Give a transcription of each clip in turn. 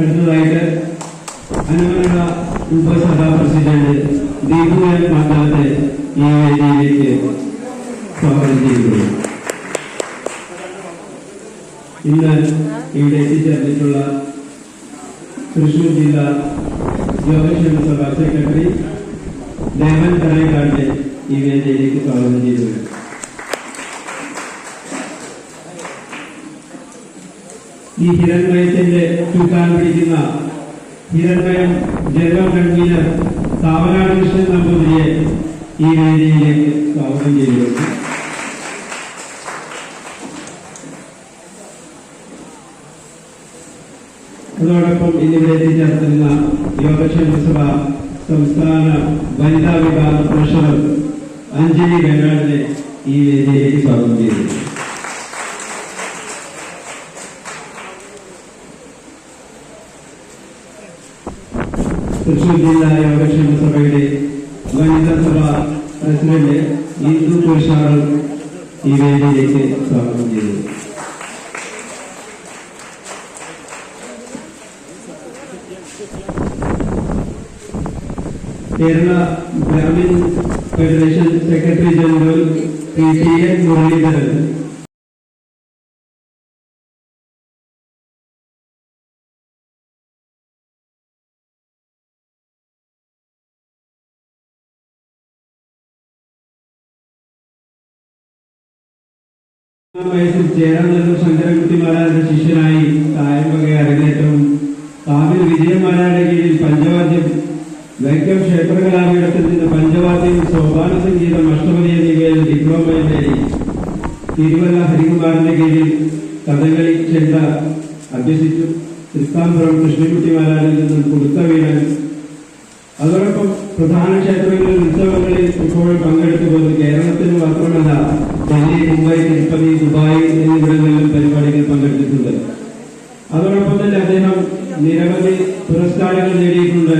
അടുത്തതായിട്ട് അനവരണ ഉപസഭാ പ്രസിഡന്റ് ദീപുവൻ മണ്ഡലത്തെ ഈ വേദിയിലേക്ക് സ്വാഗതം ചെയ്യുന്നു. ഇന്ന് ഇവിടെ എത്തിച്ചേർന്നിട്ടുള്ള തൃശൂർ ജില്ലാ യോഗക്ഷേമ സഭാ സെക്രട്ടറി ദേവൻ കരേക്കാടിനെ ഈ വേദിയിലേക്ക് സ്വാഗതം ചെയ്തു. ഈ ഹിരൺമയത്തിന്റെ ചുക്കാൻ പിടിക്കുന്ന ഹിരൺമയം ജനറൽ കൺവീനർ താവനാട് കൃഷ്ണൻ നമ്പൂതിരിയെ ഈ വേദിയിലേക്ക് സ്വാഗതം ചെയ്തിട്ടുണ്ട്. അതോടൊപ്പം ഇന്നിവിടെ എത്തിച്ചേർന്നിരുന്ന യോഗക്ഷേമ സഭ സംസ്ഥാന വനിതാ വിഭാഗ ട്രഷറർ അഞ്ജലി ബംഗാളിനെ ഈ വേദിയിലേക്ക് സ്വാഗതം ചെയ്തു. തൃശൂർ ജില്ലാ യോഗക്ഷേമ സഭയുടെ വനിതാ സഭ പ്രസിഡന്റ് ഇന്ദു കുഷാർ ഈ വേദിയിലേക്ക് സ്വാഗതം ചെയ്തു. Kerala Grameen federation secretary general TN. Muraleedharan, വയസ്സിൽ ചേരാനല്ലൂർ ശങ്കരൻകുട്ടി മാരാരുടെ ശിഷ്യനായി തായമ്പക അരങ്ങേറ്റവും കാവിൽ വിജയമാരാരുടെ കീഴിൽ പഞ്ചവാദ്യം, വൈക്കം ക്ഷേത്രകലാപീഠത്തിൽ നിന്ന് പഞ്ചവാദ്യം, സോപാന സംഗീതം, അഷ്ടപതി എന്നിവയിൽ ഡിപ്ലോമയും നേടി തിരുവല്ല ഹരികുമാറിന്റെ കീഴിൽ കഥകളി ചെണ്ട അഭ്യസിച്ചു. തൃക്കാംപുരം കൃഷ്ണൻകുട്ടി മാരാരിൽ നിന്നും കുടുക്ക വീണൻ. അതോടൊപ്പം പ്രധാന ക്ഷേത്രങ്ങളിൽ ഉത്സവങ്ങളിൽ ഇപ്പോഴും പങ്കെടുത്തു പോലും കേരളത്തിന് മാത്രമല്ല ഡൽഹി, മുംബൈ, തിരുപ്പതി, ദുബായ് എന്നിവിടങ്ങളിലും പരിപാടികൾ പങ്കെടുത്തിട്ടുണ്ട്. അതോടൊപ്പം തന്നെ അദ്ദേഹം നിരവധി പുരസ്കാരങ്ങൾ നേടിയിട്ടുണ്ട്.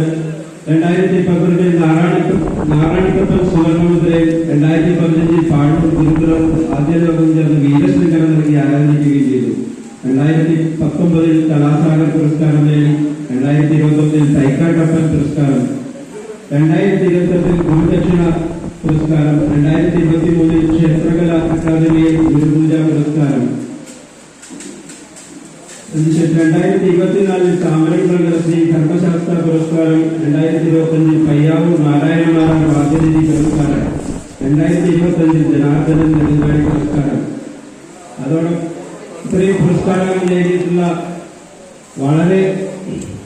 2012 നാരായണക്കപ്പൻ സുവർണമുദ്രയും 2015 പാഴൂർ ഗുരുകുലം ആദ്യ ലോകം ചേർന്ന് വീരശൃംഖല നൽകി ആരാധിക്കുകയും ചെയ്തു. 2019 കലാസാഗർ പുരസ്കാരം നേടി. 2021 തൈക്കാട്ടപ്പൻ പുരസ്കാരം, 2028 ഗുരുദക്ഷിണ പുരസ്കാരം, 2023 ക്ഷേത്രകലാ അക്കാദമിയിൽ ഗുരുപൂജ പുരസ്കാരം, 2024 താമരക്കുളം ശ്രീ ധർമ്മശാസ്ത്ര പുരസ്കാരം, 2025 പയ്യാവൂർ നാരായണമാരാർ വാദ്യനിധി പുരസ്കാരം, 2025 ജനാർദ്ദനൻ നെടുങ്കാടി പുരസ്കാരം. അതോടൊപ്പം ഇത്രയും പുരസ്കാരങ്ങൾ നേടിയിട്ടുള്ള വളരെ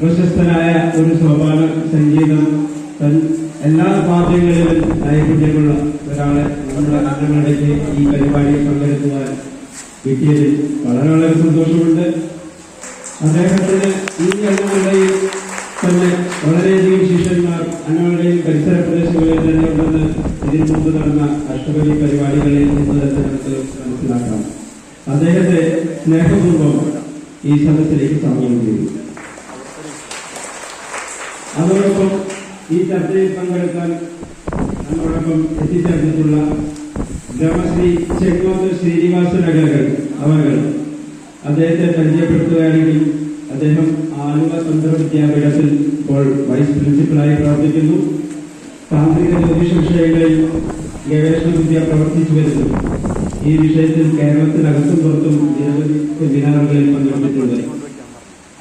പ്രശസ്തനായ ഒരു സോപാന സംഗീതം എല്ലാ വാദ്യങ്ങളിലും നൈപുണ്യമുള്ള ഒരാളെ നമ്മുടെ അംഗങ്ങളിലേക്ക് ഈ പരിപാടിയിൽ പങ്കെടുക്കുവാൻ കിട്ടിയതിൽ വളരെ സന്തോഷമുണ്ട്. അദ്ദേഹത്തിന് ഈ അംഗങ്ങളുടെയും തന്നെ വളരെയധികം ശിഷ്യന്മാർ അംഗങ്ങളുടെയും പരിസര പ്രദേശങ്ങളിൽ തന്നെ ഉണ്ടെന്ന് ഇതിനു മുമ്പ് നടന്ന അഷ്ടപതി പരിപാടികളിൽ നിന്ന് തന്നെ നമുക്ക് മനസ്സിലാക്കാം. അദ്ദേഹത്തെ സ്നേഹപൂർവ്വം ഈ സദസ്സിലേക്ക് സ്വാഗതം ചെയ്തു. അതോടൊപ്പം ഈ ചർച്ചയിൽ പങ്കെടുക്കാൻ നമ്മോടൊപ്പം എത്തിച്ചേർന്നിട്ടുള്ള ബ്രഹ്മശ്രീ ചെങ്ങോത്ത് ശ്രീനിവാസൻ അവർ അദ്ദേഹത്തെ പരിചയപ്പെടുത്തുകയാണെങ്കിൽ അദ്ദേഹം ആലുവ സ്വന്തം വിദ്യാപീഠത്തിൽ ഇപ്പോൾ വൈസ് പ്രിൻസിപ്പലായി പ്രവർത്തിക്കുന്നു. താന്ത്രിക ജ്യോതിഷ വിഷയങ്ങളിൽ ഗവേഷണ വിദ്യ പ്രവർത്തിച്ചു വരുന്നു. ഈ വിഷയത്തിൽ കേരളത്തിനകത്തും പുറത്തും നിരവധി സെമിനാറുകളിൽ പങ്കെടുത്തിട്ടുണ്ട്.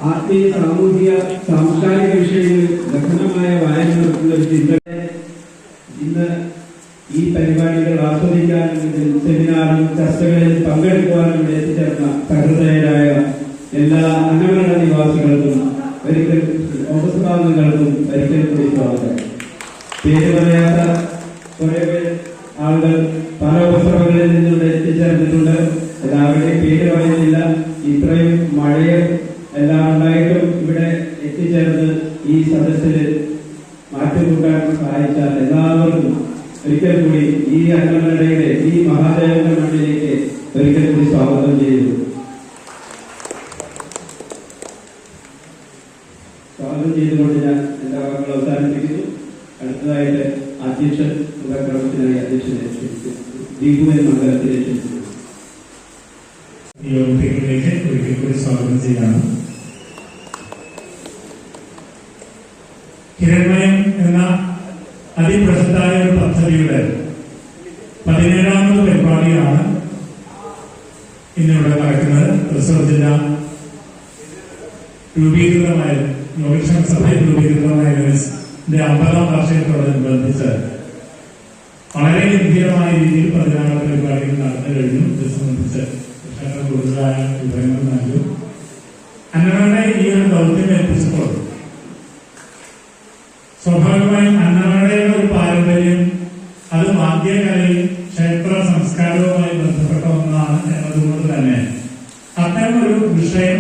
ആത്മീയ, സാമൂഹിക, സാംസ്കാരിക വിഷയങ്ങളിൽ ലഘുനമായ വായന നടത്തുന്ന ഒരു ചിന്തകളെ ഇന്ന് ഈ പരിപാടികൾ ആസ്വദിക്കാനും സെമിനാറും ചർച്ചകളിൽ പങ്കെടുക്കുവാനും ഇവിടെ എത്തിച്ചേർന്ന സഹൃദയരായ എല്ലാ അന്നമരണ നിവാസികൾക്കും ഒരിക്കൽ ഉപസഭാംഗങ്ങൾക്കും ഒരിക്കൽ കൂടി സ്വാഗതം. പേര് പറയാത്ത കുറെ ആളുകൾ പല ഉപസഭകളിൽ നിന്നിവിടെ എത്തിച്ചേർന്നിട്ടുണ്ട്. എല്ലാവരുടെയും പേര് പറയുന്നില്ല. ഇത്രയും മഴയും എല്ലാം ഉണ്ടായിട്ടും ഇവിടെ എത്തിച്ചേർന്ന് ഈ സദസ്സിൽ മാറ്റിക്കൂട്ടാൻ സഹായിച്ചാൽ എല്ലാവർക്കും ഒരിക്കൽ കൂടി ഈ അംഗങ്ങളുടെ ഈ മഹാദേവന്റെ മണ്ണിലേക്ക് ഒരിക്കൽ കൂടി സ്വാഗതം ചെയ്തു. സ്വാഗതം ചെയ്തുകൊണ്ട് ഞാൻ എന്റെ വാക്കുകൾ അവസാനിപ്പിക്കുന്നു. അടുത്തതായിട്ട് അധ്യക്ഷൻ ക്രമത്തിനായി അധ്യക്ഷനെ ദീപുവൻ മണ്ഡലത്തിലേക്ക് ക്ഷണിക്കുന്നു. യോഗത്തിലേക്ക് ഒരിക്കൽ കൂടി സ്വാഗതം ചെയ്യാണ്. ഹിരൺമയം എന്ന അതിപ്രസിദ്ധമായ ഒരു പദ്ധതിയുടെ 17ാമത് പരിപാടിയാണ് ഇന്നിവിടെ നടക്കുന്നത്. തൃശ്ശൂർ ജില്ല രൂപീകൃതമായ യോഗക്ഷേമ സഭയിൽ രൂപീകൃതമായ 50ാം വാർഷികത്തോടനുബന്ധിച്ച് വളരെ ഗംഭീരമായ രീതിയിൽ 16ാമത്തെ പരിപാടികൾ നടന്നു കഴിഞ്ഞു. ഇത് സംബന്ധിച്ച് കൂടുതലായ വിവരങ്ങൾ നൽകും. അന്നമയുടെ ഈ ഒരു ദൗത്യം ഏൽപ്പിച്ചപ്പോൾ സ്വാഭാവികമായും അന്നമയുടെ ഒരു പാരമ്പര്യം അത് വാദ്യകലയും ക്ഷേത്ര സംസ്കാരവുമായി ബന്ധപ്പെട്ട ഒന്നാണ് എന്നതുകൊണ്ട് തന്നെ അത്തരം ഒരു വിഷയം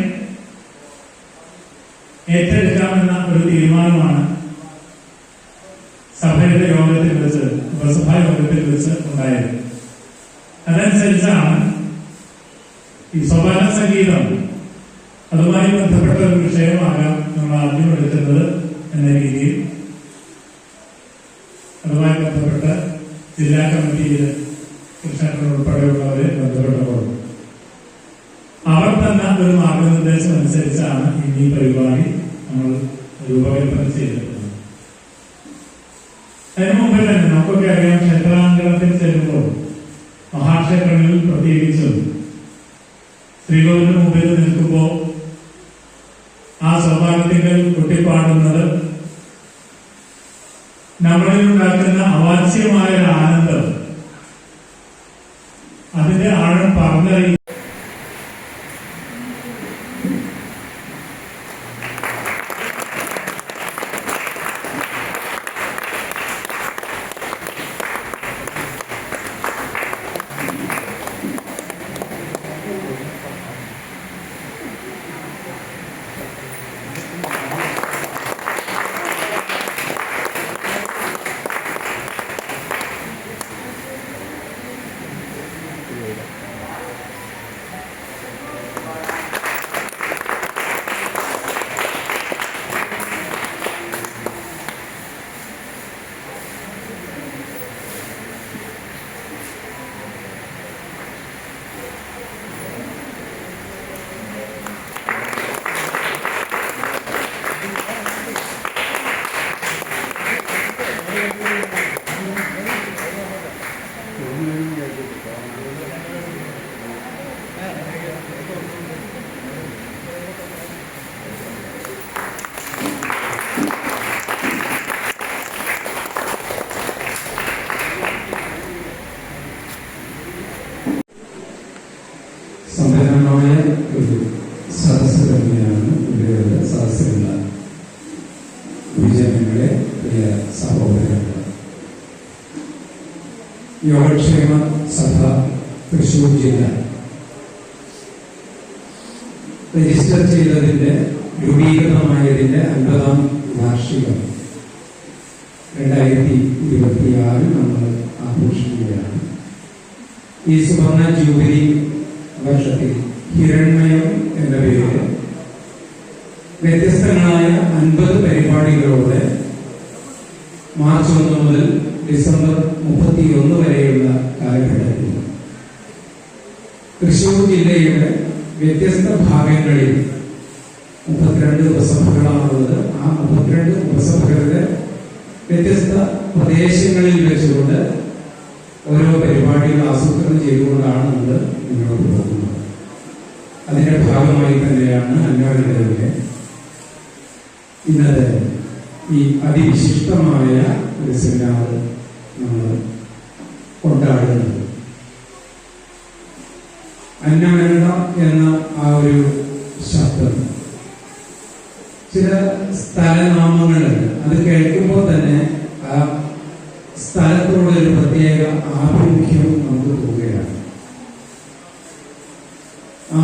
ഏറ്റെടുക്കാമെന്ന ഒരു തീരുമാനമാണ് സഭയുടെ യോഗത്തിൽ വെച്ച് ഉപസഭാ യോഗത്തിൽ വെച്ച് ഉണ്ടായത്. അതനുസരിച്ചാണ് ഈ സോപാന സംഗീതം അതുമായി ബന്ധപ്പെട്ട ഒരു വിഷയമാകാം നമ്മൾ ആദ്യം എടുക്കുന്നത് എന്ന രീതിയിൽ അതുമായി ബന്ധപ്പെട്ട് ജില്ലാ കമ്മിറ്റിയിൽ കൃഷ്ണൻ ഉൾപ്പെടെയുള്ളവരെ ബന്ധപ്പെട്ടപ്പോൾ അവർ തന്ന ഒരു മാർഗനിർദ്ദേശം അനുസരിച്ചാണ് ഈ പരിപാടി നമ്മൾ രൂപകൽപ്പന ചെയ്തിട്ടുള്ളത്. അതിനു മുമ്പ് തന്നെ നമുക്കൊക്കെ അറിയാം, ക്ഷേത്രാങ്കണത്തിൽ ചെല്ലുമ്പോൾ മഹാക്ഷേത്രങ്ങളിൽ പ്രത്യേകിച്ചും ശ്രീകോവിലിന് മുമ്പിൽ നിൽക്കുമ്പോൾ ആ സോപാനത്തിങ്കൽ കൊട്ടിപ്പാടുന്നത് നമ്മളിൽ ഉണ്ടാക്കുന്ന അവാച്യമായ ഒരു ആനന്ദം, അതിന്റെ ആഴം പറഞ്ഞറിയിക്കും. സമ്പന്നമായ ഒരു സദസ് തന്നെയാണ് ഇവിടെ സദസ്സിലുള്ള വിജയങ്ങളെ പ്രിയ സഹോദരങ്ങൾ. യോഗക്ഷേമ സഭ തൃശ്ശൂർ ജില്ല രജിസ്റ്റർ ചെയ്തതിന്റെ രൂപീകൃതമായതിന്റെ 50ാം വാർഷികം 2026 നമ്മൾ ആഘോഷിക്കുകയാണ്. ഈ സുവർണ ജൂബിലി വർഷത്തിൽ ഹിരൺമയം എന്ന പേരിൽ വ്യത്യസ്തങ്ങളായ 50 പരിപാടികളോടെ മാർച്ച് 1 മുതൽ ഡിസംബർ 31 വരെയുള്ള കാലഘട്ടത്തിൽ തൃശ്ശൂർ ജില്ലയുടെ വ്യത്യസ്ത ഭാഗങ്ങളിൽ 32 ഉപസഭകളാണുള്ളത്. ആ 32 ഉപസഭകളുടെ വ്യത്യസ്ത പ്രദേശങ്ങളിൽ വെച്ചുകൊണ്ട് ഓരോ പരിപാടികൾ ആസൂത്രണം ചെയ്തുകൊണ്ടാണ് നമ്മൾ മുന്നോട്ട് പോകുന്നത്. അതിന്റെ ഭാഗമായി തന്നെയാണ് അന്നവരുടെ ഇന്നത്തെ ഈ അതിവിശിഷ്ടമായ ഒരു സെമിനാർ നമ്മൾ കൊണ്ടാടുന്നത്. അന്നമനട എന്ന ആ ഒരു ശബ്ദം ചില സ്ഥലനാമങ്ങളുണ്ട്. അത് കേൾക്കുമ്പോൾ തന്നെ ആ സ്ഥലത്തോടെ ഒരു പ്രത്യേക ആഭിമുഖ്യം നമുക്ക് തോന്നുകയാണ്. ആ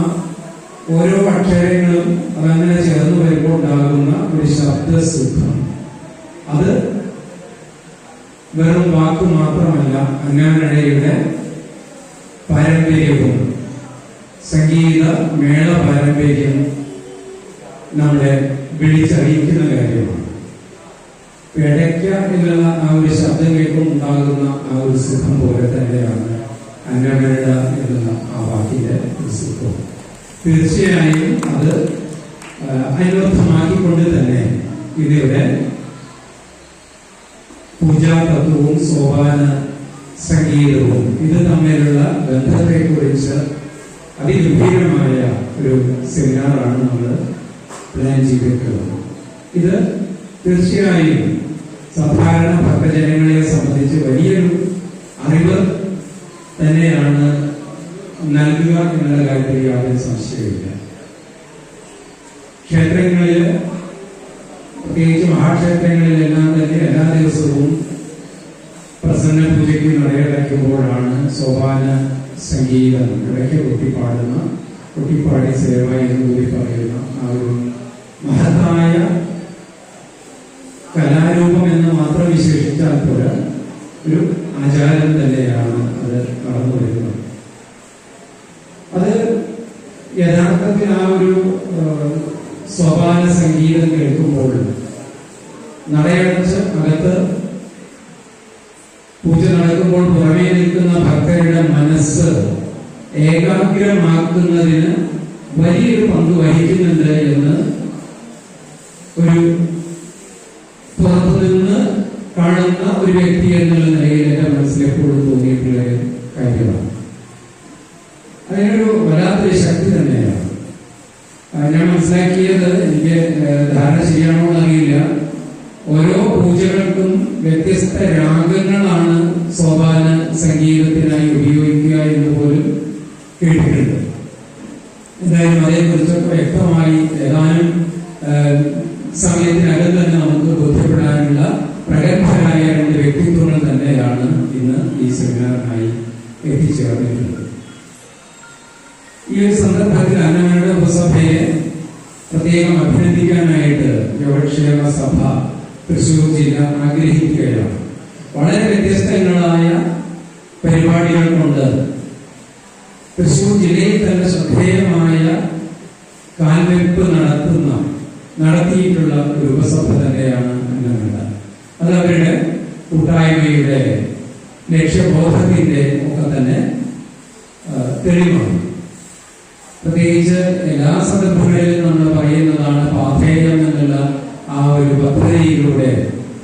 ഓരോ അക്ഷരങ്ങളും അതങ്ങനെ ചേർന്ന് വരുമ്പോൾ ഉണ്ടാകുന്ന ഒരു ശബ്ദസുഖം, അത് വെറും വാക്ക് മാത്രമല്ല, അന്നമനടയുടെ പാരമ്പര്യവും സംഗീത മേള പാരമ്പര്യം നമ്മളെ വിളിച്ചറിയിക്കുന്ന കാര്യമാണ്. ഇടയ്ക്ക എന്നുള്ള ആ ഒരു ശബ്ദം കേൾക്കുമ്പോൾ ഉണ്ടാകുന്ന ആ ഒരു സുഖം പോലെ തന്നെയാണ് അന്നമനട എന്നുള്ള ആ വാക്കിന്റെ സുഖം. തീർച്ചയായും അത് അന്വർത്ഥമാക്കിക്കൊണ്ട് തന്നെ ഇതിവിടെ പൂജാതത്വവും സോപാന സംഗീതവും ഇത് തമ്മിലുള്ള ബന്ധത്തെക്കുറിച്ച് അതിഗംഭീരമായ ഒരു സെമിനാറാണ് നമ്മൾ പ്ലാൻ ചെയ്തിട്ടുള്ളത്. ഇത് തീർച്ചയായും സാധാരണ ഭക്തജനങ്ങളെ സംബന്ധിച്ച് വലിയൊരു അറിവ് തന്നെയാണ് നൽകുക എന്നുള്ള കാര്യത്തിൽ യാതൊരു സംശയമില്ല. ക്ഷേത്രങ്ങളിൽ, പ്രത്യേകിച്ച് മഹാക്ഷേത്രങ്ങളിലെല്ലാം തന്നെ എല്ലാ ദിവസവും പ്രസന്ന പൂജയ്ക്ക് നടയടയ്ക്കുമ്പോഴാണ് സോപാന സംഗീതം ഇടയ്ക്ക് കുട്ടിപ്പാടി സേവ എന്ന് കൂടി പറയുന്ന ആ ഒരു മഹത്തായ കലാരൂപം എന്ന് മാത്രം വിശേഷിച്ചാൽ പോരാ, ഒരു ആചാരം തന്നെയാണ് അത് നടന്നു വരുന്നത്. അത് യഥാർത്ഥത്തിൽ ആ ഒരു സോപാന സംഗീതം കേൾക്കുമ്പോൾ നടയടച്ച് അകത്ത് പൂജ നടക്കുമ്പോൾ പുറമേ നിൽക്കുന്ന ഭക്തരുടെ മനസ്സ് ഏകാഗ്രമാക്കുന്നതിന് വലിയൊരു പങ്ക് വഹിക്കുന്നുണ്ട് എന്ന് ഒരു പുറത്തുനിന്ന് കാണുന്ന ഒരു വ്യക്തി എന്നുള്ള നിലയിൽ എന്റെ മനസ്സിലെപ്പോഴും തോന്നിയിട്ടുള്ള കാര്യമാണ്. അതിനൊരു വല്ലാത്തൊരു ശക്തി തന്നെയാണ്. ഞാൻ മനസ്സിലാക്കിയത്, എനിക്ക് ധാരണ ശരിയാണോ എന്നറിയില്ല, ഓരോ പൂജകൾക്കും വ്യത്യസ്ത രാഗങ്ങളാണ് സോപാന സംഗീതത്തിനായി ഉപയോഗിക്കുക എന്ന് പോലും കേട്ടിട്ടുണ്ട്. എന്തായാലും അതേക്കുറിച്ചൊക്കെ വ്യക്തമായി ഏതാനും സമയത്തിനകം തന്നെ നമുക്ക് ബോധ്യപ്പെടാനുള്ള പ്രഗത്ഭരായ രണ്ട് വ്യക്തിത്വങ്ങൾ തന്നെയാണ് ഇന്ന് ഈ സെമിനാറിനായി എത്തിച്ചേർന്നിട്ടുള്ളത്. ഈ ഒരു സന്ദർഭത്തിൽ അന്നമനയുടെ ഉപസഭയെ പ്രത്യേകം അഭിനന്ദിക്കാനായിട്ട് യോഗക്ഷേമ സഭ തൃശ്ശൂർ ജില്ല ആഗ്രഹിക്കുകയാണ്. വളരെ വ്യത്യസ്തങ്ങളായ പരിപാടികൾ കൊണ്ട് തൃശ്ശൂർ ജില്ലയിൽ തന്നെ ശ്രദ്ധേയമായ കാൽവെപ്പ് നടത്തിയിട്ടുള്ള ഒരു ഉപസഭ തന്നെയാണ് അന്നമന. അത് അവരുടെ കൂട്ടായ്മയുടെ ലക്ഷ്യബോധത്തിന്റെ ഒക്കെ തന്നെ തെളിവാണ്. പ്രത്യേകിച്ച് എല്ലാ സന്ദർഭങ്ങളിലും നമ്മൾ പറയുന്നതാണ് പാഥേയം എന്നുള്ള ആ ഒരു പദ്ധതിയിലൂടെ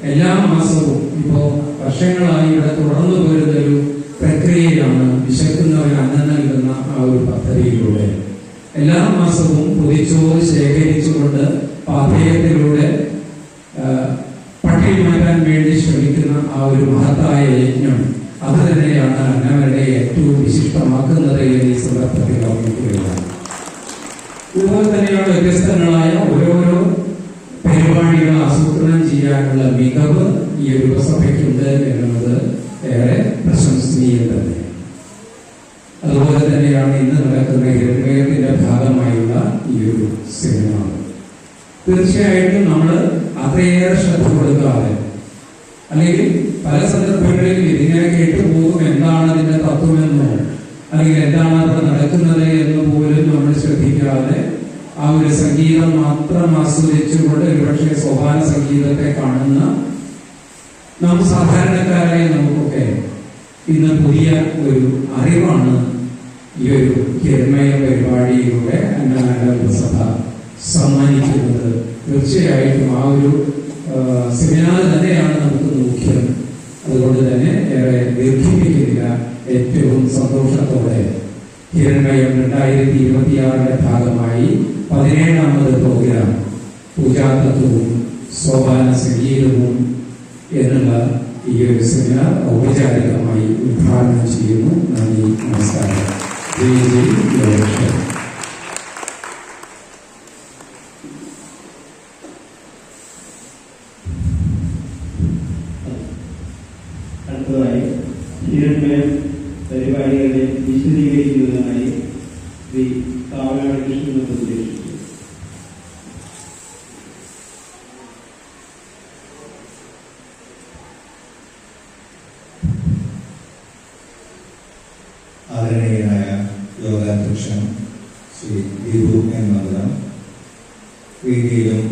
എല്ലാ മാസവും ഇപ്പോ വർഷങ്ങളായി ഇവിടെ തുടർന്നു പോരുന്ന ഒരു പ്രക്രിയയാണ് വിശക്കുന്നവർ അന്നം നൽകുന്ന ആ ഒരു പദ്ധതിയിലൂടെ എല്ലാ മാസവും പൊതിച്ചോറ് ശേഖരിച്ചുകൊണ്ട് പാഥേയത്തിലൂടെ പട്ടിണി മാറ്റാൻ വേണ്ടി ശ്രമിക്കുന്ന ആ ഒരു മഹത്തായ യജ്ഞം അത് തന്നെയാണ് അന്നമനയെ ഏറ്റവും വിശിഷ്ടമാക്കുന്നത് എന്ന് ഈ സന്ദർഭത്തിൽ ഓർമ്മിക്കുകയാണ്. ഇതുപോലെ തന്നെയാണ് വ്യത്യസ്തങ്ങളായ ഓരോരോ പരിപാടികൾ ആസൂത്രണം ചെയ്യാനുള്ള മികവ് ഈ ഒരു ഉപസഭയ്ക്കുണ്ട് എന്നുള്ളത് ഏറെ പ്രശംസനീയം തന്നെ. അതുപോലെ തന്നെയാണ് ഇന്ന് നടക്കുന്ന ഹിരണ്മയത്തിന്റെ ഭാഗമായുള്ള ഈ ഒരു സെമിനാർ. തീർച്ചയായിട്ടും നമ്മൾ അത്രയേറെ ശ്രദ്ധ കൊടുക്കാതെ, അല്ലെങ്കിൽ പല സന്ദർഭങ്ങളിൽ ഇതിങ്ങനെ കേട്ടുപോകും, എന്താണ് അതിന്റെ തത്വമെന്നോ അല്ലെങ്കിൽ എന്താണ് അവിടെ നടക്കുന്നത് എന്ന് പോലും നമ്മൾ ശ്രദ്ധിക്കാതെ ആ ഒരു സംഗീതം മാത്രം ആസ്വദിച്ചുകൊണ്ട് ഒരുപക്ഷെ സോപാന സംഗീതത്തെ കാണുന്ന നാം സാധാരണക്കാരായ നമുക്കൊക്കെ ഇന്ന് പുതിയ ഒരു അറിവാണ് ഈ ഒരു ഹിരണ്മയ പരിപാടിയിലൂടെ അന്നമന ഉപസഭ സമ്മാനിക്കുന്നത്. തീർച്ചയായിട്ടും ആ ഒരു സെമിനാർ തന്നെയാണ് നമുക്ക് മുഖ്യം. അതുകൊണ്ട് തന്നെ ഏറെ ദീർഘിപ്പിക്കുന്നില്ല, ഏറ്റവും സന്തോഷത്തോടെ ഹിരണ്മയം 2026 ഭാഗമായി 17ാമത് പ്രോഗ്രാം പൂജാതത്വവും സോപാന സംഗീതവും എന്നുള്ള ഈ ഒരു സെമിനാർ ഔപചാരികമായി ഉദ്ഘാടനം ചെയ്യുന്നു. നന്ദി, നമസ്കാരം. അടുത്തതായി ഹിരണ്മയം പരിപാടികളെ വിശദീകരിക്കുന്നതിനായി ശ്രീ കാവനാട് കൃഷ്ണൻ ഉദ്ദേശിച്ചു. ആദരണീയനായ യോഗാധ്യക്ഷൻ ശ്രീ ദീപു എൻ മധുരം, വേദിയിലും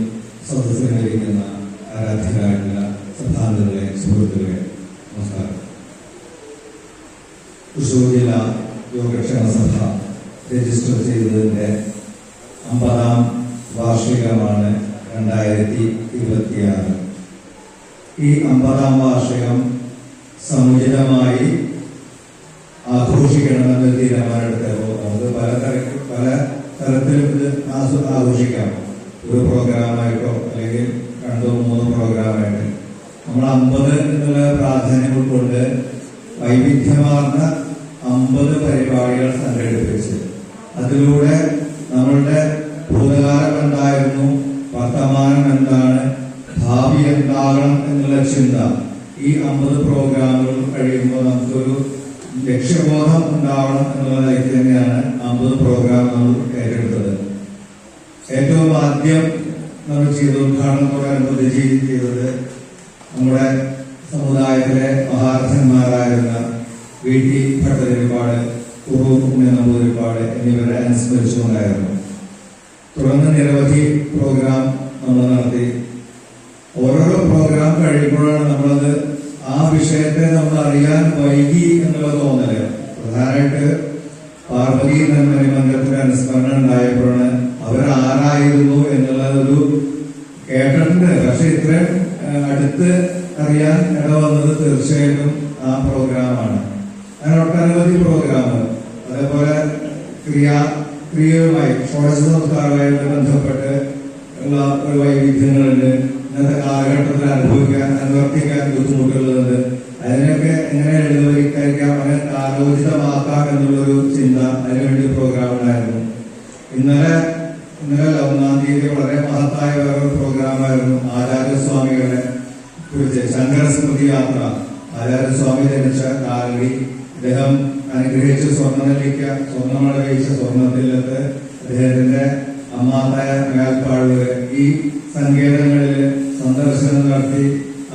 സദസ്സിലിരിക്കുന്ന ആരാധ്യരായിട്ടുള്ള ശ്രദ്ധാന്തകളെ, സുഹൃത്തുക്കളെ, നമസ്കാരം. തൃശ്ശൂർ ജില്ലാ യോഗക്ഷേമ സഭ രജിസ്റ്റർ ചെയ്തതിൻ്റെ 50ാം വാർഷികമാണ് 2026. ഈ 50-ാം വാർഷികം സമുചിതമായി ആഘോഷിക്കണമെന്ന് തീരുമാനമെടുത്തപ്പോൾ നമുക്ക് പല തരത്തിലും ഇത് ആഘോഷിക്കാം. ഒരു പ്രോഗ്രാമായിട്ടോ അല്ലെങ്കിൽ 2-3 പ്രോഗ്രാമായിട്ട് നമ്മൾ 50 എന്നുള്ള പ്രാധാന്യം ഉൾക്കൊണ്ട് വൈവിധ്യമാർന്ന 50 പരിപാടികൾ സംഘടിപ്പിച്ച് അതിലൂടെ നമ്മളുടെ ഭൂതകാലം എന്തായിരുന്നു, വർത്തമാനം എന്താണ്, ഭാവി എന്താകണം എന്നുള്ള ചിന്ത ഈ 50 പ്രോഗ്രാമുകൾ കഴിയുമ്പോൾ നമുക്കൊരു ലക്ഷ്യബോധം ഉണ്ടാവണം എന്നുള്ളതായിട്ട് തന്നെയാണ് 50 പ്രോഗ്രാം നമ്മൾ ഏറ്റെടുത്തത്. ഏറ്റവും ആദ്യം നമ്മൾ ചെയ്ത ഉദ്ഘാടനത്തോടനുബന്ധിച്ച് ചെയ്തത് നമ്മുടെ സമുദായത്തിലെ മഹാരഥന്മാരായിരുന്ന VT ഭട്ടതിരിപ്പാട്, കുറൂർ നമ്പൂതിരിപ്പാട് എന്നിവരെ അനുസ്മരിച്ചുകൊണ്ടായിരുന്നു. തുടർന്ന് നിരവധി പ്രോഗ്രാം നമ്മൾ നടത്തി. ഓരോരോ പ്രോഗ്രാം കഴിയുമ്പോഴാണ് നമ്മളത് ആ വിഷയത്തെ നമ്മൾ അറിയാൻ വൈകി എന്നുള്ള തോന്നല്. പ്രധാനമായിട്ട് പാർവതി നെന്മണി മന്ദിരത്തിന്റെ അനുസ്മരണം ഉണ്ടായപ്പോഴാണ് അവരാരായിരുന്നു എന്നുള്ളതൊരു കേട്ടിട്ടുണ്ട്. പക്ഷെ ഇത്രയും അടുത്ത് അറിയാൻ ഇടവന്നത് തീർച്ചയായിട്ടും ആ പ്രോഗ്രാമാണ്. അങ്ങനെ ഒട്ടനവധി പ്രോഗ്രാമുകൾ, അതേപോലെ ക്രിയയുമായി ഷോഡശ സംസ്കാരവുമായിട്ട് ബന്ധപ്പെട്ട് ഉള്ള ഒരു വൈവിധ്യങ്ങളുണ്ട്. ഇന്നത്തെ കാലഘട്ടത്തിൽ അനുവർത്തിക്കാൻ ബുദ്ധിമുട്ടുകളുണ്ട്. അതിനൊക്കെ എങ്ങനെ ലളിതവൽക്കരിക്കാം, അങ്ങനെ കാലോചിതമാക്കാം എന്നുള്ളൊരു ചിന്ത, അതിനുവേണ്ടി പ്രോഗ്രാം ഉണ്ടായിരുന്നു. ഇന്നലെ 1-ാം തീയതി വളരെ മഹത്തായ വേറൊരു പ്രോഗ്രാമായിരുന്നു ആചാര്യസ്വാമികളെ കുറിച്ച്. ശങ്കരസ്മൃതി യാത്ര. ആചാര്യസ്വാമി ജനിച്ച കാലടി, അദ്ദേഹം അനുഗ്രഹിച്ച സ്വർണ്ണമട വഹിച്ച സ്വർണ്ണത്തിലത്ത് അദ്ദേഹത്തിന്റെ അമ്മാത്തായ മേൽപ്പാടുകൾ ഈ സങ്കേതങ്ങളിൽ സന്ദർശനം നടത്തി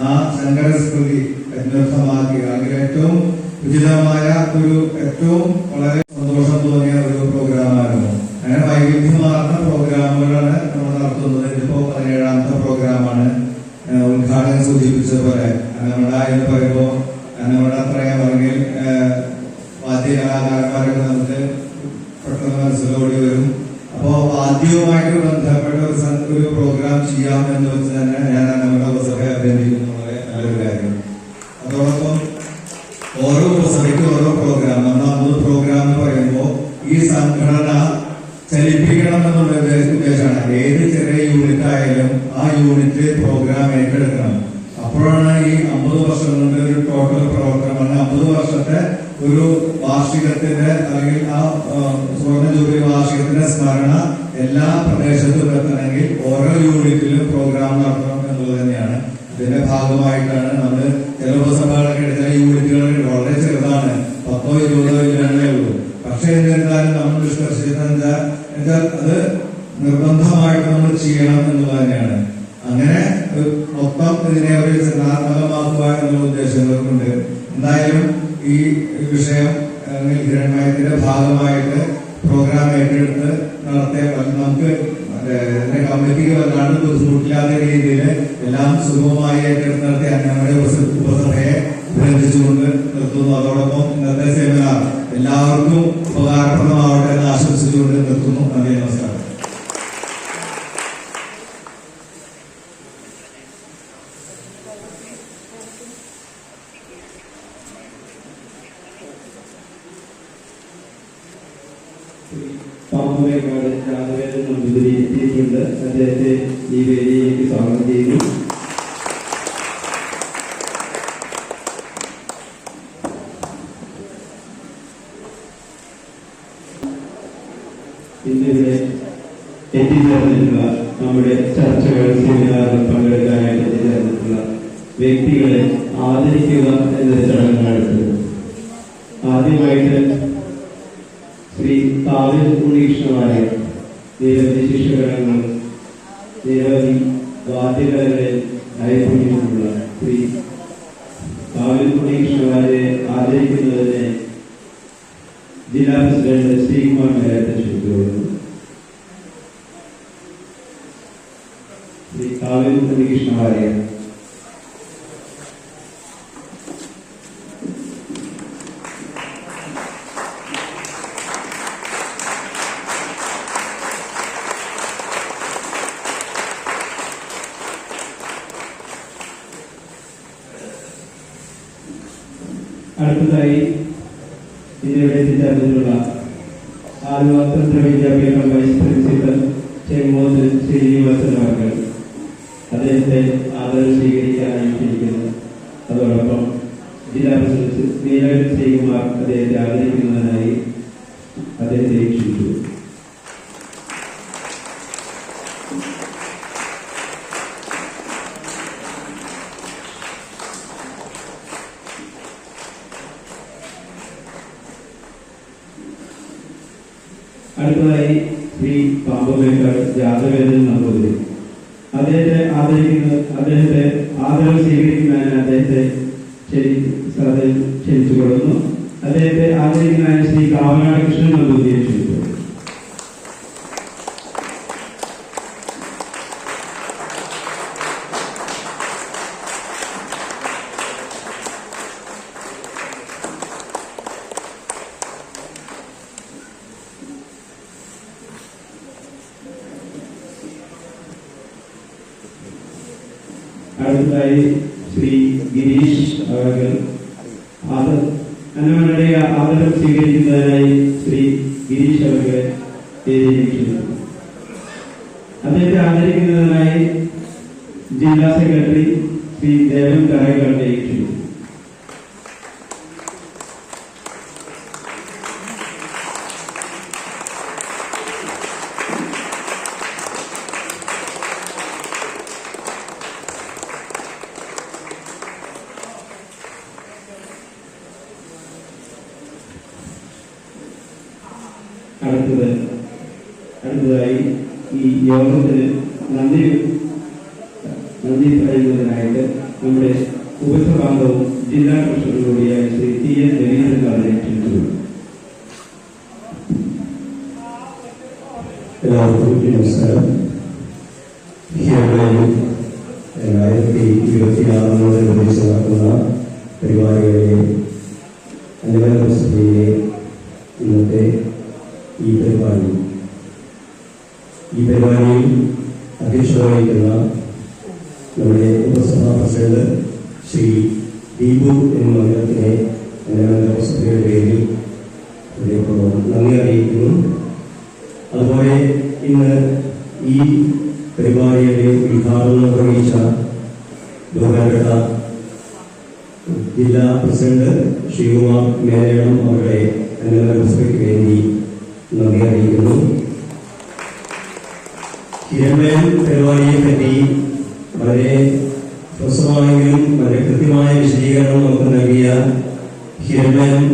ആ ശങ്കരസ്മൃതി അന്വർത്ഥമാക്കി. അതിൽ ഏറ്റവും ഉചിതമായ ഏറ്റവും വളരെ സന്തോഷം തോന്നിയ ഒരു പ്രോഗ്രാമായിരുന്നു. അങ്ങനെ വൈവിധ്യമാർന്ന പ്രോഗ്രാമുകളാണ് നമ്മൾ നടത്തുന്നത്. ഇതിപ്പോ 17-ാമത്തെ പ്രോഗ്രാമാണ്. ഉദ്ഘാടനം സൂചിപ്പിച്ചതുപോലെ നമ്മുടെ എന്ന് പറയുമ്പോൾ നമ്മുടെ അത്രയും അല്ലെങ്കിൽ വാദ്യകലാകാരന്മാരൊക്കെ നമുക്ക് പെട്ടെന്ന് മനസ്സിലോടി വരും. അപ്പോ വാദ്യവുമായിട്ട് ബന്ധപ്പെട്ട ഒരു പ്രോഗ്രാം ചെയ്യാം എന്ന് വെച്ച് തന്നെ ഞാൻ നമ്മുടെ ഉപസഭയെ അഭിനന്ദിക്കുന്നു. വളരെ നല്ലൊരു കാര്യം. അതോടൊപ്പം ഓരോ ഉപസഭയ്ക്കും ഓരോ പ്രോഗ്രാം, നമ്മൾ 50 പ്രോഗ്രാം എന്ന് പറയുമ്പോൾ ഈ സംഘടന ചലിപ്പിക്കണം എന്നുള്ള ഉദ്ദേശമാണ്. ഏത് ചെറിയ യൂണിറ്റ് ആയാലും ആ യൂണിറ്റ് പ്രോഗ്രാം ഏറ്റെടുക്കണം. അപ്പോഴാണ് ഈ 50 വർഷം കൊണ്ട് ഒരു ടോട്ടൽ പ്രവർത്തനം, 50 വർഷത്തെ ഒരു വാർഷികത്തിന്റെ അല്ലെങ്കിൽ ആ സുവർണ്ണ ജൂബിലി വാർഷികത്തിന്റെ സ്മരണ എല്ലാ പ്രദേശത്തും എത്തണമെങ്കിൽ ഓരോ യൂണിറ്റിലും പ്രോഗ്രാം നടത്തണം എന്നുള്ളത് തന്നെയാണ്. ഇതിന്റെ ഭാഗമായിട്ടാണ് നമ്മൾ ചില ഉപസഭകളൊക്കെ എടുത്ത യൂണിറ്റുകൾ വളരെ ചെറുതാണ്, 10-20 ഇല്ലേ ഉള്ളൂ. പക്ഷെ എന്നിരുന്നാലും നമ്മൾ നിഷ്കർഷിച്ചത് അത് നിർബന്ധമായിട്ട് നമ്മൾ ചെയ്യണം എന്നുള്ളത് തന്നെയാണ്. അങ്ങനെ മൊത്തം ഇതിനെ ഒരു ചലനാത്മകമാക്കുക എന്നുള്ള ഉദ്ദേശങ്ങളുണ്ട്. എന്തായാലും ഈ വിഷയം ഹിരണ്മയത്തിന്റെ ഭാഗമായിട്ട് പ്രോഗ്രാം ഏറ്റെടുത്ത് നടത്തിയ നമുക്ക് കമ്മിറ്റിക്ക് വല്ലാണ്ട് ബുദ്ധിമുട്ടില്ലാത്ത രീതിയിൽ എല്ലാം സുഗമമായി ഏറ്റെടുത്ത് നടത്തിയ ഞങ്ങളുടെ ഉപസഭയെ അഭിനന്ദിച്ചുകൊണ്ട് നിർത്തുന്നു. അതോടൊപ്പം ഇന്നത്തെ സെമിനാർ എല്ലാവർക്കും ഉപകാരപ്രദമാവട്ടെ എന്ന് ആശംസിച്ചുകൊണ്ട് നിർത്തുന്നു. നന്ദി, നമസ്കാരം. പാമ്പുമേക്കാട് രാഘവേന്ദ്രൻ നമ്പൂതിരി എത്തിയിട്ടുണ്ട്. അദ്ദേഹത്തെ ഈ വേദിയിലേക്ക് സ്വാഗതം ചെയ്യുന്നു. ഇന്നിവിടെ എത്തിച്ചേർന്നിട്ടുള്ള നമ്മുടെ ചർച്ചകൾ, സെമിനാറുകൾ പങ്കെടുക്കാനായിട്ട് എത്തിച്ചേർന്നിട്ടുള്ള വ്യക്തികളെ ആദരിക്കുക എന്ന ചടങ്ങ് നടത്തുന്നത്. ആദ്യമായിട്ട് ശ്രീ കാവ്യ ഉണ്ണീകൃഷ്ണവാര്യർ നിരവധി ശിഷ്യഗണങ്ങൾ, നിരവധി വാദ്യകലകളിൽ നൈപുണ്യമുള്ള ശ്രീ കാവ്യ ഉണ്ണീകൃഷ്ണവാര്യരെ ആദരിക്കുന്നതിന് ജില്ലാ പ്രസിഡന്റ് ശ്രീകുമാർ മേലാറ്റ ക്ഷണിച്ചുകൊള്ളുന്നു. ശ്രീ കാവ്യ ഉണ്ണീകൃഷ്ണവാര്യർ. അടുത്തതായി ഇതിവിടെ എത്തിച്ചേർന്നിട്ടുള്ള ആലുവ തന്ത്ര വിദ്യാപീഠം വൈസ് പ്രിൻസിപ്പൽ ചെങ്ങോത്ത് ശ്രീനിവാസൻ അവർ അദ്ദേഹത്തെ ആദരം സ്വീകരിക്കാനായിട്ടിരിക്കുന്നു. അതോടൊപ്പം ജില്ലാ പ്രസിഡന്റ് നീലകണ്ഠൻ ശ്രീകുമാർ അദ്ദേഹത്തെ ആദരിക്കുന്നതിനായി അദ്ദേഹത്തെ ക്ഷണിച്ചു. അടുത്തതായി ശ്രീ പാമ്പുമേക്കാട് ജാതവേദൻ നമ്പൂതിരി അദ്ദേഹത്തെ ആദരം സ്വീകരിക്കുന്നതിന് അദ്ദേഹത്തെ ക്ഷണിച്ചുകൊള്ളുന്നു. അദ്ദേഹത്തെ ആദരിക്കുന്നതിന് ശ്രീ കാവനാട് കൃഷ്ണൻ നമ്പൂതിരിയെ ക്ഷണിച്ചു. അടുത്തതായി ശ്രീ ഗിരീഷ് അവർ അന്നമനയുടെ ആദരം സ്വീകരിക്കുന്നതിനായി ശ്രീ ഗിരീഷ് അവരെ ക്ഷണിച്ചു. അദ്ദേഹത്തെ ആദരിക്കുന്നതിനായി ജില്ലാ സെക്രട്ടറി ശ്രീ ദേവൻ കറൈക്കാട്ടെ ക്ഷണിച്ചു. അടുത്തതായി ഈ യോഗത്തിന് നന്ദി പറയുന്നതിനായിട്ട് നമ്മുടെ ഉപസഭാംഗവും ജില്ലാ ട്രഷററും കൂടിയായ ശ്രീ ടി എൻ രവീന്ദ്രനാഥിനെ ക്ഷണിച്ചു. എല്ലാവർക്കും നമസ്കാരം. 2026 നടക്കുന്ന പരിപാടികളിലെ അന്നമനസഭയിലെ ഇന്നത്തെ ഈ പരിപാടിയിൽ അധ്യക്ഷത വഹിക്കുന്ന നമ്മുടെ ഉപസഭാ പ്രസിഡന്റ് ശ്രീ ദീപു എന്ന മന്ദിരത്തിനെ അന്നമനസഭയുടെ പേരിൽ നന്ദി അറിയിക്കുന്നു. അതുപോലെ ഇന്ന് ഈ പരിപാടിയുടെ ഉദ്ഘാടനം നിർവഹിച്ച ബഹുമാനപ്പെട്ട ജില്ലാ പ്രസിഡന്റ് ശ്രീകുമാർ മേനോൻ അവരുടെ അന്നമനസഭയ്ക്ക് വേണ്ടി നന്ദി അറിയിക്കുന്നു. ഹിരണ്മയം പരിപാടിയെ പറ്റി വളരെ ഹ്രസ്വമായെങ്കിലും വളരെ കൃത്യമായ വിശദീകരണം നമുക്ക് നൽകിയ ഹിരണ്മയം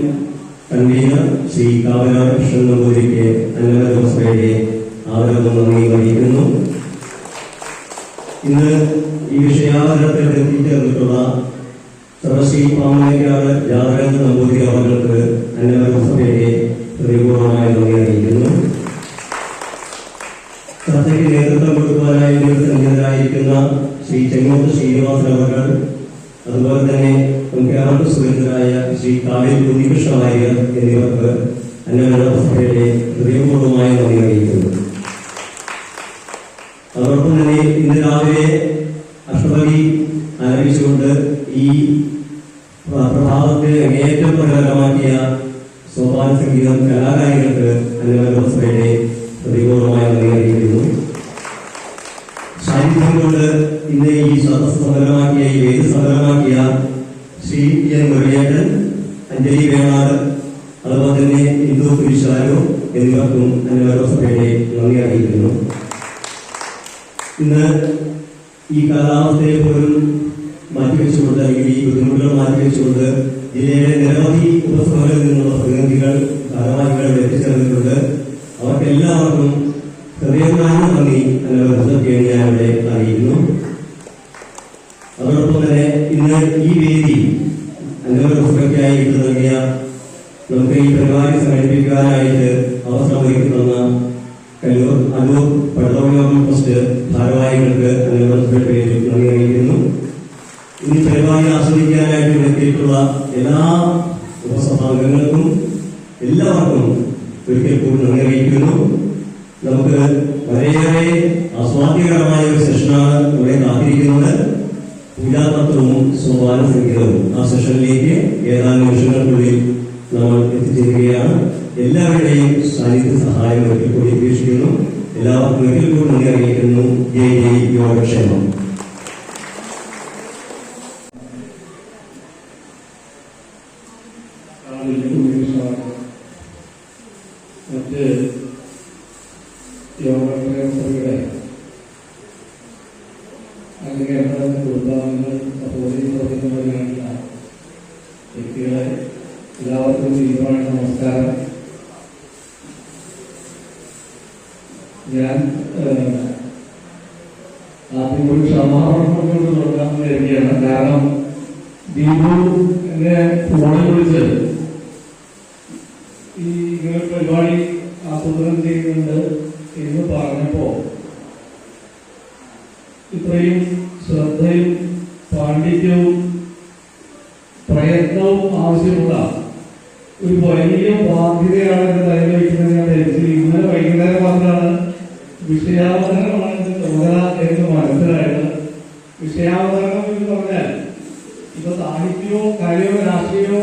കൺവീനർ ശ്രീ കാവനാട് കൃഷ്ണൻ നമ്പൂതിരിക്ക് അന്നമനസഭയുടെ ആദരവും നന്ദി അറിയിക്കുന്നു. ഇന്ന് ഈ വിഷയാവതരണത്തിൽ എത്തിച്ചേർന്നിട്ടുള്ള സർവശ്രീ പാമ്പുമേക്കാട് ജാതവേദൻ നമ്പൂതിരി അവർക്ക് അന്നമനസഭയുടെ ഹൃദയപൂർവ്വമായ നന്ദി അറിയിക്കുന്നു. ചർച്ചയ്ക്ക് നേതൃത്വം കൊടുക്കുവാനായി സന്നിഹിതരായിരിക്കുന്ന ശ്രീ ചെങ്ങോത്ത് ശ്രീനിവാസൻ അവർ, അതുപോലെ തന്നെ മുഖ്യമന്ത്രി സുരേന്ദ്രനായ ശ്രീ കാവേരി ഉണ്ണികൃഷ്ണ വാര്യർ എന്നിവർക്ക് അന്നമനസഭയുടെ ഹൃദയപൂർവ്വമായ നന്ദി അറിയിക്കുന്നു. അതോടൊപ്പം തന്നെ ഇന്ന് രാവിലെ അഷ്ടപതി ആരംഭിച്ചുകൊണ്ട് ഈ പ്രഭാതത്തെ അങ്ങേയറ്റം പ്രകടമാക്കിയ സോപാന സംഗീതം കലാകാരികൾക്ക് അന്നമനസഭയുടെ ഹൃദയപൂർവ്വമായ നന്ദി അറിയിക്കുന്നു. സാന്നിധ്യം കൊണ്ട് ഇന്ന് ഈ സദസ് സഫലമാക്കിയ ഈ വേദി സഫലമാക്കിയ ശ്രീ എൻ മുരളിയേട്ടൻ, അഞ്ജലി വേണാട്, അതുപോലെ തന്നെ ഇന്ദു കുരിശാലു എന്നിവർക്കും അന്നമനസഭയുടെ നന്ദി അറിയിക്കുന്നു. ഇന്ന് ഈ കാലാവസ്ഥയെ പോലും മാറ്റിവെച്ചുകൊണ്ട്, അല്ലെങ്കിൽ ഈ ബുദ്ധിമുട്ടുകൾ മാറ്റിവെച്ചുകൊണ്ട് ജില്ലയിലെ നിരവധി ഉപസഭകളിൽ നിന്നുള്ള പ്രതിനിധികൾ ഭാരവാഹികൾ എത്തിച്ചേർന്നിട്ടുണ്ട്. അവർക്കെല്ലാവർക്കും ഹൃദയമായ നന്ദി അന്നമനസഭയ്ക്ക് ഞാൻ ഇവിടെ അറിയിക്കുന്നു. അതോടൊപ്പം തന്നെ ഇന്ന് ഈ വേദി അന്നമനസഭയ്ക്കായി ഇട്ട് നൽകിയ, നമുക്ക് ഈ പരിപാടി സംഘടിപ്പിക്കാനായിട്ട് അവസരം ഒരുക്കുന്ന കല്ലൂർ അല്ലൂർ പെട്രോളിയം ട്രസ്റ്റ് ഭാരവാഹികൾക്ക് അന്നമനസഭയുടെ പേരിൽ നന്ദി അറിയിക്കുന്നു. ഇന്ന് പരിപാടി ആസ്വദിക്കാനായിട്ട് എത്തിയിട്ടുള്ള എല്ലാ ഉപസഭാംഗങ്ങൾക്കും എല്ലാവർക്കും ഒരിക്കൽ കൂടി നന്ദി അറിയിക്കുന്നു. നമുക്ക് വളരെയേറെ ആസ്വാദ്യകരമായ ഒരു സെഷനാണ് ഇവിടെ കാത്തിരിക്കുന്നത്. പൂജാതത്വവും സോപാന സംഗീതവും ആ സെഷനിലേക്ക് ഏതാനും നിമിഷങ്ങൾക്കുള്ളിൽ നമ്മൾ എത്തിച്ചേരുകയാണ്. എല്ലാവരുടെയും സാന്നിധ്യ സഹായം ഒരിക്കൽ കൂടി അപേക്ഷിക്കുന്നു. എല്ലാവർക്കും ഒരിക്കൽ കൂടി നന്ദി അറിയിക്കുന്നു. ജയ് ജയ് യോഗക്ഷേമം. മറ്റ് യോഗയുടെ അംഗീകാര കുടുംബാംഗങ്ങൾ സഹോദരി സഹോദരന്മാരായിട്ടുള്ള വ്യക്തികളെ എല്ലാവർക്കും തീരുമാന നമസ്കാരം. ഞാൻ ആദ്യം ഒരു ക്ഷമാപണം കൊണ്ട് തുടങ്ങാമെന്ന് കരുതിയാണ്. കാരണം ദീപു എന്നെ ഫോണിൽ വിളിച്ച് ഈ ഇങ്ങനെ പരിപാടി ആസൂത്രണം ചെയ്യുന്നുണ്ട് എന്ന് പറഞ്ഞപ്പോ ഇത്രയും ശ്രദ്ധയും പാണ്ഡിത്യവും പ്രയത്നവും ആവശ്യമുള്ള ഒരു വലിയ ബാധ്യതയാണ് എന്റെ തലയിൽ വയ്ക്കുന്നത്. ഞാൻ ധരിച്ചു ഇന്നലെ വൈകുന്നേരം മാത്രമാണ് വിഷയാവതരണമാണ് ചുമതല എന്ന് മനസ്സിലായത്. വിഷയാവതരണം എന്ന് പറഞ്ഞാൽ ഇപ്പൊ സാഹിത്യമോ കാര്യമോ രാഷ്ട്രീയമോ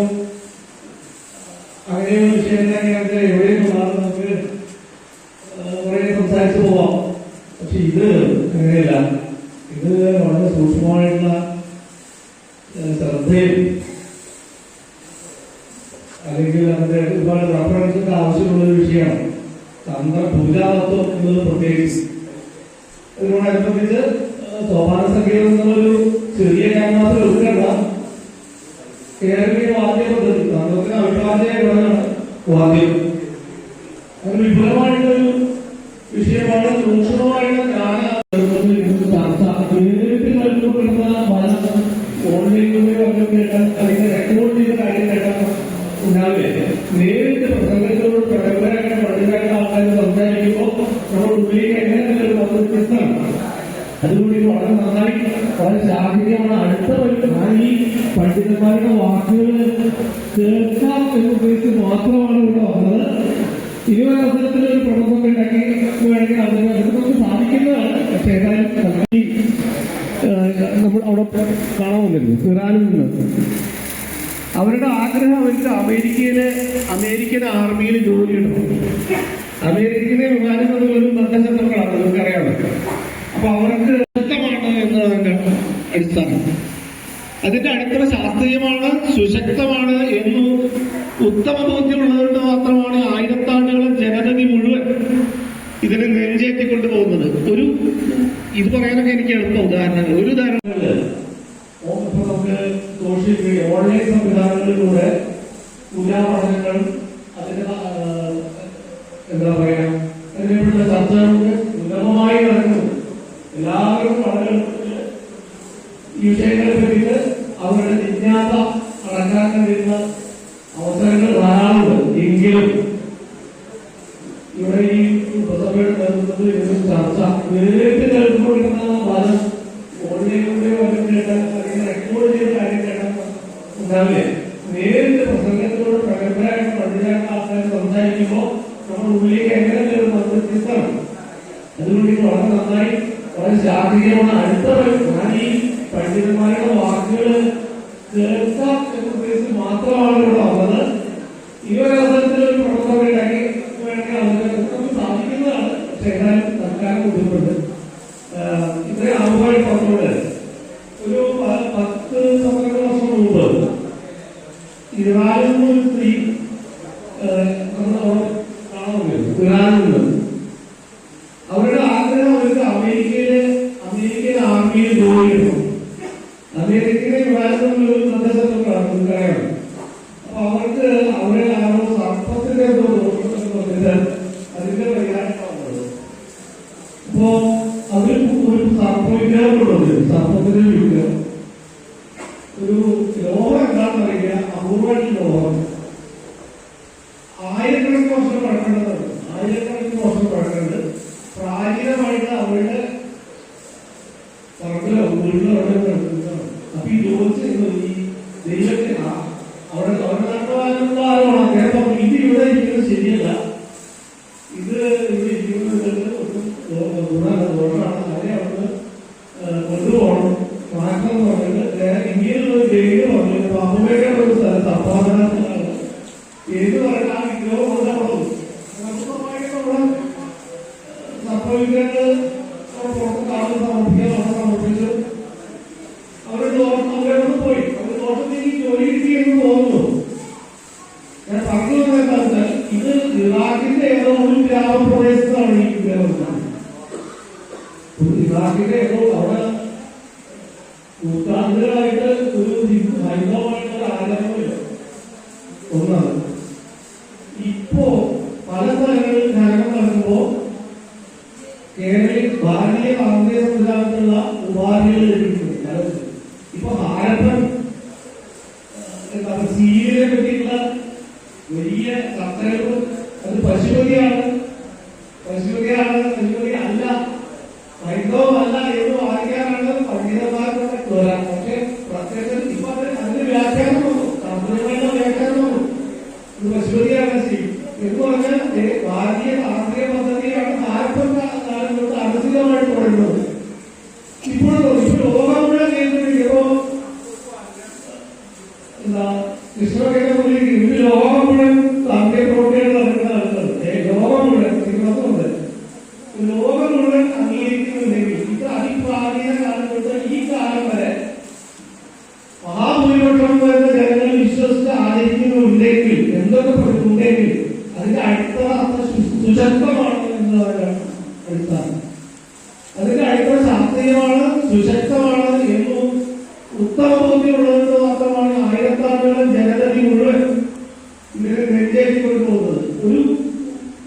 അങ്ങനെയുള്ള വിഷയങ്ങളൊക്കെ എവിടെയും നമുക്ക് കുറെ സംസാരിച്ചു പോവാം. പക്ഷെ ഇത് അങ്ങനെയല്ല. ഇത് വളരെ സൂക്ഷ്മമായിട്ടുള്ള ശ്രദ്ധയും അല്ലെങ്കിൽ അതിന്റെ ഒരുപാട് റഫറൻസൊക്കെ ആവശ്യമുള്ള ഒരു വിഷയമാണ്. പൂജാതത്വം എന്നത് പ്രത്യേകിച്ച് ഇതിനോടനുബന്ധിച്ച് സോപാന സംഗീതം എന്നുള്ളൊരു ചെറിയ ക്യാൻവാസിൽ ഒതുക്കണ്ട കേരളീയ വാദ്യ പദ്ധതി തന്ത്രത്തിന് അഭിപ്രായ ഘടകമാണ് വാദ്യം. അത് വിപുലമായിട്ടൊരു വിഷയമാണ്. സൂക്ഷ്മമായിട്ടുള്ള ഓൺലൈനിലൂടെ കേട്ടാൽ അതിന്റെ റെക്കോർഡ് ചെയ്ത കാര്യം കേട്ടാൽ ഉണ്ടാവില്ലേ. നേരിട്ട് പ്രസംഗത്തോട് പരമ്പരാഗത പള്ളിക്കാരുടെ ആൾക്കാർ സംസാരിക്കുമ്പോൾ നമ്മുടെ ഉള്ളിലേക്ക് എങ്ങനെ വ്യത്യസ്തമാണ്. അതുകൊണ്ട് വളരെ നന്നായി വളരെ ശാരീരികമാണ്. അടുത്ത ഞാൻ ഈ പണ്ഡിതന്മാരുടെ വാക്കുകൾ കേൾക്കാം എന്ന് ഉദ്ദേശിച്ച് മാത്രമാണ് ഇവിടെ വന്നത്. ഈ ഒരു അവസരത്തിൽ ഒരു പ്രബന്ധം ഉണ്ടാക്കി വേണമെങ്കിൽ അതിന് നമുക്ക് സാധിക്കുന്നതാണ്. പക്ഷേ ഏതായാലും നമ്മൾ അവിടെ കാണാൻ വന്നിരുന്നു ഇറാനിൽ നിന്ന്. അവരുടെ ആഗ്രഹം അവർക്ക് അമേരിക്കൻ ആർമിയിൽ ജോലി കിട്ടണം. അമേരിക്കയിലെ വിമാനം ഒരു ബന്ധശത്രുക്കളാണ്, നിങ്ങൾക്കറിയാമല്ലോ. അപ്പൊ അവർക്ക് ശക്തമാണ് എന്നതിന്റെ അടിസ്ഥാനം. അതിന്റെ അടിത്തറ ശാസ്ത്രീയമാണ്, സുശക്തമാണ് എന്ന് ഉത്തമ ബോധ്യമുള്ളതുകൊണ്ട് മാത്രമാണ് ആയിരത്താണ്ടുകളും ജനതതി മുഴുവൻ ഇതിനെ നെഞ്ചേറ്റിക്കൊണ്ടു പോകുന്നത്. ഇത് പറയാനൊക്കെ എനിക്ക് എളുപ്പ ഉദാഹരണങ്ങൾ. ഒരു ഉദാഹരണങ്ങള് നമുക്ക് സോഷ്യൽ മീഡിയ ഓൺലൈൻ സംവിധാനങ്ങളിലൂടെ പൂജാപഠനങ്ങൾ അതിന്റെ എന്താ പറയാ അതിനെപ്പറ്റിയുള്ള ചർച്ചകൾക്ക് ഉന്നതമായി നടക്കുന്നു. എല്ലാവരും വളരെ ഈ വിഷയങ്ങളെ പറ്റിയിട്ട് അവരുടെ ജിജ്ഞാസ അടക്കാൻ കഴിയുന്ന അവസരങ്ങൾ ധാരാളമുണ്ട്. എങ്കിലും ഇവിടെ ഈ ഉപസഭയുടെ നേതൃത്വത്തിൽ ഇതിന് ചർച്ച നേരിട്ട് കേൾക്കൊണ്ടിരുന്ന ഫലം ഓൺലൈനിലൂടെയോ അല്ലെങ്കിൽ റെക്കോർഡ് ചെയ്ത കാര്യം കേട്ടാൽ ഉണ്ടാവില്ലേ. നേരിട്ട് പ്രസംഗത്തിലൂടെ പ്രഗത്ഭരായിട്ട് പണ്ഡിതരായിട്ട് ആൾക്കാർ സംസാരിക്കുമ്പോൾ നമ്മുടെ ഉള്ളിലേക്ക് എങ്ങനെ വ്യത്യസ്തമാണ്. അതുകൊണ്ട് ഇത് വളരെ നന്നായി വളരെ ശാസ്ത്രീയമാണ്. അടുത്ത ഞാൻ ഈ പണ്ഡിതന്മാരുടെ വാക്കുകൾ കേൾക്കാം എന്ന ഉദ്ദേശിച്ച് മാത്രമാണ് ഇവിടെ വന്നത്. ഈ ഒരു അവസരത്തിൽ ഒരു പ്രബന്ധം ഉണ്ടാക്കി വേണമെങ്കിൽ അതിനെ നമുക്ക് സാധിക്കുന്നതാണ്. പക്ഷെ ഏതായാലും സർക്കാരിന് ബുദ്ധിമുട്ടുണ്ട്. ഇത്രയും ആവുമായി പറഞ്ഞുകൊണ്ട് ഒരു 10-12 വർഷം മുമ്പ് ഇറാനിൽ നിന്ന് ഒരു സ്ത്രീ ഇറാനിൽ നിന്ന് അവരുടെ ആഗ്രഹം അവർക്ക് അമേരിക്കൻ ആർമിയിൽ ജോലി കിട്ടണം. അമേരിക്കയിലെ വിവാഹത്തിൽ ഒരു സന്ദേശത്തൊക്കെയാണ് നിങ്ങൾക്കറിയാം. അപ്പൊ അവർക്ക് അവരെ ആരോ സർപ്പത്തിന്റെ അതിന്റെ പരിഹാരമാണുള്ളത്. അപ്പോ അതിൽ ഒരു സർപ്പവിഗ്രഹമുള്ളത്, സർപ്പത്തിന്റെ വിഗ്രഹം ഒരു ലോകം എന്താണെന്ന് അറിയില്ല, അപൂർവമായിട്ടുള്ള ലോകം. ആയിരക്കണക്കിന് വർഷം പഴക്കേണ്ടതാണ്, ആയിരക്കണക്കിന് വർഷം പഴക്കേണ്ടത്. പ്രാചീനമായിട്ട് അവരുടെ പറമ്പിലോ വീട്ടിലോ അവിടെ കിടക്കുന്നതാണ്. അപ്പൊ ഈ ചോദിച്ചിരുന്നു ഈ ദൈവത്തിന് അവരുടെ നാട്ടുകാരുള്ള ആരോണം അദ്ദേഹം പറഞ്ഞു ഇത് ഇവിടെ ഇരിക്കുന്നത് ശരിയല്ല, ഇത് ഇവിടെ ഇരിക്കുന്നത് ദോഷമാണ്, അതിനെ അവർക്ക് കൊണ്ടുപോകണം, മാറ്റം എന്ന് പറഞ്ഞിട്ട് നാട്ടിലെ അവിടെ നൂറ്റാണ്ടുകളായിട്ട് ഒരു ഹൈന്ദവമായിട്ടുള്ള ആചരണമില്ല. ഒന്നാണ്. ഇപ്പോ പല സ്ഥലങ്ങളിൽ ധ്യാനം നടക്കുമ്പോ കേരളീയ ഭാരതീയ കാർഷിക സംവിധാനത്തിലുള്ള ഉപാധികൾ ലഭിക്കുന്നു. ഇപ്പൊ ഹാരപ്പൻ സീരിയലിനെ പറ്റിയിട്ടുള്ള വലിയ ചർച്ചകളും അത് പശുപതിയാണ്, പശുപതി അല്ല, ഹൈന്ദവമല്ല എന്ന് വാദിക്കാനാണ് പണ്ഡിതന്മാരുടെ വരാം. പക്ഷെ പ്രത്യേകിച്ച് ഇപ്പൊ അതിന് വ്യാഖ്യാനം വന്നു, താന്ത്രികമായിട്ടുള്ള വ്യാഖ്യാനം വന്നു. ഇത് പശുപതിയാണ് എന്ന് പറഞ്ഞാൽ ഭാരതീയ താന്ത്രിക പദ്ധതിയാണ് ഹാരപ്പൻ കാലം തൊട്ട് അനുസൃതമായിട്ട് തുടരുന്നത്. ഇപ്പോഴും ലോകം മുഴുവൻ കേന്ദ്രീകരിക്കുമ്പോ എന്താ കൃഷ്ണന്റെ മുന്നിൽ ഇത് ലോകം മുഴുവൻ താന്ത്രിക പ്രവർത്തികൾ നടക്കുന്നത്. ലോകം മുഴുവൻ ലോകം മുഴുവൻ അംഗീകരിക്കുന്നുണ്ടെങ്കിൽ ഇത് അതിപ്രാചീന കാലം തൊട്ട് ഈ കാലം വരെ മഹാഭൂരിപക്ഷം വരുന്ന ജനങ്ങൾ വിശ്വസിച്ച് ആചരിക്കുന്നുണ്ടെങ്കിൽ, എന്തൊക്കെ ഉണ്ടെങ്കിൽ അതിന്റെ അടിത്തറ അത്ര സുശക്തമാണ് എന്നതാണ് അടിസ്ഥാനം. അതിന്റെ അടിത്തറ ശാസ്ത്രീയമാണ്, സുശക്തമാണ് എന്നും ഉത്തമ ബോധ്യമുള്ളതെന്ന് മാത്രമാണ് ആയിരത്താണ്ടുകളും ജനതതി മുഴുവൻ ഇവരെ നെഞ്ചേറ്റി കൊണ്ടുപോകുന്നത്. ഒരു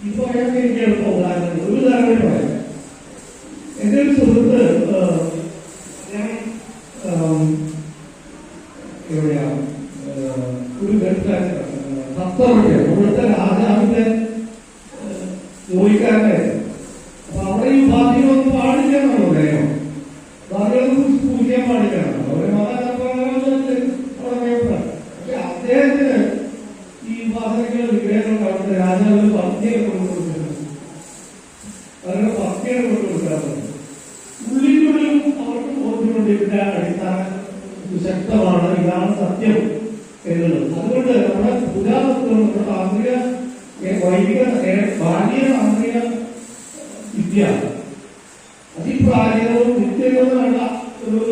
ഇപ്പൊ എനിക്ക് എളുപ്പം ഉദാഹരണം, ഒരു ഉദാഹരണം പറയാം. എന്റെ ഒരു സുഹൃത്ത് എവിടെയാ ഒരു സപ്തമൊക്കെ അവിടുത്തെ രാജാവിന്റെ ജോലിക്കാരനായിരുന്നു. അപ്പൊ അവിടെ ഈ ഉപാധികളൊന്നും പാടില്ല എന്നാണ് പറയാം. ഉപാധികളൊന്നും പൂജിക്കാൻ പാടില്ല. അവരെ പക്ഷെ അദ്ദേഹത്തിന് ഈ ഉപാസനകൾ വിഗ്രഹങ്ങൾ അവിടുത്തെ രാജാവിന് ഭക്തിയെ കൊണ്ടുകൊടുത്തിട്ടുണ്ട്. അവരുടെ ഭക്തിയെ കൊണ്ടുകൊടുക്കാറുണ്ട്. ഉള്ളിനുള്ളിലും അവർക്ക് ബോധ്യമുണ്ട് ഇതിന്റെ അടിസ്ഥാനം ശക്തമാണ്, ഇതാണ് സത്യം എന്നുള്ളത്. അതുകൊണ്ട് നമ്മുടെ പുരാതത്വം, നമ്മുടെ താന്ത്രിക വൈദിക ഭാരതീയ താന്ത്രിക വിദ്യ അതിപ്രാചീനവും നിത്യവുമായ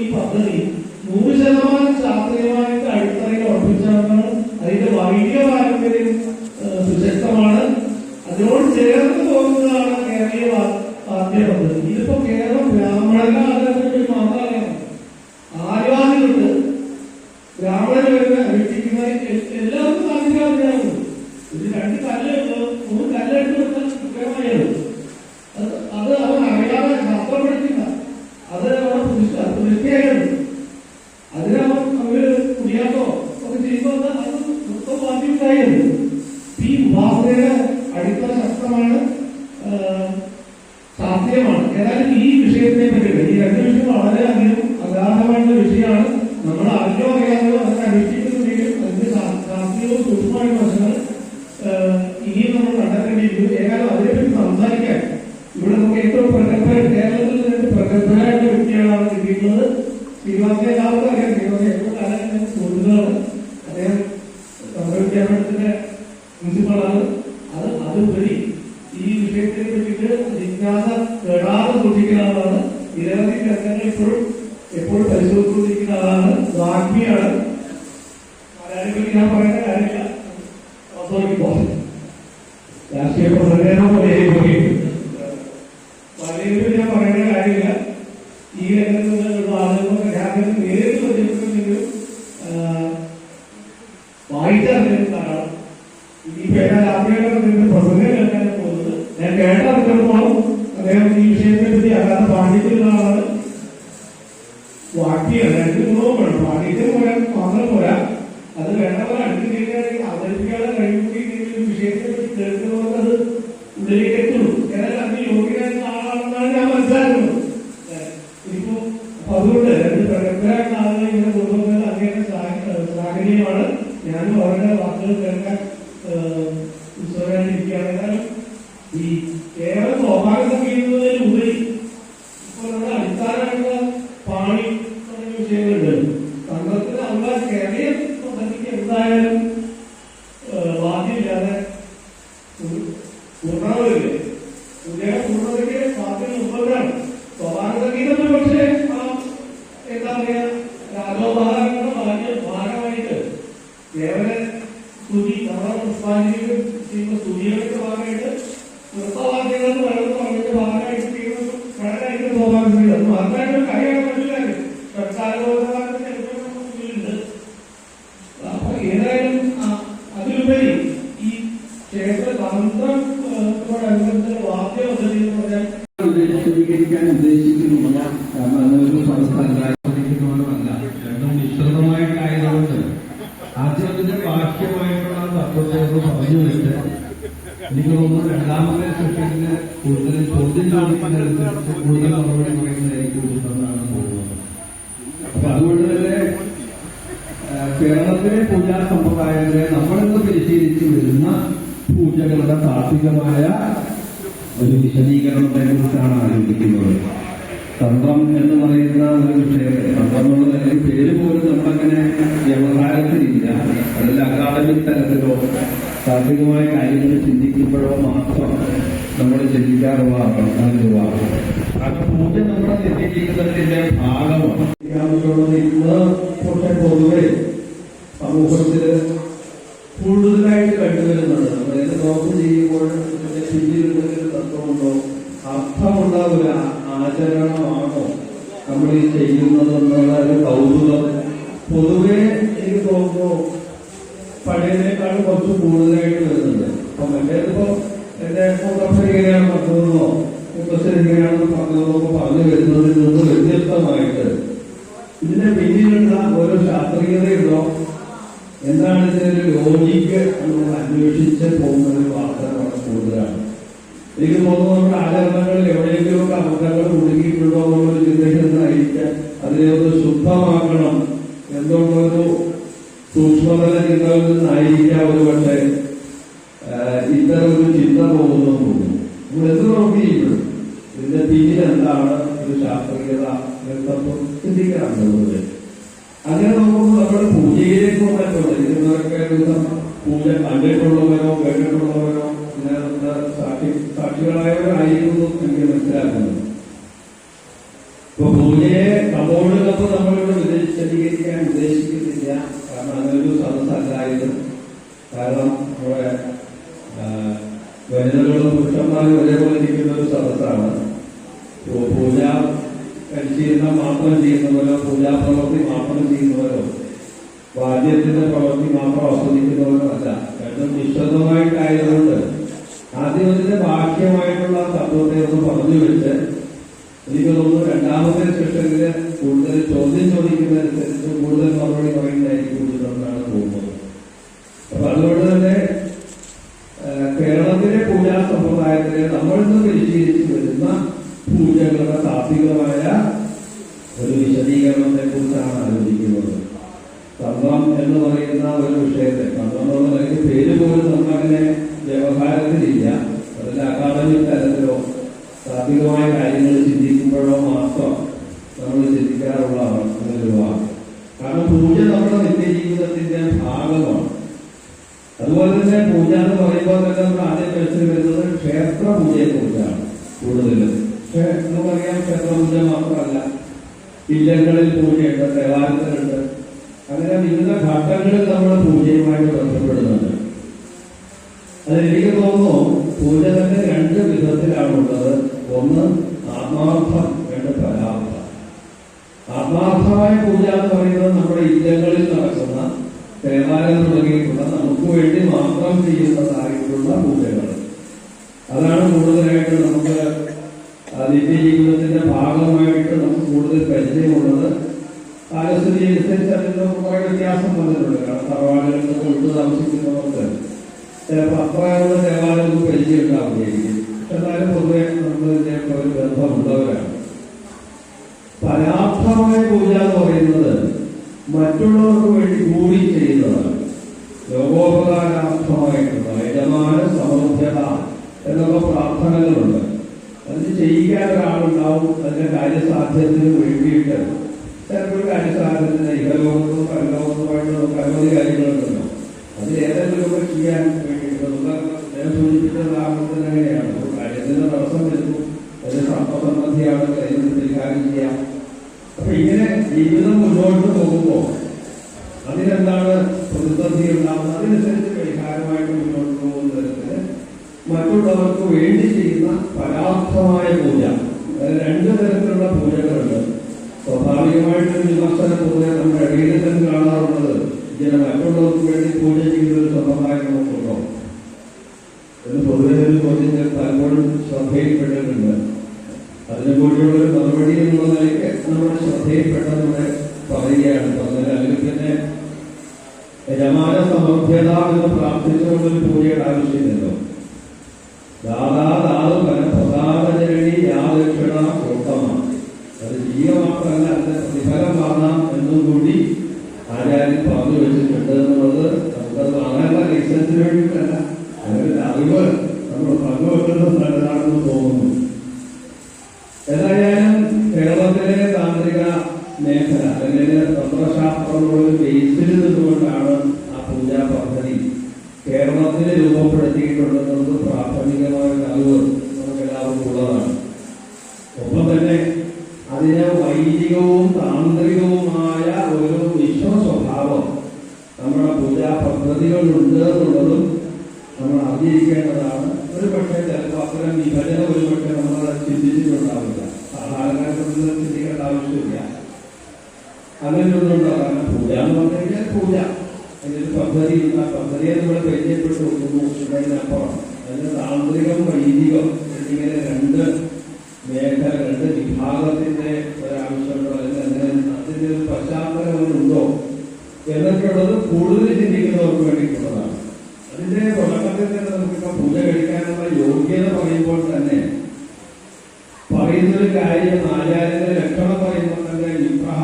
ഈ പദ്ധതി 100% ശാസ്ത്രീയമായിട്ട് അടിത്തറയിൽ ഉറപ്പിച്ചാണ്. അതിന്റെ വൈദിക പാരമ്പര്യം സുശക്തമാണ്. അതിനോട് ചേർന്ന് പോകുന്നതാണ് കേരളീയ വാദ്യ പദ്ധതി. ഇതിപ്പോ കേരളം ബ്രാഹ്മണരുടെ ആചാരത്തിൽ മാത്രമല്ല, ആദിവാസികളുണ്ട്, ബ്രാഹ്മണർ വരുന്ന അനുഷ്ഠിക്കുന്ന എല്ലാവർക്കും താല്പര്യമാണ്. ഇത് 2 കല്ലുള്ളൂ, 3 കല്ലെടുത്ത് കൊടുത്താൽ കൃത്യമായത് അത് അവൻ അറിയാതെ ശാസ്ത്രം പഠിച്ചില്ല. അത് അവിടെ പ്രതിഷ്ഠയാണ്. അതിനവൻ അവര് കുടിയാട്ടോ ഒക്കെ ചെയ്യുമ്പോൾ അത് മൊത്തം വാദ്യമുണ്ടായിരുന്നു. ഈ ഉപാസനയുടെ അടിത്തറ ശക്തമാണ്, ശാസ്ത്രീയമാണ്. ഏതായാലും ഈ വിഷയത്തിനെ പറ്റിയിട്ട് ഈ 2 വിഷയം വളരെയധികം അഗാധമായിട്ടുള്ള വിഷയമാണ്. നമ്മൾ അറിഞ്ഞോ അറിയാമോ അതൊക്കെ അനുഷ്ഠിക്കുന്നുണ്ടെങ്കിലും അതിന്റെ ശാസ്ത്രീയവും സൂക്ഷ്മമായ വശങ്ങൾ ഇനിയും നമ്മൾ കണ്ടെത്തേണ്ടിയിരിക്കുന്നു. ഏതായാലും അതിനെപ്പറ്റി സംസാരിക്കാൻ ഇവിടെ നമുക്ക് ഏറ്റവും കേരളത്തിൽ നിന്ന് പ്രഗത്ഭനായിട്ടുള്ള വ്യക്തിയാണ് കിട്ടിയിട്ടുള്ളത്. ശ്രീനിവാസിനെ എല്ലാവർക്കും അറിയാം. ശ്രീനിവാസ ഏറ്റവും കാലം സുഹൃത്തുക്കളാണ്. അദ്ദേഹം വിദ്യാപീഠത്തിന്റെ പ്രിൻസിപ്പളാണ്. അതുപരി ഈ വിഷയത്തെ പറ്റിയിട്ട് ജിജ്ഞാസ കേടാതെ സൂക്ഷിക്കുന്ന ആളാണ്. നിരവധി ഗ്രന്ഥങ്ങൾ എപ്പോഴും പരിശോധിച്ചുകൊണ്ടിരിക്കുന്ന ആളാണ്. വാഗ്മിയാണ്. മലയാളികളിൽ ഞാൻ പറയേണ്ട കാര്യമില്ല, രാഷ്ട്രീയ പ്രസംഗം പലരും ഞാൻ പറയേണ്ട കാര്യമില്ല. ഈ രംഗത്തുള്ള ആളുകളൊക്കെ ഞാൻ നേരിട്ട് ബന്ധപ്പെട്ടുണ്ടെങ്കിലും വായിച്ചറിഞ്ഞാണ് ഈ പേര രാത്രിയുടെ പ്രസംഗം കേൾക്കാനാണ് പോകുന്നത്. ഞാൻ കേട്ടറിഞ്ഞപ്പോഴും അദ്ദേഹം ഈ വിഷയത്തെ പറ്റി അല്ലാതെ പാണ്ഡിത്യമുള്ള ആളാണ്. വാക്യാണ് 2 ഗുണവും വേണം. പാണ്ഡിത്യം മാത്രം പോരാ, അത് വേണ്ടപോലെ അടുത്ത് ചെയ്യുകയാണെങ്കിൽ അവതരിപ്പിക്കാതെ കഴിയുമ്പോൾ വിഷയത്തെ പറ്റി കേൾക്കുന്നവർക്ക് അത് ഉള്ളിലേക്ക് എത്തുള്ളൂ. ഏതായാലും അതിന് യോഗ്യനായിരുന്ന ആളാണെന്നാണ് ഞാൻ മനസ്സിലാക്കുന്നത്. ഇപ്പോ അതുകൊണ്ട് 2 പ്രഗത്ഭരായിട്ടുള്ള ആളുകൾ ഇങ്ങനെ കൊണ്ടുവന്നത് അങ്ങേയറ്റം ശ്ലാഘനീയമാണ്. ഞാനും അവരുടെ വാക്കുകൾ കേൾക്കാൻ ഉത്സവമായിട്ടിരിക്കുകയാണ്. ഏതായാലും ഈ കേവലം സ്വാഭാവിക സംഗീതത്തിലുപരി ഇപ്പൊ നമ്മുടെ അടിസ്ഥാനമായിട്ടുള്ള പാണി തുടങ്ങിയ വിഷയങ്ങളുണ്ട്. തന്ത്രത്തിന് അവിടെ കേരളീയ പദ്ധതിക്ക് എന്തായാലും വാദ്യമില്ലാതെ പൂർണ്ണതയില്ലേ. പൂർണ്ണതയ്ക്ക് വാദ്യം ഉള്ളവരാണ്. സ്വാഭാവിക സംഗീതം പക്ഷേ എന്താ പറയാ രാജോപഹാരങ്ങളുടെ ഭാഗമായിട്ട് കേവല സ്തുതി നമ്മുടെ പുഷ്പാഞ്ജലി ചെയ്യുന്ന സ്തുതികളുടെ ഭാഗമായിട്ട് നൃത്തവാദ്യങ്ങൾ പറയുന്ന ഭാഗമായിട്ട് ചെയ്യുന്ന വളരെ സ്വാഭാവിക സംഗീതം ചന്ദ്രനോടനുബന്ധിച്ച് വാദ്യ പദ്ധതി എന്ന് പറഞ്ഞാൽ വിശദീകരിക്കാൻ ഉദ്ദേശിക്കുന്നില്ല. കാരണം അതൊരു സംസ്ഥാനമല്ല, രണ്ടും മിശ്രിതമായിട്ടായതുകൊണ്ട് ആദ്യം അതിന്റെ ബാഹ്യമായിട്ടുള്ള തത്വത്തെ ഒന്ന് പറഞ്ഞു വെച്ച് എനിക്ക് തോന്നുന്നു രണ്ടാമത്തെ സെഷനില് കൂടുതൽ ചോദ്യം ചോദിക്കുന്നതനുസരിച്ച് കൂടുതൽ മറുപടി പറയുന്നതായിരിക്കും എന്നാണ് തോന്നുന്നത്. അപ്പൊ അതുകൊണ്ട് തന്നെ കേരളത്തിലെ പൂജാ സമ്പ്രദായങ്ങളെ നമ്മളിന്ന് പരിശീലിച്ചു വരുന്ന പൂജകളുടെ താത്വികമായ ഒരു വിശദീകരണത്തെ കുറിച്ചാണ് ആരംഭിക്കുന്നത്. തന്ത്രം എന്ന് പറയുന്ന ഒരു വിഷയത്തെ, തന്ത്രം എന്നുള്ള പേര് പോലും നമ്മളങ്ങനെ വ്യവഹാരത്തിലില്ല. അതിൽ അക്കാദമിക് തലത്തിലോ താത്വികമായ കാര്യങ്ങൾ ചിന്തിക്കുമ്പോഴോ മാത്രം നമ്മൾ ചിന്തിക്കാറുള്ളതാണ്. കാരണം പൂജ നമ്മുടെ നിത്യജീവിതത്തിന്റെ ഭാഗമാണ്. ഇന്ന് പക്ഷെ പൊതുവെ സമൂഹത്തില് കൂടുതലായിട്ട് കണ്ടുവരുന്നത് അതായത് നോക്ക് ചെയ്യുമ്പോൾ പിന്നിലൊരു തത്വമുണ്ടോ, അർത്ഥമുള്ള ഒരു ആചരണമാണോ നമ്മൾ ഈ ചെയ്യുന്നതെന്നുള്ള ഒരു കൗതുകം പൊതുവെ എനിക്ക് തോന്നുന്നു പഴയതിനേക്കാളും കുറച്ച് കൂടുതലായിട്ട് വരുന്നുണ്ട്. അപ്പൊ മറ്റേതിപ്പോ എന്റെ ഫോട്ടോഗ്രാഫർ എങ്ങനെയാണ് പറഞ്ഞതെന്നോ എങ്ങനെയാണെന്ന് പറഞ്ഞതെന്നോ പറഞ്ഞു വരുന്നതിൽ നിന്ന് വ്യത്യസ്തമായിട്ട് ഇതിന്റെ പിന്നിലുള്ള ഓരോ ശാസ്ത്രീയതയുണ്ടോ, എന്താണ് ഇതിനൊരു ലോജിക്ക് നമ്മൾ അന്വേഷിച്ച് പോകുന്ന ഒരു വാർത്ത വളരെ കൂടുതലാണ്. എനിക്ക് തോന്നുന്നു നമ്മുടെ ആചരണങ്ങളിൽ എവിടെയെങ്കിലുമൊക്കെ അബദ്ധങ്ങൾ കുടുങ്ങിയിട്ടുണ്ടോ എന്നുള്ളൊരു ചിന്തയ്ക്കായിരിക്കാം അതിനെ ഒന്ന് ശുദ്ധമാക്കണം എന്നുള്ളൊരു സൂക്ഷ്മതല ചിന്തകളിൽ നിന്നായിരിക്കാം ഒരു പക്ഷേ ഇത്തരം ഒരു ചിന്ത പോകുന്നു തോന്നുന്നു. നമ്മൾ എന്ത് നോക്കിയിട്ടും ഇതിന്റെ പിന്നിൽ എന്താണ് ഒരു ശാസ്ത്രീയത തത്വം ചിന്തിക്കാറുള്ളത്. അങ്ങനെ നോക്കുമ്പോൾ നമ്മുടെ പൂജയിലേക്ക് വന്നിട്ടുണ്ട്. ഇതിനൊക്കെ പൂജ കണ്ടിട്ടുള്ളവരോ കേട്ടിട്ടുള്ളവരോ ഇതിനകത്ത് സാക്ഷികളായവരായിരിക്കുന്നു എനിക്ക് മനസ്സിലാക്കുന്നത്. ഇപ്പൊ പൂജയെ കമ്പോളുകൾക്ക് നമ്മളിവിടെ വിശദീകരിക്കാൻ ഉദ്ദേശിക്കുന്നില്ല. കാരണം അതൊരു സദസ്സല്ലായത്. കാരണം നമ്മുടെ വനിതകളും പുരുഷന്മാരും ഒരേപോലെ ഇരിക്കുന്ന ഒരു സദസ്സാണ്. പൂജ പരിശീലനം മാത്രം ചെയ്യുന്നവരോ പൂജാപ്രവൃത്തി മാത്രം ചെയ്യുന്നവരോ വാദ്യത്തിന്റെ പ്രവൃത്തി മാത്രം ആസ്വദിക്കുന്നവരോ അല്ല. രണ്ടും നിശ്ചിതമായിട്ടായതുകൊണ്ട് ആദ്യം അതിന്റെ ബാഹ്യമായിട്ടുള്ള തത്വത്തെ ഒന്ന് പറഞ്ഞു വെച്ച് എനിക്ക് തോന്നുന്നു രണ്ടാമത്തെ സെഷനില് കൂടുതൽ ചോദ്യം ചോദിക്കുന്നതനുസരിച്ച് കൂടുതൽ മറുപടി പറയുന്നതായിരിക്കും എന്നാണ് തോന്നുന്നത്. അപ്പൊ അതുകൊണ്ട് തന്നെ കേരളത്തിലെ പൂജാ സമ്പ്രദായത്തിലെ നമ്മളിന്ന് പരിശീലിച്ചു വരുന്ന പൂജകളുടെ താത്വികമായ ഒരു വിശദീകരണത്തെ കുറിച്ചാണ് ആലോചിക്കുന്നത്. തന്ത്രം എന്ന് പറയുന്ന ഒരു വിഷയത്തെ, തന്ത്രം എന്നുള്ള നിലയ്ക്ക് പേര് പോലും നമ്മളങ്ങനെ വ്യവഹാരത്തിലില്ല. അതിന്റെ അക്കാദമിക് തലത്തിലോ താത്വികമായ കാര്യങ്ങൾ ചിന്തിക്കുമ്പോഴോ മാത്രം നമ്മൾ ചിന്തിക്കാറുള്ളതാണ് ഒരു വാക്ക്. കാരണം പൂജ നമ്മുടെ നിത്യജീവിതത്തിന്റെ ഭാഗമാണ്. അതുപോലെ തന്നെ പൂജ എന്ന് പറയുമ്പോൾ തന്നെ നമ്മൾ ആദ്യം മനസ്സിൽ വരുന്നത് ക്ഷേത്ര പൂജയെ കുറിച്ചാണ് കൂടുതലും. പക്ഷെ നമുക്കറിയാം ക്ഷേത്രപൂജ മാത്രമല്ല, ഇല്ലങ്ങളിൽ പൂജയുണ്ട്, ദേവാലയത്തിലുണ്ട്. അങ്ങനെ വിവിധ ഘട്ടങ്ങളിൽ നമ്മൾ പൂജയുമായിട്ട് ബന്ധപ്പെടുന്നുണ്ട്. അതെനിക്ക് തോന്നുന്നു പൂജ തന്നെ രണ്ട് വിധത്തിലാണുള്ളത്. ഒന്ന് ആത്മാർത്ഥം, രണ്ട് പരാർത്ഥം. ആത്മാർത്ഥമായ പൂജ എന്ന് പറയുന്നത് നമ്മുടെ ഇല്ലങ്ങളിൽ നടക്കുന്ന ദേവാലയം തുടങ്ങിയിട്ടുള്ള നമുക്ക് വേണ്ടി മാത്രം ചെയ്യുന്നതായിട്ടുള്ള പൂജകൾ. അതാണ് കൂടുതലായിട്ട് നമുക്ക് നിത്യജീവിതത്തിന്റെ ഭാഗമായിട്ട് നമുക്ക് കൂടുതൽ പരിചയമുള്ളത്. കാലസ്ഥിതി അനുസരിച്ച് അതിന് കുറെ വ്യത്യാസം വന്നിട്ടുണ്ട്. കാരണം തറവാടുകളിൽ കൊണ്ട് താമസിക്കുന്നവർക്ക് ചിലപ്പോൾ അത്രയുള്ള ദേവാലയം പരിചയം ഉണ്ടാവുകയായിരിക്കും. പക്ഷെ എന്നാലും പൊതുവെ നമ്മളിതിനൊക്കെ ഒരു ബന്ധമുള്ളവരാണ്. പരാർത്ഥമായ പൂജ എന്ന് പറയുന്നത് മറ്റുള്ളവർക്ക് വേണ്ടി കൂടി ചെയ്യുന്നതാണ്. ലോകോപകാരാർത്ഥമായിട്ടുള്ള യജമാന സമൃദ്ധത എന്നുള്ള പ്രാർത്ഥനകളുണ്ട്. അതിന് ചെയ്യിക്കാൻ ഒരാളുണ്ടാവും. അതിന്റെ കാര്യസാധ്യത്തിന് വേണ്ടിയിട്ട് ചിലപ്പോൾ കാര്യസാധ്യത്തിന് ഇഹലോകത്തും പരലോകത്തുമായിട്ട് നമുക്ക് അനവധി കാര്യങ്ങളുണ്ടല്ലോ. അതിൽ ഏതെങ്കിലുമൊക്കെ ചെയ്യാൻ വേണ്ടിയിട്ട് ഞാൻ സൂചിപ്പിച്ചത് ആകുന്നത് എങ്ങനെയാണ് ഒരു കാര്യത്തിന് തടസ്സം വരുന്നു, അതിന് സർപ്പസംബന്ധിയാണെങ്കിൽ അതിന് പരിഹാരം ചെയ്യാം. അപ്പൊ ഇങ്ങനെ ജീവിതം മുന്നോട്ട് പോകുമ്പോൾ അതിനെന്താണ് പ്രതിസന്ധി ഉണ്ടാകുന്നത്, അതിനനുസരിച്ച് പരിഹാരമായിട്ട് മുന്നോട്ട് പോകുന്ന തരത്തില് മറ്റുള്ളവർക്ക് വേണ്ടി ചെയ്യുന്ന പരാർത്ഥമായ പൂജ. അതായത് രണ്ടു തരത്തിലുള്ള പൂജകളുണ്ട്. സ്വാഭാവികമായിട്ടൊരു വിമർശനം പൊതുവെ നമ്മുടെ ഇടയിൽ തന്നെ കാണാറുള്ളത് ഇങ്ങനെ മറ്റുള്ളവർക്ക് വേണ്ടി പൂജ ചെയ്യുന്ന ഒരു സമ്പ്രദായം നമുക്കുണ്ടോ എന്ന് പൊതുവെ ഒരു ചോദ്യം ഞാൻ പലപ്പോഴും ശ്രദ്ധയിൽപ്പെട്ടിട്ടുണ്ട്. അതിനു കൂടിയുള്ളൊരു മറുപടി എന്നുള്ള നിലയ്ക്ക് നമ്മുടെ ശ്രദ്ധയിൽപ്പെട്ടതിലൂടെ പറയുകയാണ് പറഞ്ഞത്. അല്ലെങ്കിൽ പിന്നെ യജമാന സമർഥ്യത എന്ന് പ്രാർത്ഥിച്ചുകൊണ്ടൊരു പൂജയുടെ ആവശ്യമില്ലല്ലോ. ദാതാദാതു ഫലപ്രസാദജനനി യാദക്ഷിണ ഉത്തമമാണ്. അത് ചെയ്യുക മാത്രമല്ല അതിന്റെ പ്രതിഫലം വാങ്ങാം എന്നും കൂടി ആചാര്യൻ പറഞ്ഞു വെച്ചിട്ടുണ്ട് എന്നുള്ളത് നമുക്കത് വാങ്ങാനുള്ള ലൈസൻസിന് വേണ്ടിയിട്ടല്ല, അതിന്റെ അറിവ് നമ്മൾ പങ്കുവെക്കുന്നത് നല്ലതാണെന്ന് തോന്നുന്നു. ഏതായാലും കേരളത്തിലെ താന്ത്രിക മേഖല അല്ലെങ്കിൽ തന്ത്രശാസ്ത്രങ്ങളുടെ ബേസിൽ നിന്നുകൊണ്ടാണ് ആ പൂജാ പദ്ധതി കേരളത്തിൽ രൂപപ്പെടുത്തിയിട്ടുണ്ടെന്നത് പ്രാഥമികമായ അറിവ് നമുക്ക് എല്ലാവർക്കും ഉള്ളതാണ്. ഒപ്പം തന്നെ അതിന് വൈദികവും താന്ത്രികവുമായ ഒരു വിശ്വസ്വഭാവം നമ്മുടെ പൂജാ പദ്ധതികളുണ്ട് എന്നുള്ളതും നമ്മൾ അറിഞ്ഞിരിക്കേണ്ടതാണ്. ഒരു പക്ഷേ ചിലപ്പോൾ അത്തരം വിഭജനം ഒരു പക്ഷേ നമ്മൾ ചിന്തിച്ചിട്ടുണ്ടാവില്ല. സാധാരണക്കാർക്ക് ചിന്തിക്കേണ്ട ആവശ്യമില്ല. അങ്ങനെയൊന്നുണ്ടോ? കാരണം പൂജ എന്ന് പറഞ്ഞു കഴിഞ്ഞാൽ പൂജ അതിനൊരു പദ്ധതി, ആ പദ്ധതിയെ നമ്മൾ പരിചയപ്പെട്ടു കൊടുക്കുന്നു. അതിനപ്പുറം അതിന് താന്ത്രികം വൈദികം എന്നിങ്ങനെ രണ്ട് മേഖല, രണ്ട് വിഭാഗത്തിന്റെ ഒരാവശ്യമുണ്ടോ, അല്ലെങ്കിൽ അങ്ങനെ അതിന്റെ ഒരു പശ്ചാത്തലമുണ്ടോ എന്നൊക്കെയുള്ളത് കൂടുതൽ ചിന്തിക്കുന്നവർക്ക് വേണ്ടിയിട്ടുള്ളതാണ്. അതിന്റെ തുടക്കത്തിൽ തന്നെ നമുക്കിപ്പോ പൂജ കഴിക്കാനുള്ള യോഗ്യത പറയുമ്പോൾ തന്നെ പറയുന്നൊരു കാര്യം, ആചാര്യന്റെ ലക്ഷണം പറയുമ്പോൾ തന്നെ വിപ്രഹ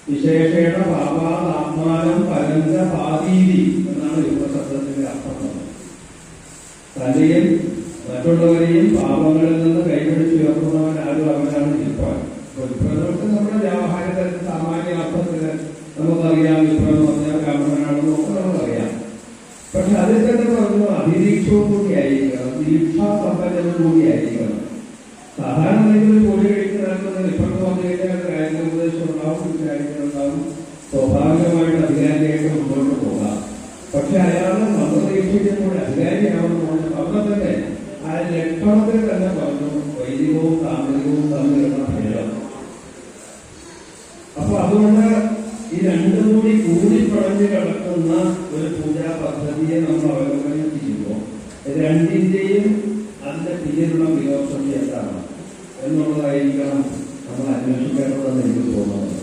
വിശേഷേണ പാപാത്മാനം പരഞ്ച പാതീതി എന്നാണ് വിപ്രശബ്ദത്തിന്റെ അർത്ഥം. തന്നെയും മറ്റുള്ളവരെയും പാപങ്ങളിൽ നിന്ന് കൈപിടിച്ച് ഉയർത്തുന്നവൻ ആരും അവനാണ് വിപ്രൻ. വിപ്രനൊക്കെ നമ്മുടെ വ്യാവഹാരിക സാമാന്യ അർത്ഥത്തിന് നമുക്കറിയാം. വിപ്രെന്ന് പറഞ്ഞാൽ ബ്രാഹ്മണനാണെന്ന് ഒക്കെ നമുക്കറിയാം. പക്ഷെ അതിൽ തന്നെ പറഞ്ഞു അഭിദീക്ഷവും കൂടി ആയിരിക്കണം, ദീക്ഷാസമ്പന്നനും കൂടി ആയിരിക്കണം. സാധാരണ ഒരു പൂജ കഴിക്കുന്നതിന് ഇപ്പുറത്ത് പറഞ്ഞു കഴിഞ്ഞാൽ കാര്യങ്ങൾ ഉപദേശം ഉണ്ടാവും, കാര്യങ്ങളുണ്ടാവും, സ്വാഭാവികമായിട്ട് അധികാരിയായിട്ട് മുന്നോട്ട് പോകാം. പക്ഷെ അയാൾ മന്ത്രദീക്ഷയിലൂടെ അധികാരിയാവുന്ന അവിടെ തന്നെ ആ ലക്ഷണത്തിൽ തന്നെ പറഞ്ഞു വൈദികവും താന്ത്രികവും തമ്മിലുള്ള ഭേദം. അപ്പൊ അതുകൊണ്ട് ഈ രണ്ടും കൂടി കൂടിപ്പടഞ്ഞ് കിടക്കുന്ന ഒരു പൂജാ പദ്ധതിയെ നമ്മൾ അവലോകനം ചെയ്യുമ്പോൾ രണ്ടിന്റെയും അതിന്റെ പിന്നിലുള്ള ഫിലോസഫി എന്താണ് എന്നുള്ളതായിരിക്കണം നമ്മൾ അന്വേഷിക്കേണ്ടതെന്ന് എനിക്ക് തോന്നുന്നത്.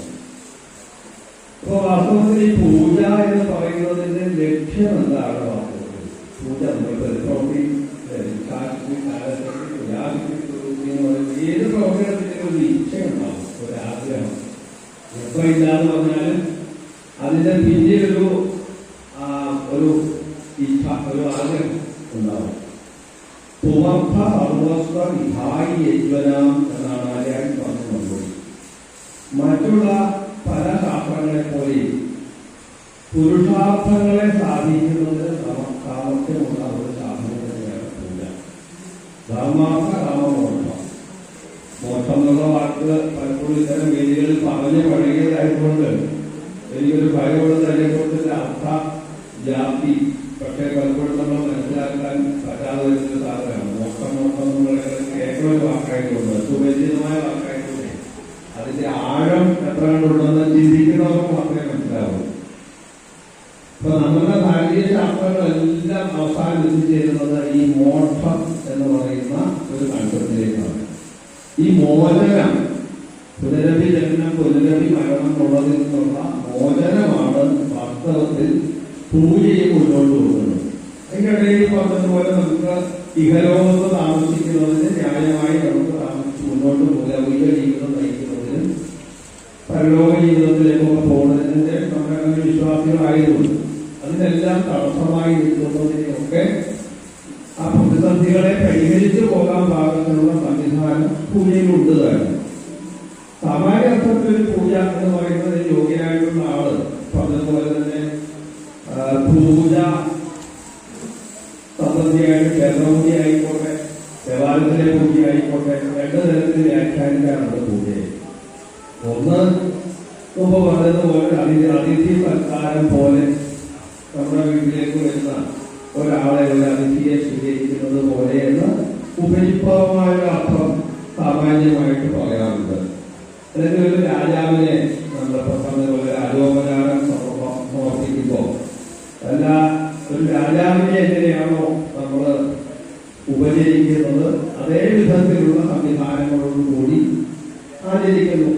അപ്പൊ വാസ്തവത്തിൽ ഈ പൂജ എന്ന് പറയുന്നതിന്റെ ലക്ഷ്യം എന്താണ്? വാസ്തവത്തിൽ പൂജ പ്രവൃത്തി ഏത് പ്രവർത്തനത്തിനും ഒരു ഇച്ഛയുണ്ടാവും, ഒരാഗ്രഹം. എപ്പോ ഇല്ലാന്ന് പറഞ്ഞാലും അതിന്റെ പിന്നിലൊരു ഇച്ഛ, ഒരു ആഗ്രഹം ഉണ്ടാവും. തുമർത്ഥ സർവസ്വ വിധായി യജ്വനാം എന്നാണ് ആചാര്യൻ പറഞ്ഞുകൊണ്ടത്. മറ്റുള്ള പല ശാസ്ത്രങ്ങളെ പോലെ പുരുഷാർത്ഥങ്ങളെ സാധിക്കുന്നതിന് സാമർഥ്യമുള്ള ഒരു സാധനം തന്നെയാണ് പൂജ. ധർമാർത്ഥ കാമമോക്ഷം. മോക്ഷം എന്നുള്ള വാക്ക് പലപ്പോഴും ഇത്തരം വേദികളിൽ പറഞ്ഞു പഴകിയതായതുകൊണ്ട് എനിക്കൊരു ഭയമുള്ളത് അതിനെക്കുറിച്ച് അർത്ഥ ജാതി പക്ഷേ പലപ്പോഴും നമ്മൾ മനസ്സിലാക്കാൻ പറ്റാതെ വരുന്ന സാധനമാണ്. മോക്ഷം നമ്മൾ കേൾക്കുന്ന ഒരു വാക്കായതുകൊണ്ട്, സുപരിചിതമായ വാക്കായതുകൊണ്ട് അതിന്റെ ആഴം എത്ര കണ്ടുണ്ടെന്ന് ചിന്തിക്കുന്നവർക്ക് മാത്രമേ മനസ്സിലാവൂ. ഇപ്പൊ നമ്മുടെ ഭാരതീയ ശാസ്ത്രങ്ങളെല്ലാം അവസാനം എത്തിച്ചേരുന്നത് ഈ മോക്ഷം എന്ന് പറയുന്ന ഒരു കൺസെപ്റ്റിലേക്കാണ്. ഈ മോചനം, പുനരഭി ജന്മം പുനരഭി മരണം എന്നുള്ളതിൽ നിന്നുള്ള മോചനമാണ് വാസ്തവത്തിൽ പൂജയെ മുന്നോട്ട് പോകുന്നത്. അതിനിടയിൽ പറഞ്ഞതുപോലെ നമുക്ക് ഇഹലോകത്ത് താമസിക്കുന്നതിന് ന്യായമായി നമുക്ക് താമസിച്ച് മുന്നോട്ട് ലൗകിക ജീവിതം നയിക്കുന്നതിന് പരലോക ജീവിതത്തിലേക്കൊക്കെ പോകുന്നതിന്റെ നമ്മുടെ വിശ്വാസികളായതുകൊണ്ട് അതിനെല്ലാം തടസ്സമായി നിൽക്കുന്നതിനെയൊക്കെ ആ പ്രതിസന്ധികളെ പരിഹരിച്ചു പോകാൻ പാകത്തിനുള്ള സംവിധാനം പൂജയിലുണ്ട് തന്നെ. സാമാന്യ അർത്ഥത്തിൽ ഒരു പൂജ എന്ന് പറയുന്നത് യോഗ്യനായിട്ടുള്ള ആള് പറഞ്ഞതുപോലെ തന്നെ പൂജ സംബന്ധിയായിട്ട് ക്ഷേത്രപൂജ ആയിക്കോട്ടെ, ദേവാലയത്തിലെ പൂജ ആയിക്കോട്ടെ, രണ്ട് തരത്തിൽ വ്യാഖ്യാനിക്കാറുണ്ട് പൂജയെ. ഒന്ന് മുമ്പ് പറഞ്ഞതുപോലെ അതിഥി സൽക്കാരം പോലെ നമ്മുടെ വീട്ടിലേക്ക് വരുന്ന ഒരാളെ ഒരു അതിഥിയെ സ്വീകരിക്കുന്നത് പോലെ എന്ന് ഉപരിപ്ലവമായ അർത്ഥം സാമാന്യമായിട്ട് പറയാറുണ്ട്. അല്ലെങ്കിൽ ഒരു രാജാവിനെ നമ്മൾ പറഞ്ഞതുപോലെ രാജോപചാരം സമർപ്പിക്കുമ്പോൾ അല്ല, ഒരു രാജാവിനെ എങ്ങനെയാണോ നമ്മൾ ഉപചരിക്കുന്നത് അതേ വിധത്തിലുള്ള സംവിധാനങ്ങളോടുകൂടി ആചരിക്കുന്നു.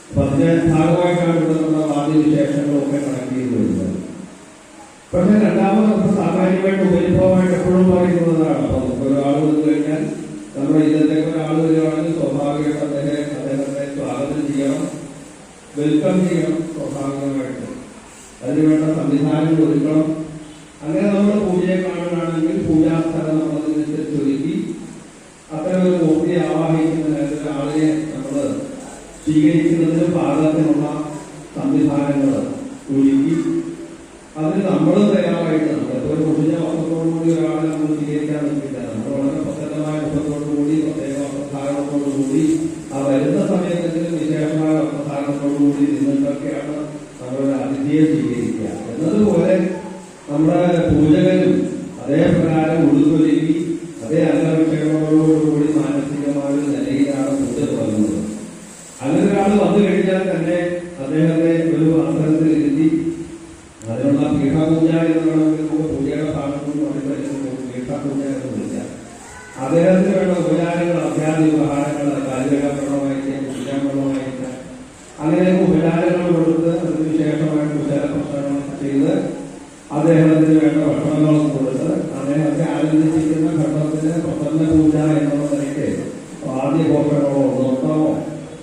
അപ്പൊ അതിന്റെ ഭാഗമായിട്ടാണ് ഇവിടെ നമ്മുടെ വാദ്യവിശേഷങ്ങളൊക്കെ കണക്ട് ചെയ്ത് വരുന്നത്. പക്ഷെ രണ്ടാമത് നമ്മൾ സാമാന്യമായിട്ട് ഉപരിഭവമായിട്ട് എപ്പോഴും പറയുന്നതാണ്. അപ്പൊ ഒരാൾ വന്നു കഴിഞ്ഞാൽ നമ്മുടെ ഇതിലേക്ക് ഒരാൾ വരികയാണെങ്കിൽ സ്വാഭാവികമായിട്ട് അദ്ദേഹത്തെ സ്വാഗതം ചെയ്യണം, വെൽക്കം ചെയ്യണം. സ്വാഭാവികമായിട്ട് അതിനുവേണ്ട സംവിധാനങ്ങൾ ഒരുക്കണം. അങ്ങനെ നമ്മൾ പൂജയെ കാണുകയാണെങ്കിൽ പൂജാസ്ഥലം നമ്മളതിനനുസരിച്ച് ഒരുക്കി അത്തരം ഒരു മൂർത്തിയെ ആവാഹിക്കുന്നതിന് ഒരാളെ നമ്മൾ സ്വീകരിക്കുന്നതിന് പാകത്തിനുള്ള സംവിധാനങ്ങൾ ഒരുക്കി അതിന് നമ്മൾ തയ്യാറായിട്ട് ഒരു മുഷിഞ്ഞ വസ്ത്രത്തോടുകൂടി ഒരാളെ നമ്മൾ സ്വീകരിക്കാൻ പറ്റില്ല. നമ്മൾ വളരെ പ്രസന്നമായ മുഖത്തോടുകൂടി പ്രത്യേക വസ്ത്രധാരണത്തോടുകൂടി ആ വരുന്ന സമയത്തെങ്കിലും വിശേഷമായ വസ്ത്രധാരണത്തോടുകൂടി നിന്നിട്ടൊക്കെയാണ് നമ്മളൊരു അതിഥിയെ സ്വീകരിക്കുക. എന്നതുപോലെ നമ്മുടെ പൂജകനും അതേ പ്രകാരം ഉടുത്തൊരുക്കി അതേ അംഗവിഷയങ്ങളോടുകൂടി മാനസികമായ ഒരു നിലയിലാണ് പൂജ തുടങ്ങുന്നത്. അങ്ങനെ ഒരാൾ വന്നു കഴിഞ്ഞാൽ തന്നെ അദ്ദേഹത്തെ ഒരു അവസരത്തിൽ ഇരുത്തി അതിനുള്ള പീഠപൂജ എന്ന് വേണമെങ്കിൽ നമുക്ക് പൂജയുടെ ഭാഗത്തു നിന്ന് പറയുമ്പോൾ പീഠപൂജ എന്ന് വിളിക്കാം. അദ്ദേഹത്തിന് വേണ്ട ഉപചാരങ്ങൾ, അഭ്യാദി വ്യവഹാരങ്ങൾ, കാലികപ്രണമായിരിക്കാം, പൂജാപ്രണമായിരിക്കാം, അങ്ങനെ ഉപചാരങ്ങൾ കൊടുത്ത് അതിനുശേഷമായിട്ട് കുശലപ്രശ്നങ്ങൾ ചെയ്ത് അദ്ദേഹത്തിന് വേണ്ട ഭക്ഷണങ്ങളും കൊടുത്ത് അദ്ദേഹത്തെ ആനന്ദിച്ചിരിക്കുന്ന ഘട്ടത്തിന് പ്രസന്ന പൂജ എന്നുള്ള നിലയ്ക്ക് വാദ്യഘോഷങ്ങളോ നൃത്തമോ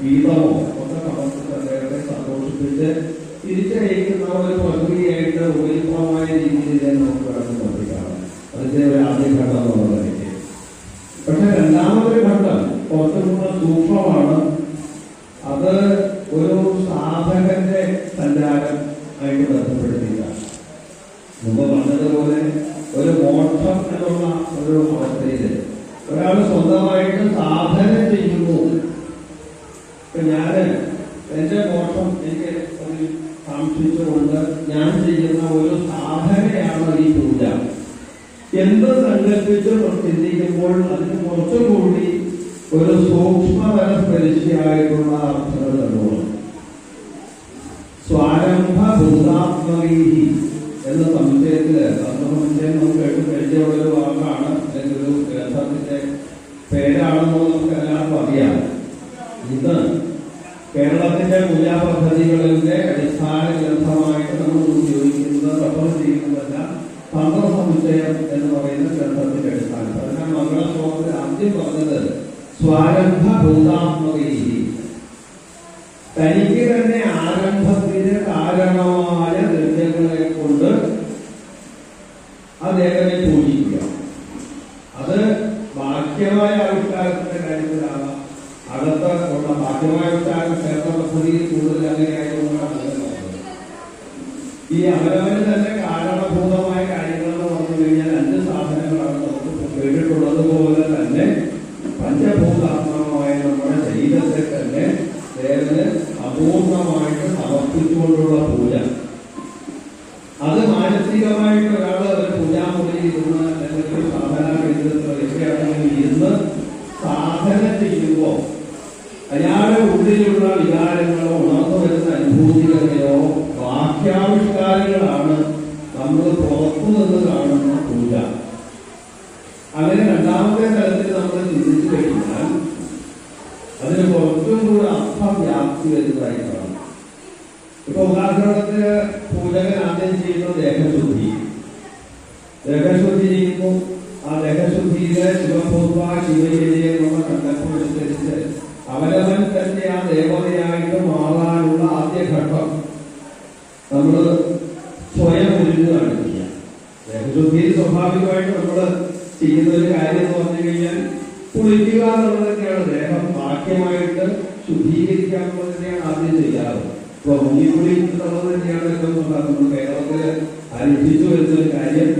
ഗീതമോ ഒക്കെ സമർപ്പിച്ച് അദ്ദേഹത്തെ സന്തോഷിപ്പിച്ച് തിരിച്ചയക്കുന്ന ഒരു പ്രക്രിയയായിട്ട് ഉപരിപ്രമായ രീതിയിൽ നമുക്ക് വേണം ശ്രദ്ധിക്കാം. അതിന്റെ ഒരു ആദ്യഘട്ടം എന്നുള്ള നിലയ്ക്ക്. പക്ഷെ രണ്ടാമതൊരു ഘട്ടം കുറച്ചും കൂടെ സൂക്ഷ്മമാണ്. അത് ഒരു സാധകന്റെ സഞ്ചാരം ആയിട്ട് ബന്ധപ്പെടുത്തിയിട്ടാണ്. മുമ്പ് പറഞ്ഞതുപോലെ ഒരു മോക്ഷം എന്നുള്ള ഒരു അവസ്ഥയിൽ ഒരാൾ സ്വന്തമായിട്ട് സാധന ചെയ്യുന്നു. ഇപ്പൊ ഞാന് എന്റെ മോക്ഷം എനിക്ക് കാക്ഷിച്ചുകൊണ്ട് ഞാൻ ചെയ്യുന്ന ഒരു സാധനയാണ് ഈ പൂജ. എന്ത് സങ്കല്പിച്ച് ചിന്തിക്കുമ്പോൾ അതിന് കുറച്ചുകൂടി ഒരു സൂക്ഷ്മതലസ്പരിശിയായിട്ടുള്ള അർത്ഥങ്ങൾ കണ്ടുകൊള്ളും. സ്വാരംഭ ഭൂതാത്മകീഹി എന്ന സംശയത്തില് സംശയം നമുക്ക് കേട്ട് കഴിഞ്ഞ ഒരു വാക്കാണ്, അല്ലെങ്കിൽ ഒരു ഗ്രന്ഥത്തിന്റെ പേരാണെന്നോ നമുക്ക് എല്ലാവർക്കും അറിയാം. ഇന്ന് കേരളത്തിന്റെ പൂജാ പദ്ധതികളിലെ അടിസ്ഥാന ഗ്രന്ഥമായിട്ട് നമ്മൾ ഉപയോഗിക്കുന്നത് റഫർ ചെയ്യുന്നതല്ല തന്ത്രസമുച്ചയം എന്ന് പറയുന്ന ഗ്രന്ഥത്തിന്റെ അടിസ്ഥാനം. അതിനാൽ മംഗളശ്ലോകത്തിൽ ആദ്യം പറഞ്ഞത് സ്വാരംഭ ഭൂതാത്മകീഹി, തനിക്ക് തന്നെ ആരംഭത്തിന് കാരണമായ ദ്രവ്യങ്ങളെ കൊണ്ട് അദ്ദേഹത്തെ പൂജിക്കുക. അത് ബാഹ്യമായ ആവിഷ്കാരത്തിന്റെ കാര്യത്തിലാകാം, അകത്ത് ഉള്ള ബാഹ്യമായ ആവിഷ്കാരം ക്ഷേത്ര പദ്ധതിയിൽ കൂടുതൽ അങ്ങനെയായതുകൊണ്ടാണ് അങ്ങനെ. ഈ അവനവന് തന്നെ കാരണഭൂതമായ കാര്യങ്ങളെന്ന് പറഞ്ഞു കഴിഞ്ഞാൽ 5 സാധനങ്ങളാണ് നമുക്ക് കേട്ടിട്ടുള്ളതുപോലെ തന്നെ പഞ്ചഭൂതാത്മകമായ നമ്മുടെ ശരീരത്തെ തന്നെ ദേവന് അപൂർണമായിട്ട് സമർപ്പിച്ചുകൊണ്ടുള്ള പൂജ. അത് മാനസികമായിട്ട് ഒരാൾ ഒരു പൂജാമുറിയിൽ ഇരുന്ന് അല്ലെങ്കിൽ ഒരു സാധന കേന്ദ്രത്തിൽ എവിടെയാണെങ്കിലും ഇരുന്ന് സാധന ചെയ്യുമ്പോൾ അയാളുടെ ഉള്ളിലുള്ള വികാരങ്ങളോ ഉണർന്നു വരുന്ന അനുഭൂതികളെയോ ബാഹ്യാവിഷ്കാരങ്ങളാണ് നമ്മൾ പുറത്തു നിന്ന് കാണുന്ന പൂജ. അങ്ങനെ രണ്ടാമത്തെ തലത്തിൽ നമ്മൾ ചിന്തിച്ചു കഴിഞ്ഞാൽ അതിന് കുറച്ചും കൂടെ അർത്ഥവ്യാപ്തി വരുന്നതായി കാണാം. ഇപ്പൊ ഉദാഹരണത്തിന് പൂജകൻ ആദ്യം ചെയ്യുന്ന ദേഹശുദ്ധി ചെയ്യുന്നു. ആ ദേഹശുദ്ധിയിലെ ശിവഭൂർവ ശിവശരി എന്നുള്ള സങ്കല്പമനുസരിച്ച് അവനവൻ തന്നെ ആ ദേവതയായിട്ട് മാറാനുള്ള ആദ്യഘട്ടം നമ്മൾ സ്വയം ഒരുങ്ങുകയാണ് ചെയ്യുക. ദേഹശുദ്ധിയിൽ സ്വാഭാവികമായിട്ട് നമ്മൾ ചെയ്യുന്ന ഒരു കാര്യം എന്ന് പറഞ്ഞു കഴിഞ്ഞാൽ കുളിക്കുക എന്നുള്ളത് തന്നെയാണ്. ദേഹം ബാഹ്യമായിട്ട് ശുദ്ധീകരിക്കുക എന്നുള്ളത് തന്നെയാണ് ആദ്യം ചെയ്യാറ്. ഇപ്പൊ മുങ്ങിക്കുളി എന്നുള്ളത് തന്നെയാണ് ഏറ്റവും നമ്മൾ കേരളത്തിൽ അനുഷ്ഠിച്ചു വരുന്നൊരു കാര്യം.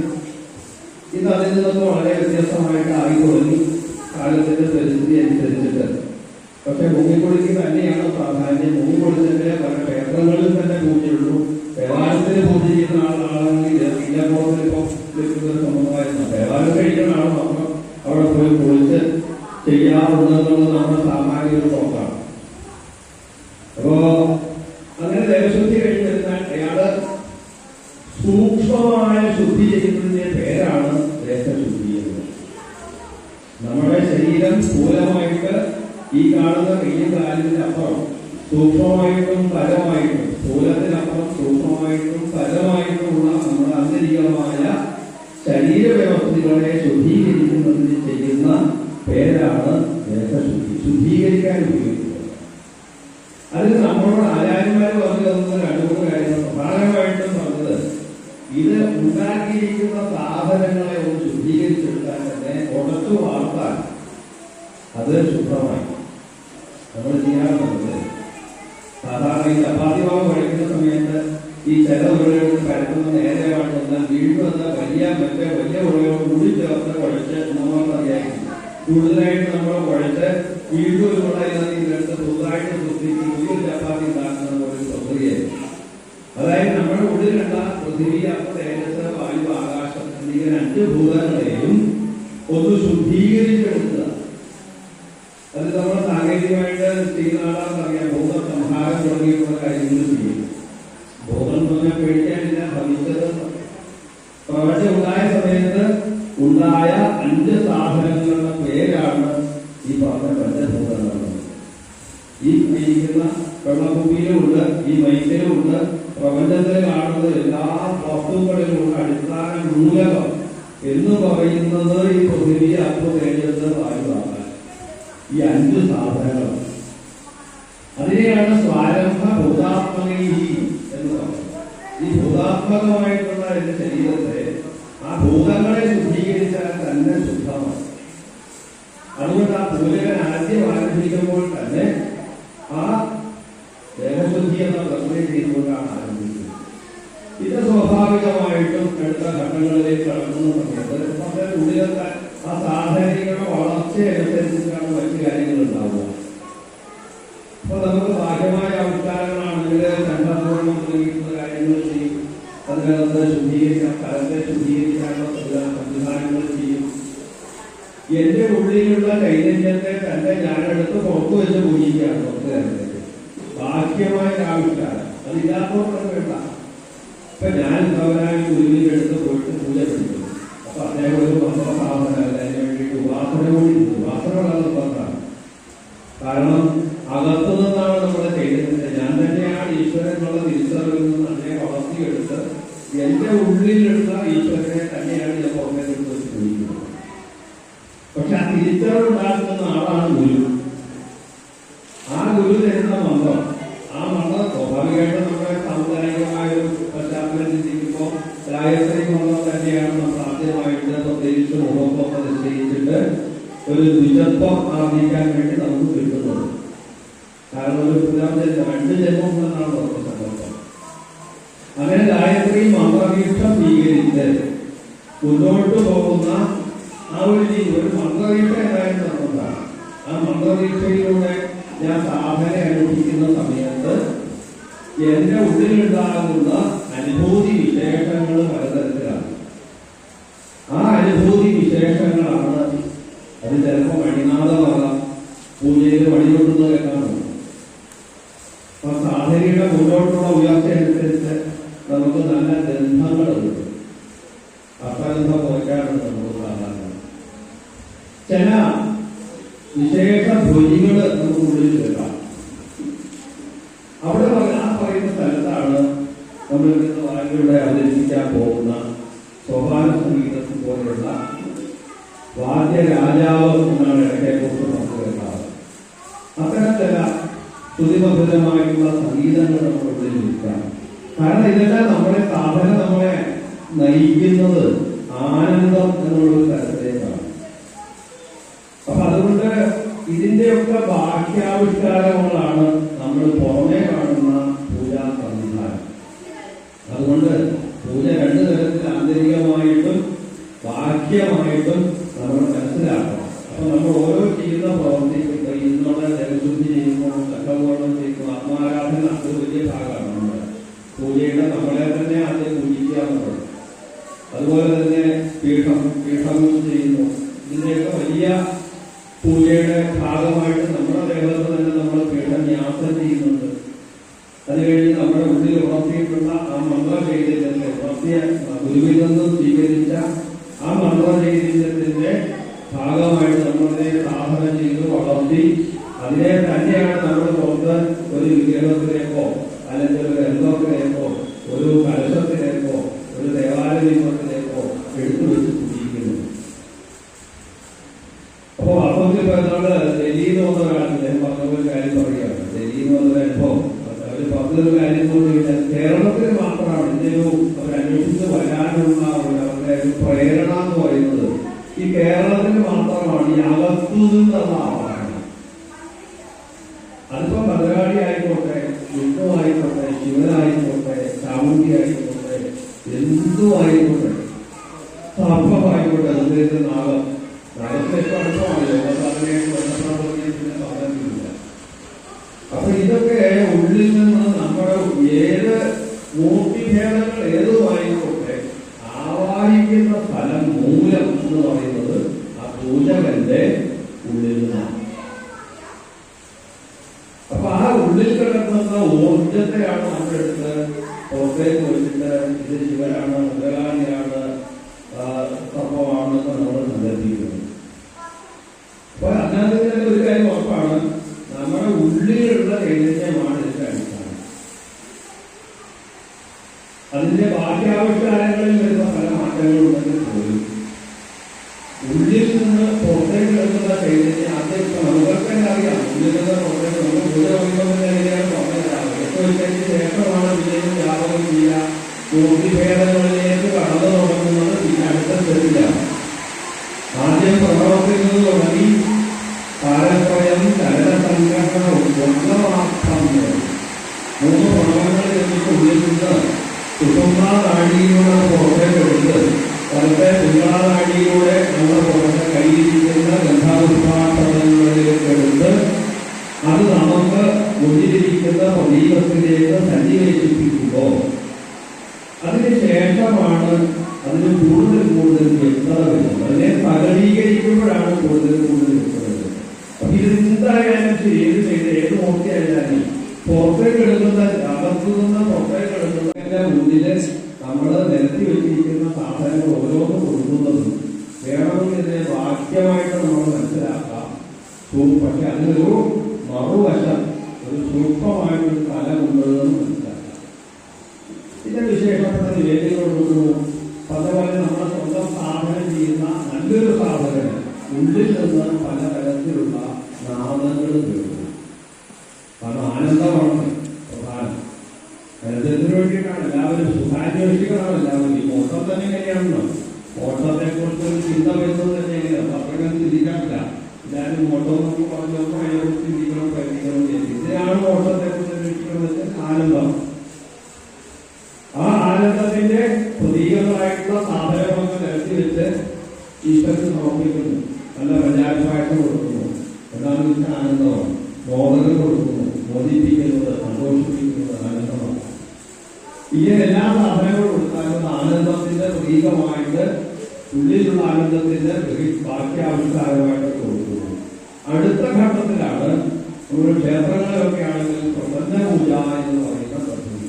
ഇത് അതിൽ നിന്നൊക്കെ വളരെ വ്യത്യസ്തമായിട്ട് ആയി തുടങ്ങി കാലത്തിന്റെ പരിസ്ഥിതി അനുസരിച്ചിട്ട്. പക്ഷെ മുങ്ങിക്കുളിക്ക് തന്നെയാണ് പ്രാധാന്യം. മുങ്ങിക്കുളിച്ചതിന്റെ പല ക്ഷേത്രങ്ങളിൽ തന്നെ പൂജയുള്ളൂ. ദേവാലയത്തിന് പൂജ ചെയ്യുന്ന ആളാണെങ്കിൽ ഇല്ലപ്പോഴത്തിൽ ഇപ്പോൾ സമ്പ്രദായം ദേവാലയം കഴിക്കുന്ന ആൾ മാത്രം അവിടെ പോയി കുളിച്ച് ചെയ്യാറുണ്ടെന്നുള്ളത് നമ്മുടെ സാമാന്യ ഒരു നോക്കാണ്. അപ്പോ അങ്ങനെ ദേവശുദ്ധി കഴിഞ്ഞ് വരുന്നാൽ അയാള് സൂക്ഷ്മമായ ശുദ്ധി ചെയ്യുന്നതിന്റെ പേരാണ് ദേഹശുദ്ധി എന്ന്. നമ്മുടെ ശരീരം സ്ഥൂലമായിട്ട് ഈ കാണുന്ന കയ്യും കാലിന്റെ അപ്പുറം സൂക്ഷ്മമായിട്ടും പരമായിട്ടും, സ്ഥൂലത്തിനപ്പുറം സൂക്ഷ്മമായിട്ടും പരമായിട്ടുമുള്ള നമ്മുടെ ആന്തരികമായ ശരീരവ്യവസ്ഥകളെ ശുദ്ധീകരിക്കുന്നതിന് ചെയ്യുന്ന പേരാണ് ദേഹശുദ്ധി. ശുദ്ധീകരിക്കാൻ ഉപയോഗിക്കുന്നത്. അതിന് നമ്മളോട് ആചാര്യന്മാർ പറഞ്ഞു തന്നത് രണ്ട് മൂന്ന് കാര്യങ്ങൾ. പ്രധാനമായിട്ടും പറഞ്ഞത് ഇത് ഉണ്ടാക്കിയിരിക്കുന്ന സാധനങ്ങളെ ഒന്ന് ശുദ്ധീകരിച്ചെടുത്താൽ തന്നെ ഉടച്ചു വാർത്താൽ അത് ശുദ്ധമായി. നമ്മൾ ചെയ്യാറുള്ളത് സാധാരണ ഈ ചപ്പാത്തി മാവ് കഴിക്കുന്ന സമയത്ത് ഈ ചില ഉരുളകൾ പരത്തുന്ന നേരെയാണ് എന്നാൽ വീണ്ടും എന്ന വലിയ ഉരുളയോട് കൂടി ചേർത്ത് കുഴച്ച് നമ്മൾക്കറിയായിരിക്കും. കൂടുതലായിട്ട് നമ്മൾ കുഴച്ച് വീണ്ടും ഒരു ഉരുളയിലെടുത്ത് പുതുതായിട്ട് സൃഷ്ടിച്ച് പുതിയൊരു ചപ്പാത്തി ഉണ്ടാക്കുന്ന ഒരു പ്രക്രിയയായിരിക്കും. അതായത് നമ്മുടെ ഉള്ളിലുള്ള പൃഥ്വി, അപ്പ, തേജസ്, വായു, ആകാശം എന്നിങ്ങനെ 5 ഭൂതങ്ങളെയും ഒന്ന് ശുദ്ധീകരിച്ചെടുക്കുക. അത് നമ്മൾ സാങ്കേതികമായിട്ട് ചെയ്യുന്ന ആളാണെന്നറിയാം. ഭൂതസംഹാരം തുടങ്ങിയിട്ടുള്ള കാര്യങ്ങൾ ചെയ്യും. ഭൂതം എന്ന് പറഞ്ഞാൽ പേടിക്കാനില്ല, ഭവിച്ചത്. പ്രപഞ്ചം ഉണ്ടായ സമയത്ത് ഉണ്ടായ 5 സാധനങ്ങളുടെ പേരാണ് ഈ പറഞ്ഞ പഞ്ചഭൂതങ്ങൾ. ഈ ഇരിക്കുന്ന വെള്ളഭൂമിയിലുമുണ്ട്, ഈ മൈക്കിലുമുണ്ട്, പ്രപഞ്ചത്തിൽ കാണുന്ന എല്ലാ വസ്തുക്കളിലുമുള്ള അടിസ്ഥാന മൂലകം എന്ന് പറയുന്നത് ഈ പൃഥ്വി, അപ്പ, തേജസ്, വായു, ആകാശം. ഈ 5 സാധനങ്ങൾ. അതിനെയാണ് സ്വാരംഭ ഭൂതാത്മകൈ എന്ന് പറയുന്നത്. ഈ ഭൂതാത്മകമായിട്ടുള്ള എന്റെ ശരീരത്തെ ആ ഭൂതങ്ങളെ ശുദ്ധീകരിച്ചാൽ തന്നെ ശുദ്ധമാണ്. അതുകൊണ്ട് ആ പൂജകൻ ആദ്യം ആരംഭിക്കുമ്പോൾ തന്നെ ആ ദേഹശുദ്ധി എന്ന പ്രക്രിയ ചെയ്തുകൊണ്ടാണ് ആരംഭിക്കുന്നത്. ഇത് സ്വാഭാവികമായിട്ടും അടുത്ത ഘട്ടങ്ങളിലേക്ക് കടക്കുന്ന സമയത്ത് നമ്മുടെ ഉള്ളിലത്തെ ആ സാധനങ്ങളുടെ വളർച്ചയനുസരിച്ചിട്ടാണ് മറ്റു കാര്യങ്ങൾ ഉണ്ടാവുക. അപ്പൊ നമുക്ക് ബാഹ്യമായ ആവിഷ്കാരങ്ങളാണെങ്കിൽ ചണ്ടപൂർണ്ണം തുടങ്ങിയിട്ടുള്ള കാര്യങ്ങൾ ചെയ്യും. അതിനകത്ത് ശുദ്ധീകരിക്കാൻ, സ്ഥലത്തെ ശുദ്ധീകരിക്കാനുള്ള സംവിധാനങ്ങൾ ചെയ്യും. എന്റെ ഉള്ളിലുള്ള ചൈതന്യത്തെ തന്നെ ഞാനെടുത്ത് പുറത്തു വെച്ച് പൂജിക്കുകയാണ്. പുറത്തു തരുന്നത് ബാഹ്യമായ ആവിഷ്കാരം അതില്ലാത്തവർക്ക് വേണ്ട. ഇപ്പൊ ഞാൻ അവരായ ഗുരുവിന്റെ അടുത്ത് പോയിട്ട് പൂജ പഠിക്കുന്നു. അപ്പൊ അദ്ദേഹം ഒരു മന്ത്രസാധന അതിന് വേണ്ടിയിട്ട് ഉപാസന കൂടി ഉപാസന വളരെ നിർബന്ധമാണ്. കാരണം അകത്തു നിന്നാണ് നമ്മുടെ ചൈതന്യത്തെ, ഞാൻ തന്നെയാണ് ഈശ്വരൻ എന്നുള്ള തിരിച്ചറിവിൽ നിന്ന് അതിനെ വളർത്തിയെടുത്ത് എന്റെ ഉള്ളിലുള്ള ഈശ്വരനെ തന്നെയാണ് ഞാൻ പുറത്തേക്ക് വെച്ച് പൂജിക്കുന്നത്. പക്ഷെ ആ തിരിച്ചറിവുണ്ടാക്കുന്ന ആളാണ് ഗുരു. ആ ഗുരു തരുന്ന മന്ത്രം, ആ മന്ത്രം സ്വാഭാവികമായിട്ട് നമ്മുടെ സാമുദായികമായ ഒരു പശ്ചാത്തലം ചിന്തിക്കുമ്പോൾ ഗായത്രി മന്ത്രം തന്നെയാണ് നമ്മൾ ആദ്യമായിട്ട് പ്രത്യേകിച്ച് മുഖത്തൊക്കെ നിശ്ചയിച്ചിട്ട് ഒരു ദ്വിജത്വം ആർജിക്കാൻ വേണ്ടി നമുക്ക് കിട്ടുന്നത്. കാരണം ഒരു പുനർജന്മം, 2 ജന്മം എന്നാണ് നമുക്ക് സങ്കല്പം. അങ്ങനെ ഗായത്രി മന്ത്രദീക്ഷ സ്വീകരിച്ച് മുന്നോട്ട് പോകുന്ന ആ ഒരു മന്ത്രദീക്ഷ എന്തായാലും നിർബന്ധമാണ്. ആ മന്ത്രദീക്ഷയിലൂടെ ഞാൻ സാധന അനുഭവിക്കുന്ന സമയത്ത് എന്റെ ഉള്ളിലുണ്ടാകുന്ന അനുഭൂതി വിശേഷങ്ങൾ പലതരത്തിലാണ്. ആ അനുഭൂതി വിശേഷങ്ങളാണ് അത് ചിലപ്പോൾ മണിനാഥമാകാം, പൂജയിൽ മണികൊണ്ടുന്നത് കേൾക്കാറുണ്ട്. അപ്പൊ സാധനയുടെ മുന്നോട്ടുള്ള ഉയർച്ച അനുസരിച്ച് നമുക്ക് നല്ല ഗന്ധങ്ങളുണ്ട്. അർത്ഥഗന്ധം കുറയ്ക്കാറുണ്ട് നമുക്ക് സാധാരണ. ചില വിശേഷ ധ്വനികൾ നമുക്ക് ഉള്ളിൽ കേൾക്കാം. അവിടെ ആ പറയുന്ന സ്ഥലത്താണ് നമ്മൾ ഇന്ന് വാങ്ങിലൂടെ അവതരിപ്പിക്കാൻ പോകുന്ന സോപാന സംഗീതത്തിൽ പോലെയുള്ള വാദ്യരാജാവ് എന്നാണ് ഇടയ്ക്കെക്കുറിച്ച് നമുക്ക് കേൾക്കാറ്. അത്തരം ചില ശ്രുതിമധുരമായിട്ടുള്ള സംഗീതങ്ങൾ നമ്മുടെ ഉള്ളിൽ നിൽക്കാം. കാരണം ഇതെല്ലാം നമ്മളെ സാധന നമ്മളെ നയിക്കുന്നത് ആനന്ദം എന്നുള്ളൊരു തരത്തിലേക്കാണ്. അപ്പൊ അതുകൊണ്ട് ഇതിന്റെയൊക്കെ ബാഹ്യാവിഷ്കാരങ്ങളാണ് നമ്മൾ പുറമേ കാണുന്ന പൂജാ സംവിധാനം. അതുകൊണ്ട് പൂജ 2 തരത്തിൽ ആന്തരികമായിട്ടും ബാഹ്യമായിട്ടും നമ്മൾ മനസ്സിലാക്കണം. അപ്പൊ നമ്മൾ ഓരോ ചെയ്യുന്ന പ്രവർത്തിക്കും ഇന്നുള്ള ജലശുദ്ധി ചെയ്യുമ്പോൾ, ചക്രവർണ്ണം ചെയ്യുമ്പോൾ, ആത്മാരാധന ഒരു വലിയ ഭാഗമാണ് നമ്മുടെ പൂജയുടെ. നമ്മളെ തന്നെ ആദ്യം പൂജിക്കുക എന്നുള്ളത്. അതുപോലെ തന്നെ പീഠം ചെയ്യുന്നു. ഇതിന്റെയൊക്കെ വലിയ പൂജയുടെ ഭാഗമായിട്ട് നമ്മുടെ ദേഹത്ത് തന്നെ നമ്മൾ പീഠന്യാസം ചെയ്യുന്നുണ്ട്. അത് കഴിഞ്ഞ് നമ്മുടെ ഉള്ളിൽ ഉണർത്തിയിട്ടുള്ള ആ മന്ത്രചൈതന്യത്തെ ഉണർത്തിയ ഗുരുവിൽ നിന്നും സ്വീകരിച്ച ആ മന്ത്രചൈതന്യത്തിന്റെ ഭാഗമായിട്ട് നമ്മൾ ഈ കേരളത്തിൽ മാത്രമാണ് ഈ അകത്തു നിന്നുള്ള ആവാഹനം. അതിപ്പോ ഭദ്രകാളി ആയിക്കോട്ടെ, യുദ്ധമായിക്കോട്ടെ, ശിവനായിക്കോട്ടെ, ചാമുണ്ടി ആയിക്കോട്ടെ, എന്തുമായിക്കോട്ടെ, സർപ്പമായിക്കോട്ടെ, അതിന്റെ നാഗം നാഗത്തിലേക്ക് അടുപ്പമാണ് യോഗസാധനയായിട്ട് ബന്ധപ്പെടാൻ സാധിക്കില്ല. അപ്പൊ ഇതൊക്കെ ഉള്ളിൽ നിന്ന് നമ്മുടെ ഏത് മൂർത്തിഭേദങ്ങൾ ഏതുമായിക്കോട്ടെ ആവാഹിക്കുന്ന ഫലം മൂലം എന്ന് പറയുന്നത് ആ പൂജകന്റെ ഉള്ളിൽ നിന്നാണ്. അപ്പൊ ആ ഉള്ളിൽ കിടക്കുന്ന ഊർജത്തെയാണ് നമ്മളെടുത്ത് പുറത്തേക്ക് വെച്ചിട്ട് ഇത് ശിവനാണ്, മുതലാളിയാണ്, സർപ്പമാണെന്നൊക്കെ നമ്മൾ സങ്കല്പിക്കുന്നത്. അപ്പൊ അതിനകത്ത് തന്നെ ഒരു കാര്യം ഉറപ്പാണ്, നമ്മുടെ ഉള്ളിലുള്ള ചൈതന്യമാണ് ഇതിന്റെ അടിസ്ഥാനം. അതിന്റെ ബാഹ്യാവിഷ്കാരങ്ങളിൽ വരുന്ന പല മാറ്റങ്ങളുണ്ടെങ്കിൽ പോലും ഉള്ളിൽ നിന്ന് പുറത്തേക്ക് എടുക്കുന്ന ചൈതന്യം ആദ്യം നമുക്കൊക്കെ അറിയാം. ഉള്ളിൽ നിന്ന് പുറത്തേക്ക് നമ്മൾ പൂജ എങ്ങനെയാണ് പറഞ്ഞതാണ്. 8 വർഷത്തിന് ശേഷമാണ് വിജയം വ്യാപകം ചെയ്യുക. മൂർത്തിഭേദങ്ങളിലേക്ക് കടന്നു തുടങ്ങുന്നത് പിന്നെ അടുത്ത സ്റ്റെപ്പിലാണ്. ആദ്യം പ്രവർത്തിൽ നിന്ന് തുടങ്ങി പാരസ്പര്യം ചലനസംഘടനവും ഒന്നമാർത്ഥം 3 പ്രവർത്തനങ്ങളിൽ എന്നിട്ട് ഉള്ളിൽ നിന്ന് സുഷുമ്നാനാഡിയിലൂടെ പുറത്തേക്ക് എടുത്ത് പലത്തെ പിങ്ങളാനാഡിയിലൂടെ നമ്മൾ പുറത്തെ കയ്യിരിക്കുന്ന ഗന്ധാപുഷ്പാർത്ഥങ്ങളിലേക്ക് എടുത്ത് അത് നമുക്ക് മുന്നിലിരിക്കുന്ന പ്രതീകത്തിലേക്ക് സന്നിവേശിപ്പിക്കുമ്പോൾ അതിനുശേഷമാണ് അതിന് കൂടുതൽ വ്യക്തത വരുന്നത്. അതിനെ സകലീകരിക്കുമ്പോഴാണ് കൂടുതൽ വ്യക്തത വരുന്നത്. അപ്പൊ ഇതെന്തായാലും ശരി, ഏത് ചെയ്ത് ഏത് മൂർത്തിയായാലും പുറത്തേക്ക് എടുക്കുന്ന അകത്തു നിന്ന് പുറത്തേക്ക് എടുക്കുന്നതിന്റെ മുന്നില് നമ്മൾ നിരത്തി വെച്ചിരിക്കുന്ന സാധനങ്ങൾ ഓരോന്നും കൊടുക്കുന്നതും വേണമെങ്കിൽ ഇതിനെ വാക്യമായിട്ട് നമ്മൾ മനസ്സിലാക്കാം. പക്ഷെ അതിനൊരു മറുവശം, ഒരു സൂക്ഷ്മമായിട്ടൊരു തലമുണ്ടെന്ന് മനസ്സിലാക്കാം. ഇതിന്റെ വിശേഷപ്പെട്ട നിവേദ്യങ്ങളോടൊരു പലപോലെ നമ്മൾ സ്വന്തം സാധനം ചെയ്യുന്ന നല്ലൊരു സാധനം ഉള്ളിൽ നിന്ന് പലതരത്തിലുള്ള നാമങ്ങൾ കേൾക്കുന്നു. കാരണം ആനന്ദമാണ് പ്രധാനം. ആനന്ദത്തിന് വേണ്ടിയിട്ടാണ് എല്ലാവരും, സുഖാന്വേഷികളാണ് എല്ലാവരും. ഈ ഓട്ടം തന്നെ എങ്ങനെയാണല്ലോ, ഓട്ടത്തെ കുറിച്ച് ഒരു ചിന്ത വരുന്നത് തന്നെ എങ്ങനെയാണ് അത്രയും ചിന്തിക്കാറില്ല. എല്ലാവരും ഓട്ടം നമുക്ക് പറഞ്ഞോ അതിനെക്കുറിച്ച് ചിന്തിക്കണം, പരിഹരിക്കണം ചെയ്യും. ഇതിനാണ് ഓട്ടത്തെ കുറിച്ച് അന്വേഷിക്കുന്നത് ആനന്ദം. ആ ആനന്ദത്തിന്റെ പ്രതീകങ്ങളായിട്ടുള്ള സാധനങ്ങളൊക്കെ നിരത്തി വെച്ച് ഈശ്വരന് സമർപ്പിക്കുന്നു. നല്ല പ്രചാരമായിട്ട് കൊടുക്കുന്നു. എന്താണ് വെച്ചാൽ ആനന്ദമാണ്. മോദകം കൊടുക്കുന്നു, മോദിപ്പിക്കുന്നത്, സന്തോഷിപ്പിക്കുന്നത് ആനന്ദമാണ്. ഇങ്ങനെ എല്ലാ സാധനങ്ങളും കൊടുത്താലും ആനന്ദത്തിന്റെ പ്രതീകമായിട്ട് ഉള്ളിലുള്ള ആനന്ദത്തിന്റെ ബാക്യാവിഷ്കാരമായിട്ട് കൊടുക്കുന്നു. അടുത്ത ഘട്ടത്തിലാണ് നമ്മുടെ ക്ഷേത്രങ്ങളിലൊക്കെ ആണെങ്കിൽ പ്രസന്ന പൂജ എന്ന് പറയുന്ന പദ്ധതി.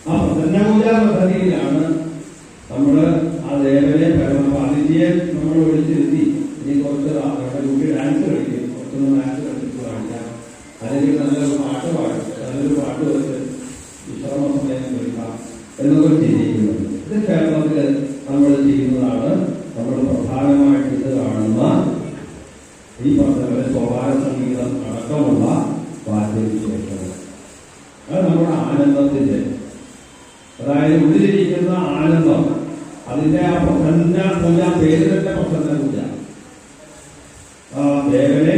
ആ പ്രസന്ന പൂജ പദ്ധതിയിലാണ് നമ്മള് ആ ദേവനെ പരമപാതിഥിയെ നമ്മൾ വിളിച്ചിരുത്തി ഇനി കുറച്ച് കുട്ടി ഡാൻസ് കളിക്കും, കുറച്ചൊന്ന് ഡാൻസ് കളിച്ചിട്ട് കാണിക്കാം, അല്ലെങ്കിൽ നല്ലൊരു പാട്ട് പാടും, നല്ലൊരു പാട്ട് വെച്ച് വിശ്രമ സമയം കളിക്കാം എന്നൊക്കെ ചെയ്തിരിക്കുന്നത്. ഇത് ക്ഷേത്രത്തിൽ നമ്മൾ ചെയ്യുന്നതാണ്. നമ്മൾ പ്രധാനമായിട്ട് ഇത് കാണുന്ന ഈ പറഞ്ഞ സോപാന സംഗീതം അടക്കമുള്ള വാദ്യവിശേഷങ്ങൾ. അത് നമ്മുടെ ആനന്ദത്തിന്റെ, അതായത് ഉള്ളിലിരിക്കുന്ന ആനന്ദം, അതിന്റെ ആ പ്രസന്ന പൂജ, പേര് തന്നെ പ്രസന്ന പൂജ. ദേവനെ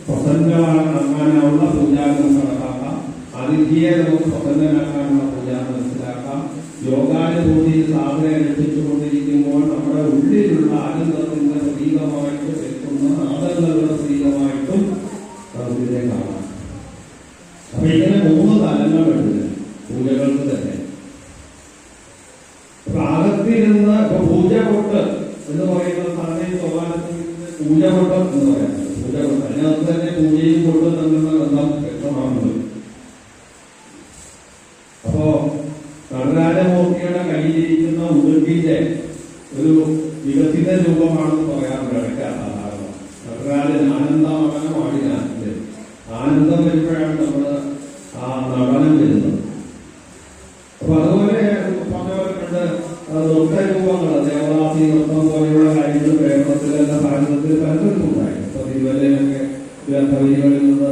പ്രസന്നമാക്കാനുള്ള പൂജ കണക്കാക്കാം. അതിഥിയെ നമുക്ക് പ്രസന്നനാക്കാനുള്ള പൂജ മനസ്സിലാക്കാം. യോഗാനുഭൂതിയിൽ സാധന രക്ഷിച്ചുകൊണ്ടിരിക്കുമ്പോൾ നമ്മുടെ ഉള്ളിലുള്ള ആനന്ദത്തിന്റെ പ്രതീകമായിട്ട് വെക്കുന്ന നാദങ്ങളുടെ പ്രതീകമായിട്ടും നമുക്കിതിനെ കാണാം. അപ്പൊ ഇങ്ങനെ 3 തലങ്ങളുണ്ട് പൂജകൾക്ക് തന്നെ. അകത്തിരുന്ന് ഇപ്പൊ പൂജകൊട്ട് എന്ന് പറയുന്ന സാധനം സോപാനത്തിൽ പൂജകൊട്ടം എന്ന് പറയുന്നത്. പൂജകൊട്ട് അതിനകത്ത് തന്നെ പൂജയും കൊട്ടും തമ്മിലുള്ള ബന്ധം വ്യക്തമാകുന്നത്. അപ്പോ നടരാജമൂർത്തിയുടെ കയ്യിലിരിക്കുന്ന ഉടുക്കിന്റെ ഒരു വികസിത രൂപമാണെന്ന് പറയാറുണ്ട് ഇടയ്ക്ക് സാധാരണ. നടരാജൻ ആനന്ദമകനമാടിനാട്ടില് ആനന്ദം വരുമ്പോഴാണ് നമ്മള് ആ നടനം വരുന്നത്. അപ്പൊ അതുപോലെ പറഞ്ഞവരെ കണ്ട് നൃത്തരൂപങ്ങൾ, ദേവദാസി നൃത്തം പോലെയുള്ള കാര്യങ്ങൾ കേരളത്തിലല്ല ഭാരതത്തിൽ പലർക്കും ഉണ്ടായിരുന്നു. അപ്പൊ തിരുവല്ലയിലൊക്കെ ഗ്രന്ഥവരികളിൽ നിന്ന്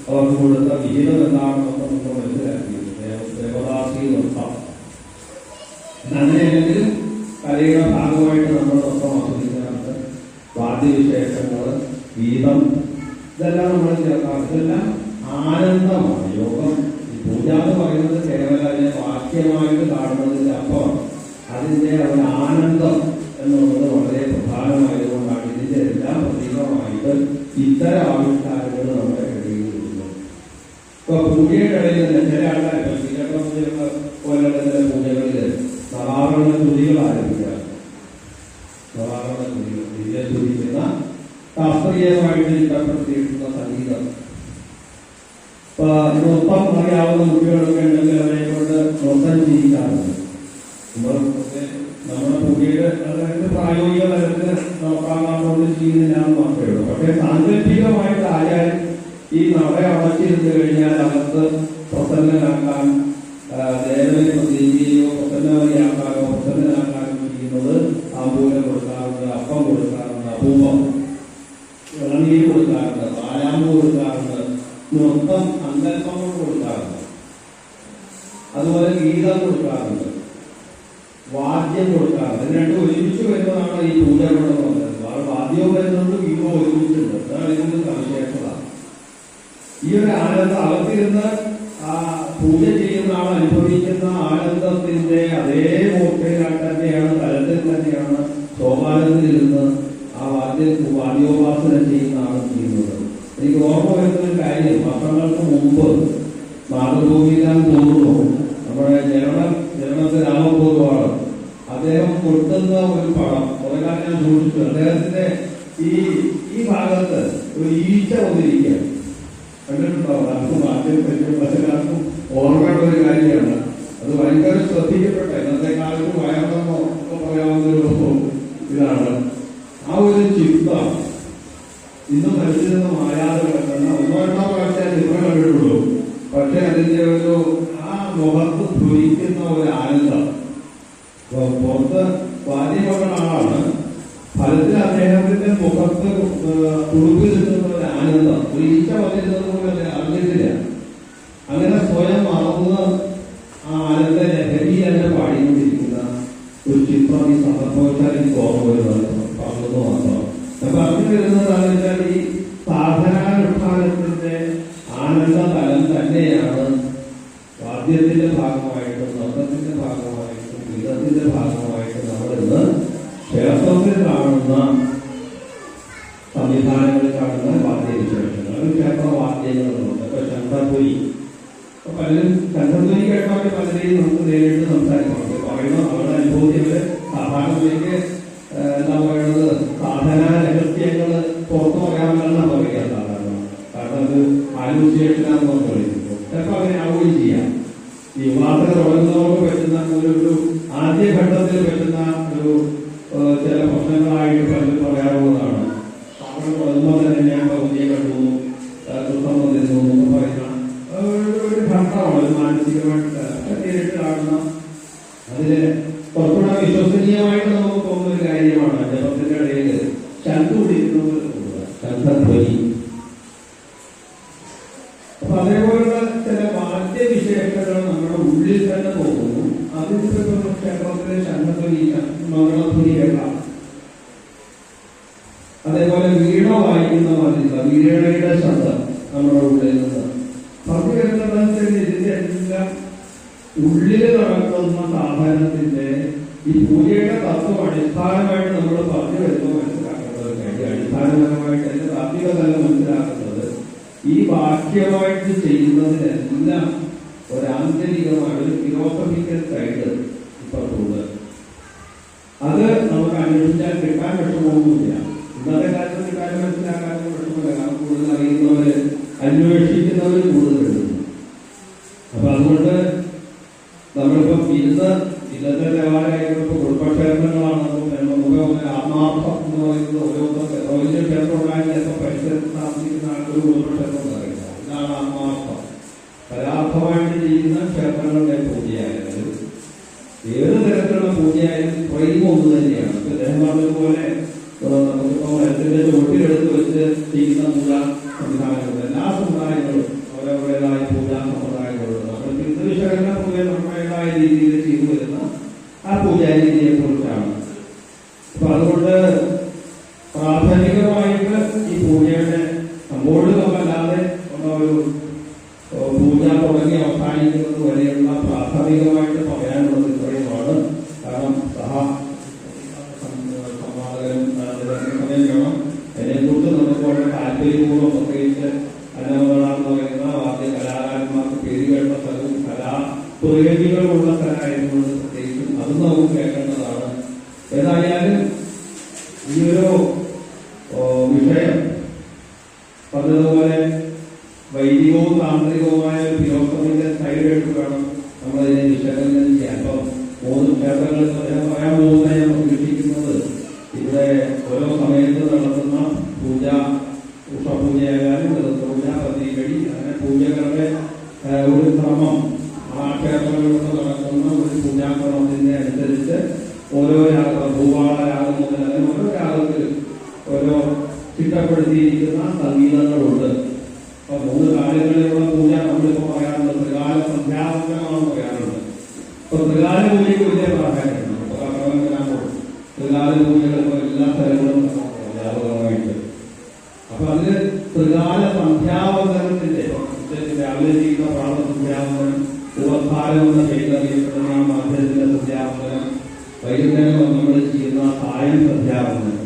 അവർക്ക് കൊടുത്ത വിഹിതം എന്താണെന്നൊക്കെ നമുക്ക് മനസ്സിലാക്കി. ദേവദാസി നൃത്തം അങ്ങനെയല്ലെങ്കിൽ കലയുടെ ഭാഗമായിട്ട് നമ്മൾ നൃത്തം ആസ്വദിക്കാൻ ഗീതം, ഇതെല്ലാം നമ്മൾ ചേർക്കാം. ഇതെല്ലാം ആനന്ദമാണ്. യോഗം പൂജ എന്ന് പറയുന്നത് കേവലം അതിനെ വാക്യമായിട്ട് കാണുന്നതിന്റെ അപ്പുറം അതിന്റെ ഒരു ആനന്ദം എന്നുള്ളത് വളരെ പ്രധാനമായതുകൊണ്ടാണ് ഇതിന്റെ എല്ലാം പ്രതീകമായിട്ട് ഇത്തരം ആവിഷ്കാരങ്ങൾ നമ്മുടെ ഇടയിൽ വരുന്നത്. ഇപ്പൊ പൂജയുടെ ഇടയിൽ തന്നെ ചില ആൾക്കാർ പൂജകളൊക്കെ പോലെ ചില പൂജകളിൽ സമാപരണ തുതികൾ ആരംഭിക്കാം. സമാപരണ തുതികൾ ഇതിനെ തുതിക്കുന്ന ശാസ്ത്രീയമായിട്ട് ചിട്ടപ്പെടുത്തിയിട്ടുള്ള സംഗീതം. ഇപ്പൊ നൃത്തം അറിയാവുന്ന കുട്ടികളൊക്കെ ഉണ്ടെങ്കിൽ അവരെ കൊണ്ട് നൃത്തം ചെയ്യിക്കാറുണ്ട്. നമ്മുടെ പൂജയുടെ അതായത് പ്രായോഗിക തലത്തിൽ നോക്കാവുന്നതുകൊണ്ട് ചെയ്യുന്നില്ലാന്ന് മാത്രമേ ഉള്ളൂ. പക്ഷെ സാങ്കല്പികമായിട്ട് ആചാര്യൻ ഈ നട അടച്ചിരുന്ന് കഴിഞ്ഞാൽ അകത്ത് പ്രസന്നനാക്കാൻ ദേവനെ പ്രതിനിധിയോ പ്രസന്നവതിയാക്കാനോ പ്രസന്നനാക്കാനോ ചെയ്യുന്നത് താമ്പൂലം കൊടുക്കാറുണ്ട്, അപ്പം കൊടുക്കാറുണ്ട്, അപൂപം ഇളനീര് കൊടുക്കാറുണ്ട്, പാലാമ്പ് കൊടുക്കാറുണ്ട്, നൃത്തം സങ്കല്പം കൊണ്ട് കൊടുക്കാറുണ്ട്, അതുപോലെ ഗീതം കൊടുക്കാറുണ്ട്, വാദ്യം കൊടുക്കാറുണ്ട്. ഇത് രണ്ടും ഒരുമിച്ച് വരുന്നതാണ് ഈ പൂജകൾ എന്ന് പറയുന്നത്. വാദ്യവും വരുന്നുണ്ട്, ഗീതവും ഒരുമിച്ചുണ്ട്. അതാണ് ഇതിന്റെ സവിശേഷത. ഈ ഒരു ആനന്ദം അകത്തിരുന്ന് ആ പൂജ ചെയ്യുന്ന ആൾ അനുഭവിക്കുന്ന ആനന്ദത്തിന്റെ അതേ മൂർച്ചയിലാൽ തന്നെയാണ്, തലത്തിൽ തന്നെയാണ് സോപാനത്തിലിരുന്ന് ആ വാദ്യോപാസന ചെയ്യുന്ന ആൾ ചെയ്യുന്നത്. എനിക്ക് ഓർമ്മ വരുന്നൊരു കാര്യം, വർഷങ്ങൾക്ക് മുമ്പ് മാതൃഭൂമിയിലാൻ തോന്നുന്നു നമ്മുടെ ജനനത്തെ രാമപൂർവ്വമാണ് അദ്ദേഹം കൊട്ടുന്ന ഒരു പടം കുറെ കാലം ഞാൻ സൂക്ഷിച്ചു. അദ്ദേഹത്തിന്റെ ഈ ഭാഗത്ത് ഒരു ഈച്ച വന്നിരിക്കുക കണ്ടിട്ടുണ്ടോ? ആർക്കും ആദ്യം പറ്റും ഓർമ്മയുള്ള ഒരു കാര്യമാണ്. അത് ഭയങ്കര ശ്രദ്ധിക്കപ്പെട്ട ഇന്നത്തെ കാലത്ത് വയറെന്നോ ഒക്കെ പറയാവുന്ന ഒരു ഇതാണ്. ആ ഒരു ചിത്രം ഇന്ന് മനുഷ്യനെന്ന് മായാതെ കിടക്കുന്ന ഒന്നോ രണ്ടോ പ്രാവശ്യം ചിത്രം കണ്ടിട്ടുള്ളൂ. പക്ഷെ അതിന്റെ ഒരു ആ മുഖത്ത് ധരിക്കുന്ന ഒരു ആനന്ദം. പുറത്ത് വാദ്യമുള്ള ആളാണ്, ഫലത്തിൽ അദ്ദേഹത്തിന്റെ മുഖത്ത് തുടുപ്പിൽ നിൽക്കുന്ന ഒരു ആനന്ദം. ഒരു ഈച്ച വന്നിരുന്നത് പോലെ അറിഞ്ഞിട്ടില്ല. അങ്ങനെ സ്വയം മറന്ന് ആ ആനന്ദ ലഹരി തന്നെ പാടിക്കൊണ്ടിരിക്കുന്ന ഒരു ചിത്രം ഈ സന്ദർഭവശാൽ എനിക്ക് ഓർമ്മ വരുന്നത് പറഞ്ഞത് മാത്രം. അപ്പൊ പറഞ്ഞു വരുന്നതാണെന്ന് വെച്ചാൽ ഈ സാധനാനുഷ്ഠാനത്തിന്റെ ആനന്ദ തലം തന്നെയാണ് വാദ്യത്തിന്റെ ഭാഗമായിട്ടും നൃത്തത്തിന്റെ ഭാഗമായിട്ടും ഗീതത്തിന്റെ ഭാഗമായിട്ടും നമ്മളിന്ന് ക്ഷേത്രത്തിൽ കാണുന്ന സംവിധാനങ്ങളിൽ കാണുന്ന വാദ്യവിശേഷങ്ങൾ, ക്ഷേത്രവാദ്യങ്ങളുണ്ട്. ഇപ്പൊ ശംഖധ്വനി, പലരും ശംഖധ്വനി കേട്ടാൽ പലരെയും നമുക്ക് നേരിട്ട് സംസാരിക്കുന്നുണ്ട്. പറയുന്ന അവരുടെ അനുഭവത്തില് സാധാരണയിലേക്ക് എന്താ പറയുന്നത് സാധന രഹസ്യങ്ങൾ പുറത്തു പറയാമെന്നാണ് പറയുക സാധാരണ. കാരണം അത് ആലുശേഷനാന്ന് നമ്മൾ വിളിക്കുമ്പോൾ ചിലപ്പോൾ അങ്ങനെ ആവുകയും ചെയ്യാം. ഈ യുവാക്കൾ തുടങ്ങുന്നവർക്ക് പറ്റുന്ന ഒരു ആദ്യഘട്ടത്തിൽ പറ്റുന്ന ഒരു ചില പ്രശ്നങ്ങളായിട്ട് പലരും പറയാറുള്ളതാണ്. നമ്മൾ തുടങ്ങുമ്പോൾ തന്നെ ഞാൻ പകുതിയെ കണ്ടു നൃത്തം വന്നിരുന്നു എന്ന് പറയുന്ന ഒരു ഘട്ടമാണ്. ഒരു മാനസികമായിട്ട് നേരിട്ട് കാണുന്ന അതില് കുറച്ചുകൂടെ വിശ്വസനീയമായിട്ട് നമുക്ക് തോന്നുന്ന ഒരു കാര്യമാണ് ജപത്തിന്റെ ഇടയിൽ ശംഖുപിടിക്കുന്നത് ശംഖധ്വനി. അപ്പൊ അതേപോലുള്ള ചില വാദ്യവിശേഷങ്ങൾ നമ്മുടെ ഉള്ളിൽ തന്നെ തോന്നുന്നു. അതിന്റെ ക്ഷേത്രത്തിലെ ശംഖധ്വനി മംഗളധ്വനി കേൾക്കാം. അതേപോലെ വീണ വായിക്കുന്ന മാതിരിയുള്ള വീണയുടെ ശബ്ദം നമ്മുടെ ഉള്ളിൽ നിന്ന് പറഞ്ഞു വരുന്നത്. ഇതിന്റെ എല്ലാം ഉള്ളില് നടക്കുന്ന സാധനത്തിന്റെ ഈ പൂജയുടെ തത്വം അടിസ്ഥാനമായിട്ട് നമ്മൾ പറഞ്ഞു വരുമ്പോൾ മനസ്സിലാക്കേണ്ടത് കാര്യം, അടിസ്ഥാനപരമായിട്ട് അതിന്റെ താത്വിക തലം മനസ്സിലാക്കുന്നത് ഈ വാക്യമായിട്ട് ചെയ്യുന്നതിനെല്ലാം ഒരാന്തരികമായ ഒരു ഫിലോസഫിക്കൽ സൈഡ് ഇപ്പുറത്തുണ്ട്. അത് നമുക്ക് അന്വേഷിച്ചാൽ കിട്ടാൻ വിഷമമൊന്നുമില്ല. ഇന്നത്തെ കാലത്ത് കിട്ടാൻ മനസ്സിലാക്കാനും വിഷമമില്ല. കാരണം കൂടുതൽ അറിയുന്നവര് അന്വേഷിക്കുന്നവർ കൂടുതലുണ്ട്. അപ്പൊ അതുകൊണ്ട് നമ്മളിപ്പം ഇന്നത്തെ ദേവാലയങ്ങളിപ്പോ കുടുംബക്ഷേത്രങ്ങളാണെന്നും നമുക്ക് ആത്മാർത്ഥം എന്ന് പറയുന്നത് ഓരോ ക്ഷേത്രം ഉണ്ടായാലും ചിലപ്പോൾ പരിസരത്ത് താമസിക്കുന്ന ആൾക്കൊരു കുടുംബക്ഷേത്രം പറയുന്നത് ഇതാണ് ആത്മാർത്ഥം. പരാർത്ഥമായിട്ട് ചെയ്യുന്ന ക്ഷേത്രങ്ങളുടെ പൂജയായാലും ഏത് തരത്തിലുള്ള പൂജയായാലും പ്രൈം ഒന്ന് തന്നെയാണ്. അദ്ദേഹം പറഞ്ഞതുപോലെ നമുക്കിപ്പോ മരത്തിന്റെ ചുവട്ടിലെടുത്ത് വെച്ച് ചെയ്യുന്ന പൂജ സംവിധാനങ്ങൾ എല്ലാ സമുദായങ്ങളും ഓരോരുടേതായ പൂജാ സമ്പ്രദായങ്ങളുണ്ട്. നമ്മൾ പിതൃവിശകലന പൂജ നമ്മുടേതായ രീതിയിൽ ചെയ്തു വരുന്ന ആ പൂജാരീതിയെ കുറിച്ചാണ്. അപ്പൊ അതുകൊണ്ട് പ്രാഥമികമായിട്ട് ഈ പൂജയുടെ വിഷയം പറഞ്ഞതുപോലെ വൈദികവും താന്ത്രികവുമായ ഒരു ഫിലോസഫിന്റെ സൈഡായിട്ട് വേണം നമ്മളതിനെ വിശകലനം ചെയ്യാൻ. അപ്പം 3 ക്ഷേത്രങ്ങളിൽ ഞാൻ പറയാൻ പോകുന്ന ഞാൻ ഉദ്ദേശിക്കുന്നത് ഇവിടെ ഓരോ സമയത്ത് നടത്തുന്ന പൂജ, ഉഷപൂജയായാലും പൂജ, പതികടി, അങ്ങനെ പൂജകളുടെ ഒരു ക്രമം, ആ ക്ഷേത്രങ്ങളിൽ നടക്കുന്ന ഒരു പൂജാക്രമത്തിന്റെ അനുസരിച്ച് ഓരോ രാഗം, ഭൂവാള രാഗം മുതൽ അങ്ങനെ ഓരോ രാഗത്തിൽ ഓരോ ചിട്ടപ്പെടുത്തിയിരിക്കുന്ന സംഗീതങ്ങളുണ്ട്. അപ്പൊ 3 കാലങ്ങളിലുള്ള പൂജ നമ്മളിപ്പോൾ പറയാറുണ്ട്. ത്രികാല സന്ധ്യാവന്തനമാണെന്ന് പറയാറുണ്ട്. അപ്പൊ ത്രികാല പൂജയ്ക്ക് വലിയ പ്രാധാന്യമാണ്. ത്രികാല പൂജകൾ എല്ലാ സ്ഥലങ്ങളും വ്യാപകമായിട്ട്. അപ്പൊ അതിന് ത്രികാല സന്ധ്യാവന്തനത്തിന്റെ രാവിലെ ചെയ്യുന്ന പ്രാർത്ഥന സന്ധ്യാവന്തനം, ഉപഹാരം എന്ന പേരിലറിയപ്പെടുന്ന മധ്യത്തിന്റെ സന്ധ്യാവന്തനം, വൈകുന്നേരം നമ്മൾ ചെയ്യുന്ന സായം സന്ധ്യാവന്തനം.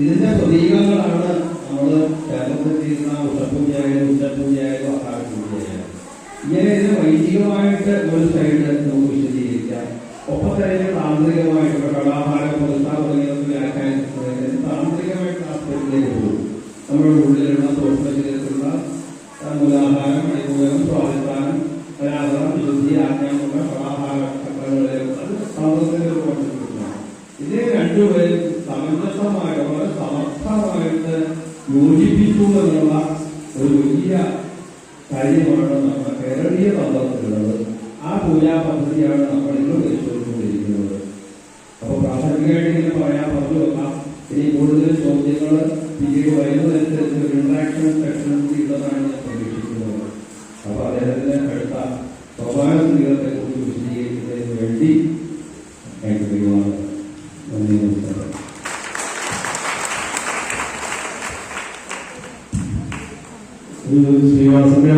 ഇതിന്റെ പ്രതീകങ്ങളാണ് നമ്മൾ കേരളത്തിൽ ചെയ്യുന്ന ഉഷപൂജയായാലും ഉച്ചപൂജയായാലും അത്താഴ പൂജയായാലും. ഇങ്ങനെ ഇതിന് വൈദികമായിട്ട് ഒരു സൈഡ് നമുക്ക് വിശദീകരിക്കാം. ഒപ്പം തന്നെ താന്ത്രികമായിട്ട് കലാഹാരം, പ്രതിഷ്ഠ തുടങ്ങിയതൊക്കെ വ്യാഖ്യാനിക്കുന്നതിന് താന്ത്രികമായിട്ട് ആസ്പത്രിയിലേക്ക് പോകും. നമ്മുടെ ഉള്ളിലുള്ള സൂക്ഷ്മശരീരത്തിലുള്ള മൂലാഹാരം, അണിമൂലം, സ്വാധിഷ്ഠാനം, അനാദരം, വിശുദ്ധി, ആജ്ഞാമുഖ, കലാഹാര ചക്രങ്ങളിലേക്ക് അത് താന്ത്രത്തിന്റെ ഒരു കോൺസെപ്റ്റാണ്. ഇതിനെ രണ്ടുപേരും സമഞ്ജസമായിട്ട് വളരെ സമർത്ഥമായിട്ട് യോജിപ്പിച്ചു എന്നുള്ള ഒരു വലിയ കാര്യമാണ് നമ്മുടെ കേരളീയ തന്ത്രത്തിലുള്ളത്. ആ പൂജാ പദ്ധതിയാണ് നമ്മൾ ഇന്ന് പരിശോധിച്ചുകൊണ്ടിരിക്കുന്നത്. അപ്പോൾ പ്രാഥമികമായിട്ട് ഇങ്ങനെ പറയാൻ പറഞ്ഞു വെക്കാം. ഇനി കൂടുതൽ ചോദ്യങ്ങൾ പിന്നീട് വരുന്നതനുസരിച്ച് ഒരു ഇന്ററാക്ഷൻ സെക്ഷൻ ഉള്ളതാണ് ഞാൻ പ്രതീക്ഷിക്കുന്നത്. അപ്പോൾ അദ്ദേഹത്തിന് അടുത്ത സോപാന സംഗീതത്തെ കുറിച്ച് വിശദീകരിക്കുന്നതിന് വേണ്ടി കേൾക്കുകയാണ്. നന്ദി, നമസ്കാരം. ശ്രീനിവാസന്റെ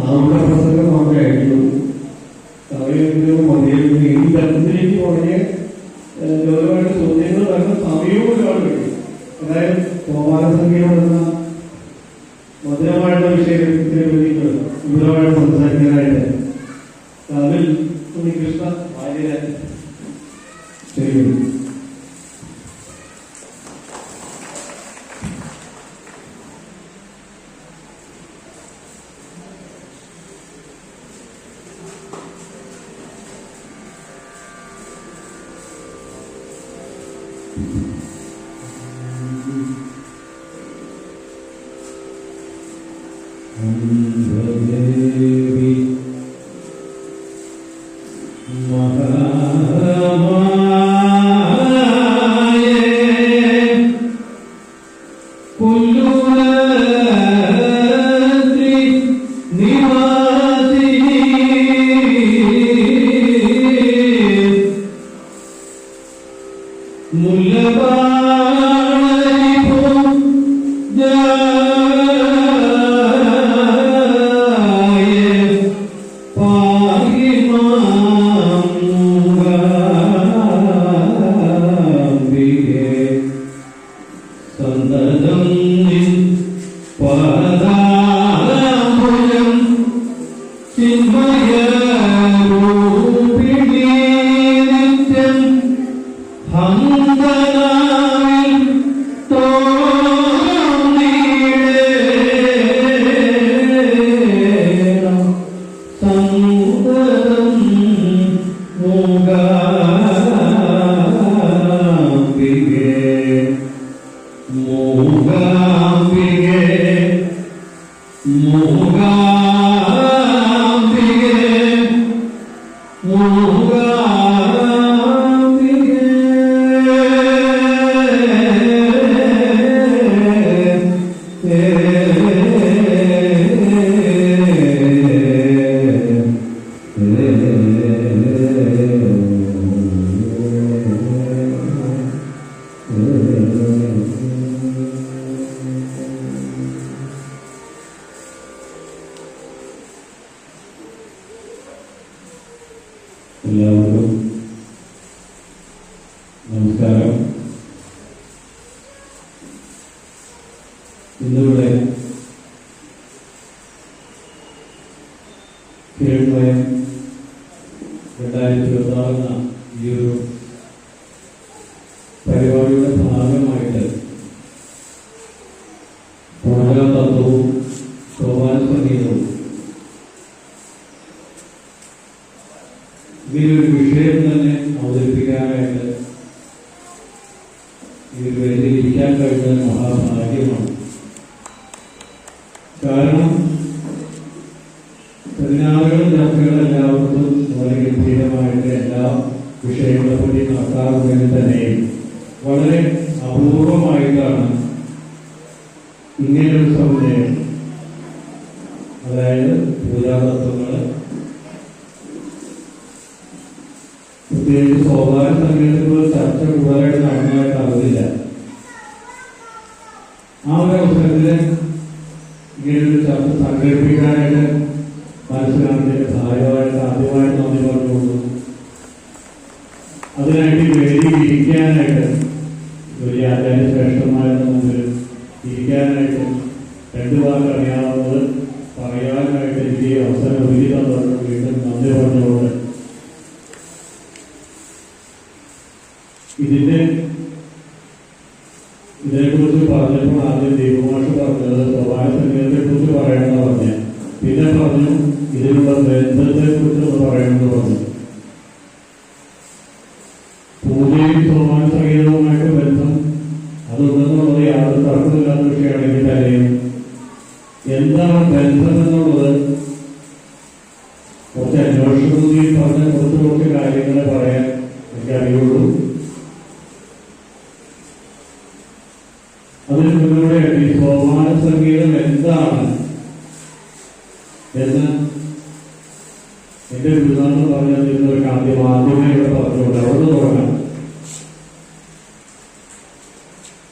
ആമുഖ പ്രസംഗം മാത്രമേ ആയിട്ടുള്ളൂ. സമയം മതിയായിരുന്നു. ഈ തരത്തിലേക്ക് തുടങ്ങിയ ഗൗരവമായിട്ട് ചോദ്യങ്ങൾ വരുന്ന സമയവും ഒരുപാട് കിട്ടി. അതായത് സോപാന സംഗീതം എന്ന മധുരമായിട്ടുള്ള വിഷയത്തെ പറ്റി വിപുലമായിട്ട് സംസാരിക്കാനായിട്ട് അതിൽ ഉണ്ണികൃഷ്ണ വാര്യരെ ചെയ്യുന്നു. എല്ലാവർക്കും നമസ്കാരം. ഇന്നിവിടെ കേരളയം 2026 ഈ ഒരു പരിപാടിയുടെ ഭാഗമായിട്ട് ഈ വേദിയിൽ ഇരിക്കാൻ കഴിഞ്ഞ മഹാഭാഗ്യമാണ്. കാരണം സെമിനാറുകളും ചർച്ചകളും എല്ലാവർക്കും വളരെ ഗംഭീരമായിട്ട് എല്ലാ വിഷയങ്ങളെ പറ്റി നടത്താറുണ്ടെങ്കിൽ തന്നെയും വളരെ അപൂർവമായിട്ടാണ് ഇങ്ങനെയൊരു സമുദയം, അതായത് പൂജാതത്വങ്ങള്, പ്രത്യേകിച്ച് സോപാന സംഗീതത്തിലുള്ള ചർച്ച കൂടുതലായിട്ട് നടന്നതായിട്ട് അറിവില്ല. ആ ഒരു അവസരത്തില് ഇങ്ങനെയൊരു ചർച്ച സംഘടിപ്പിക്കാനായിട്ട് മനസ്സിലാക്കിയ സഹായമായിട്ട് ആദ്യമായിട്ട് നന്ദി പറഞ്ഞുകൊണ്ടു. അതിനായിട്ട് വേദിയിൽ ഇരിക്കാനായിട്ട് വലിയ ആചാര്യ ശ്രേഷ്ഠന്മാരുടെ മുമ്പിൽ ഇരിക്കാനായിട്ട് രണ്ടു വാക്ക് അറിയാവുന്നത് പറയാനായിട്ട് എനിക്ക് അവസരം ഒരുക്കി തന്നവർക്ക് വീണ്ടും നന്ദി പറഞ്ഞുകൊണ്ട് ഇതിനെക്കുറിച്ച് പറഞ്ഞപ്പോൾ ആദ്യം ദൈവമാഷ് പറഞ്ഞത് സോപാന സംഗീതത്തെ കുറിച്ച് പറയണമെന്ന് പറഞ്ഞ, പിന്നെ പറഞ്ഞു ഇതിനുള്ള ബന്ധത്തെ കുറിച്ച് പറയണമെന്ന് പറഞ്ഞു. പൂജയും സോപാന സംഗീതവുമായിട്ട് ബന്ധം അതുണ്ടെന്നുള്ളത് യാതൊരു തർക്കമില്ലാത്ത വിഷയമാണെങ്കിൽ തന്നെയും എന്താണ് ബന്ധം എന്നുള്ളത് കുറച്ച് അന്വേഷണത്തിൽ പറഞ്ഞ കുറച്ച് കാര്യങ്ങളെ പറയാൻ എനിക്കറിയുള്ളൂ. അതിന് മുന്നോടെ ഈ സോപാന സംഗീതം എന്താണ് എന്ന് എന്റെ ഗുരുനാഥൻ പറഞ്ഞിരുന്നവർക്ക് ആദ്യമേ ഇവിടെ പറഞ്ഞുകൊണ്ട് അവിടെ തുടങ്ങാം.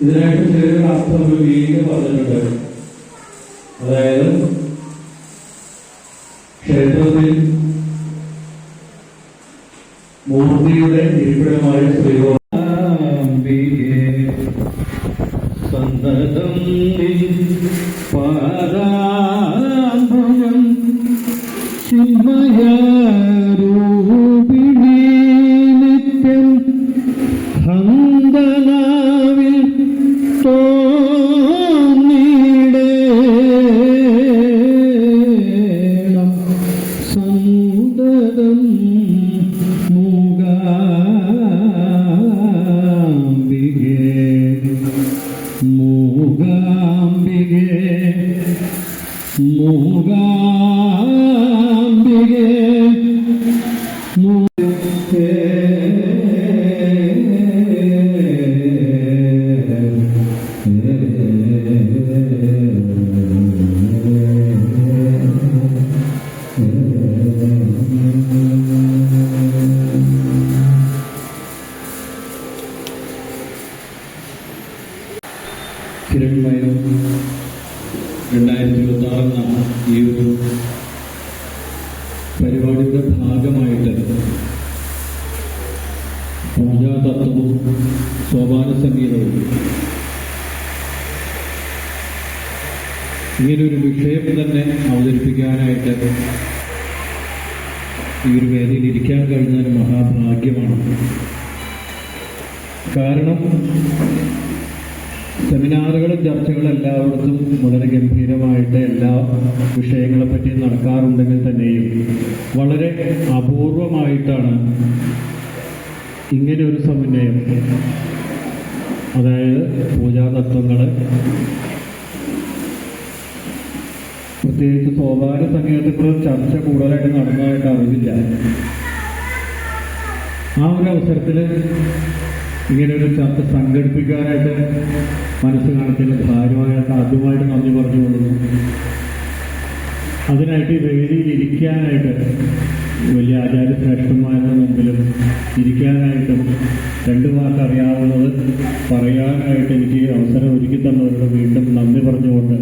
ഇതിനായിട്ട് ചെറിയൊരു അർത്ഥം ഒരു വീണ്ടും പറഞ്ഞിട്ടുണ്ട്. അതായത് ക്ഷേത്രത്തിൽ മൂർത്തിയുടെ ഇരിപ്പിടമായ ശ്രീകോവിൽ സന്തതം പാദാംബുജം ചിന്മയരൂപിണീ നിത്യം ഹന്തനാവിൽ തോന്നിടേണം സന്തതം കിരൺമയം 2026 ഈ ഒരു പരിപാടിയുടെ ഭാഗമായിട്ട് പൂജാതത്വവും സോപാന സംഗീതവും ഇങ്ങനൊരു വിഷയം തന്നെ അവതരിപ്പിക്കാനായിട്ട് ഈ ഒരു വേദിയിൽ ഇരിക്കാൻ കഴിഞ്ഞാൽ മഹാഭാഗ്യമാണ്. കാരണം സെമിനാറുകളും ചർച്ചകളും എല്ലായിടത്തും വളരെ ഗംഭീരമായിട്ട് എല്ലാ വിഷയങ്ങളെ പറ്റി നടക്കാറുണ്ടെങ്കിൽ തന്നെയും വളരെ അപൂർവമായിട്ടാണ് ഇങ്ങനെ ഒരു സമന്വയം, അതായത് പൂജാതത്വങ്ങൾ, പ്രത്യേകിച്ച് സോപാന സംഗീതത്തെക്കുറിച്ച് ചർച്ച കൂടുതലായിട്ട് നടന്നതായിട്ട് അറിവില്ല. ആ ഒരു അവസരത്തിൽ ഇങ്ങനെയൊരു ചർച്ച സംഘടിപ്പിക്കാനായിട്ട് മനസ്സ് കാണിക്കുന്ന ഭാര്യമായിട്ട് ആദ്യമായിട്ട് നന്ദി പറഞ്ഞുകൊള്ളുന്നു. അതിനായിട്ട് ഈ വേദിയിൽ ഇരിക്കാനായിട്ട് വലിയ ആചാര്യ ശ്രേഷ്ഠന്മാരുടെ മുമ്പിലും ഇരിക്കാനായിട്ടും രണ്ടു വാക്ക് അറിയാവുന്നത് പറയാനായിട്ട് എനിക്ക് അവസരം ഒരുക്കി തന്നവരോട് വീണ്ടും നന്ദി പറഞ്ഞുകൊണ്ട്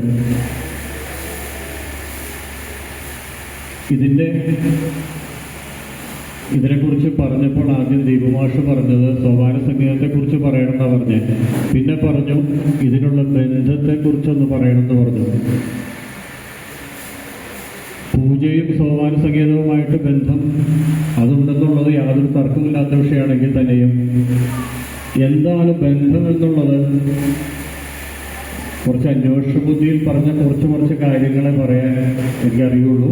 ഇതിനെക്കുറിച്ച് പറഞ്ഞപ്പോൾ ആദ്യം ദീപമാഷ് പറഞ്ഞത് സോപാന സംഗീതത്തെക്കുറിച്ച് പറയണമെന്നാണ് പറഞ്ഞത്. പിന്നെ പറഞ്ഞു ഇതിനുള്ള ബന്ധത്തെക്കുറിച്ചൊന്ന് പറയണമെന്ന് പറഞ്ഞു. പൂജയും സോപാന സംഗീതവുമായിട്ട് ബന്ധം അതുണ്ടെന്നുള്ളത് യാതൊരു തർക്കമില്ലാത്ത വിഷയമാണെങ്കിൽ തന്നെയും എന്താണ് ബന്ധം എന്നുള്ളത് കുറച്ച് അന്വേഷണ ബുദ്ധിയിൽ പറഞ്ഞ കുറച്ച് കാര്യങ്ങളെ പറയാൻ എനിക്കറിയുള്ളൂ.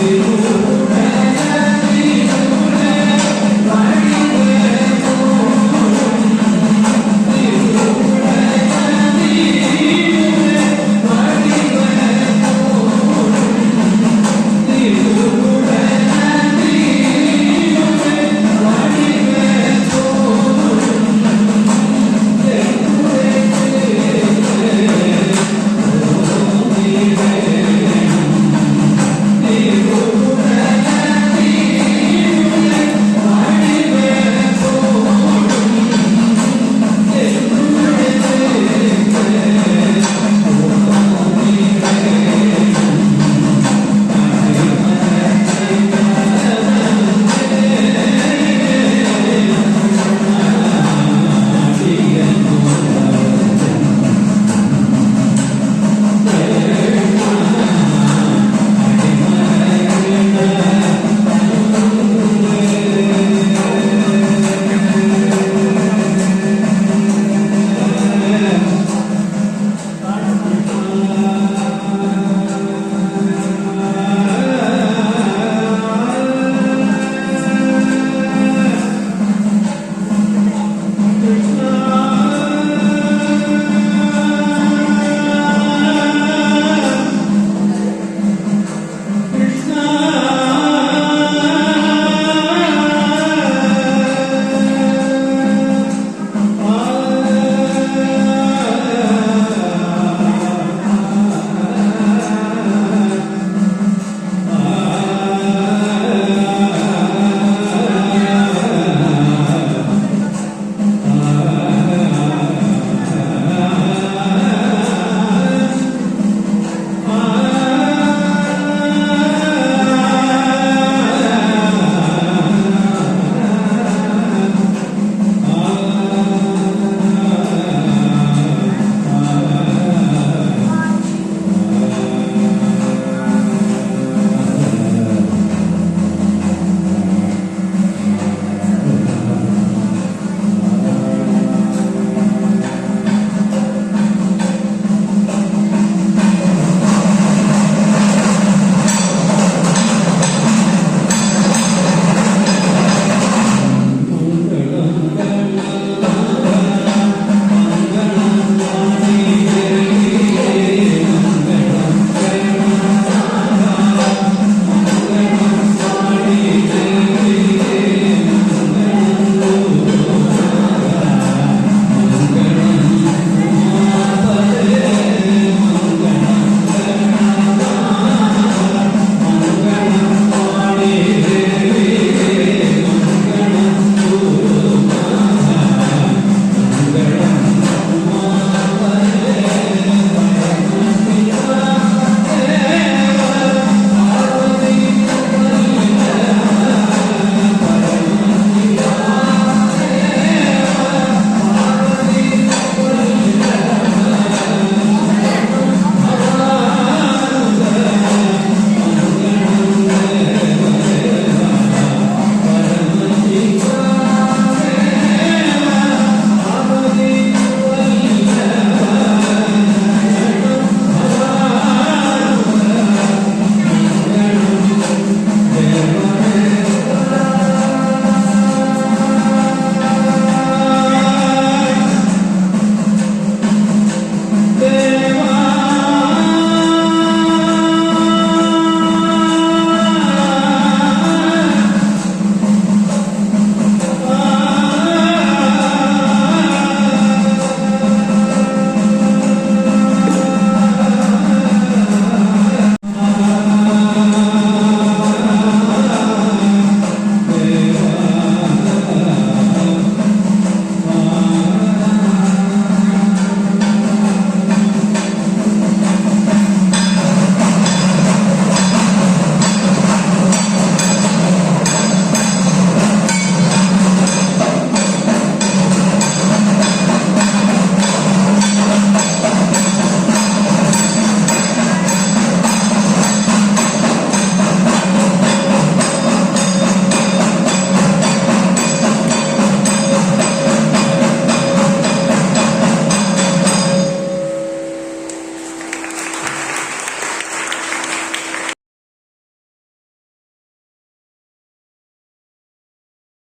ചെയ്യുന്നു.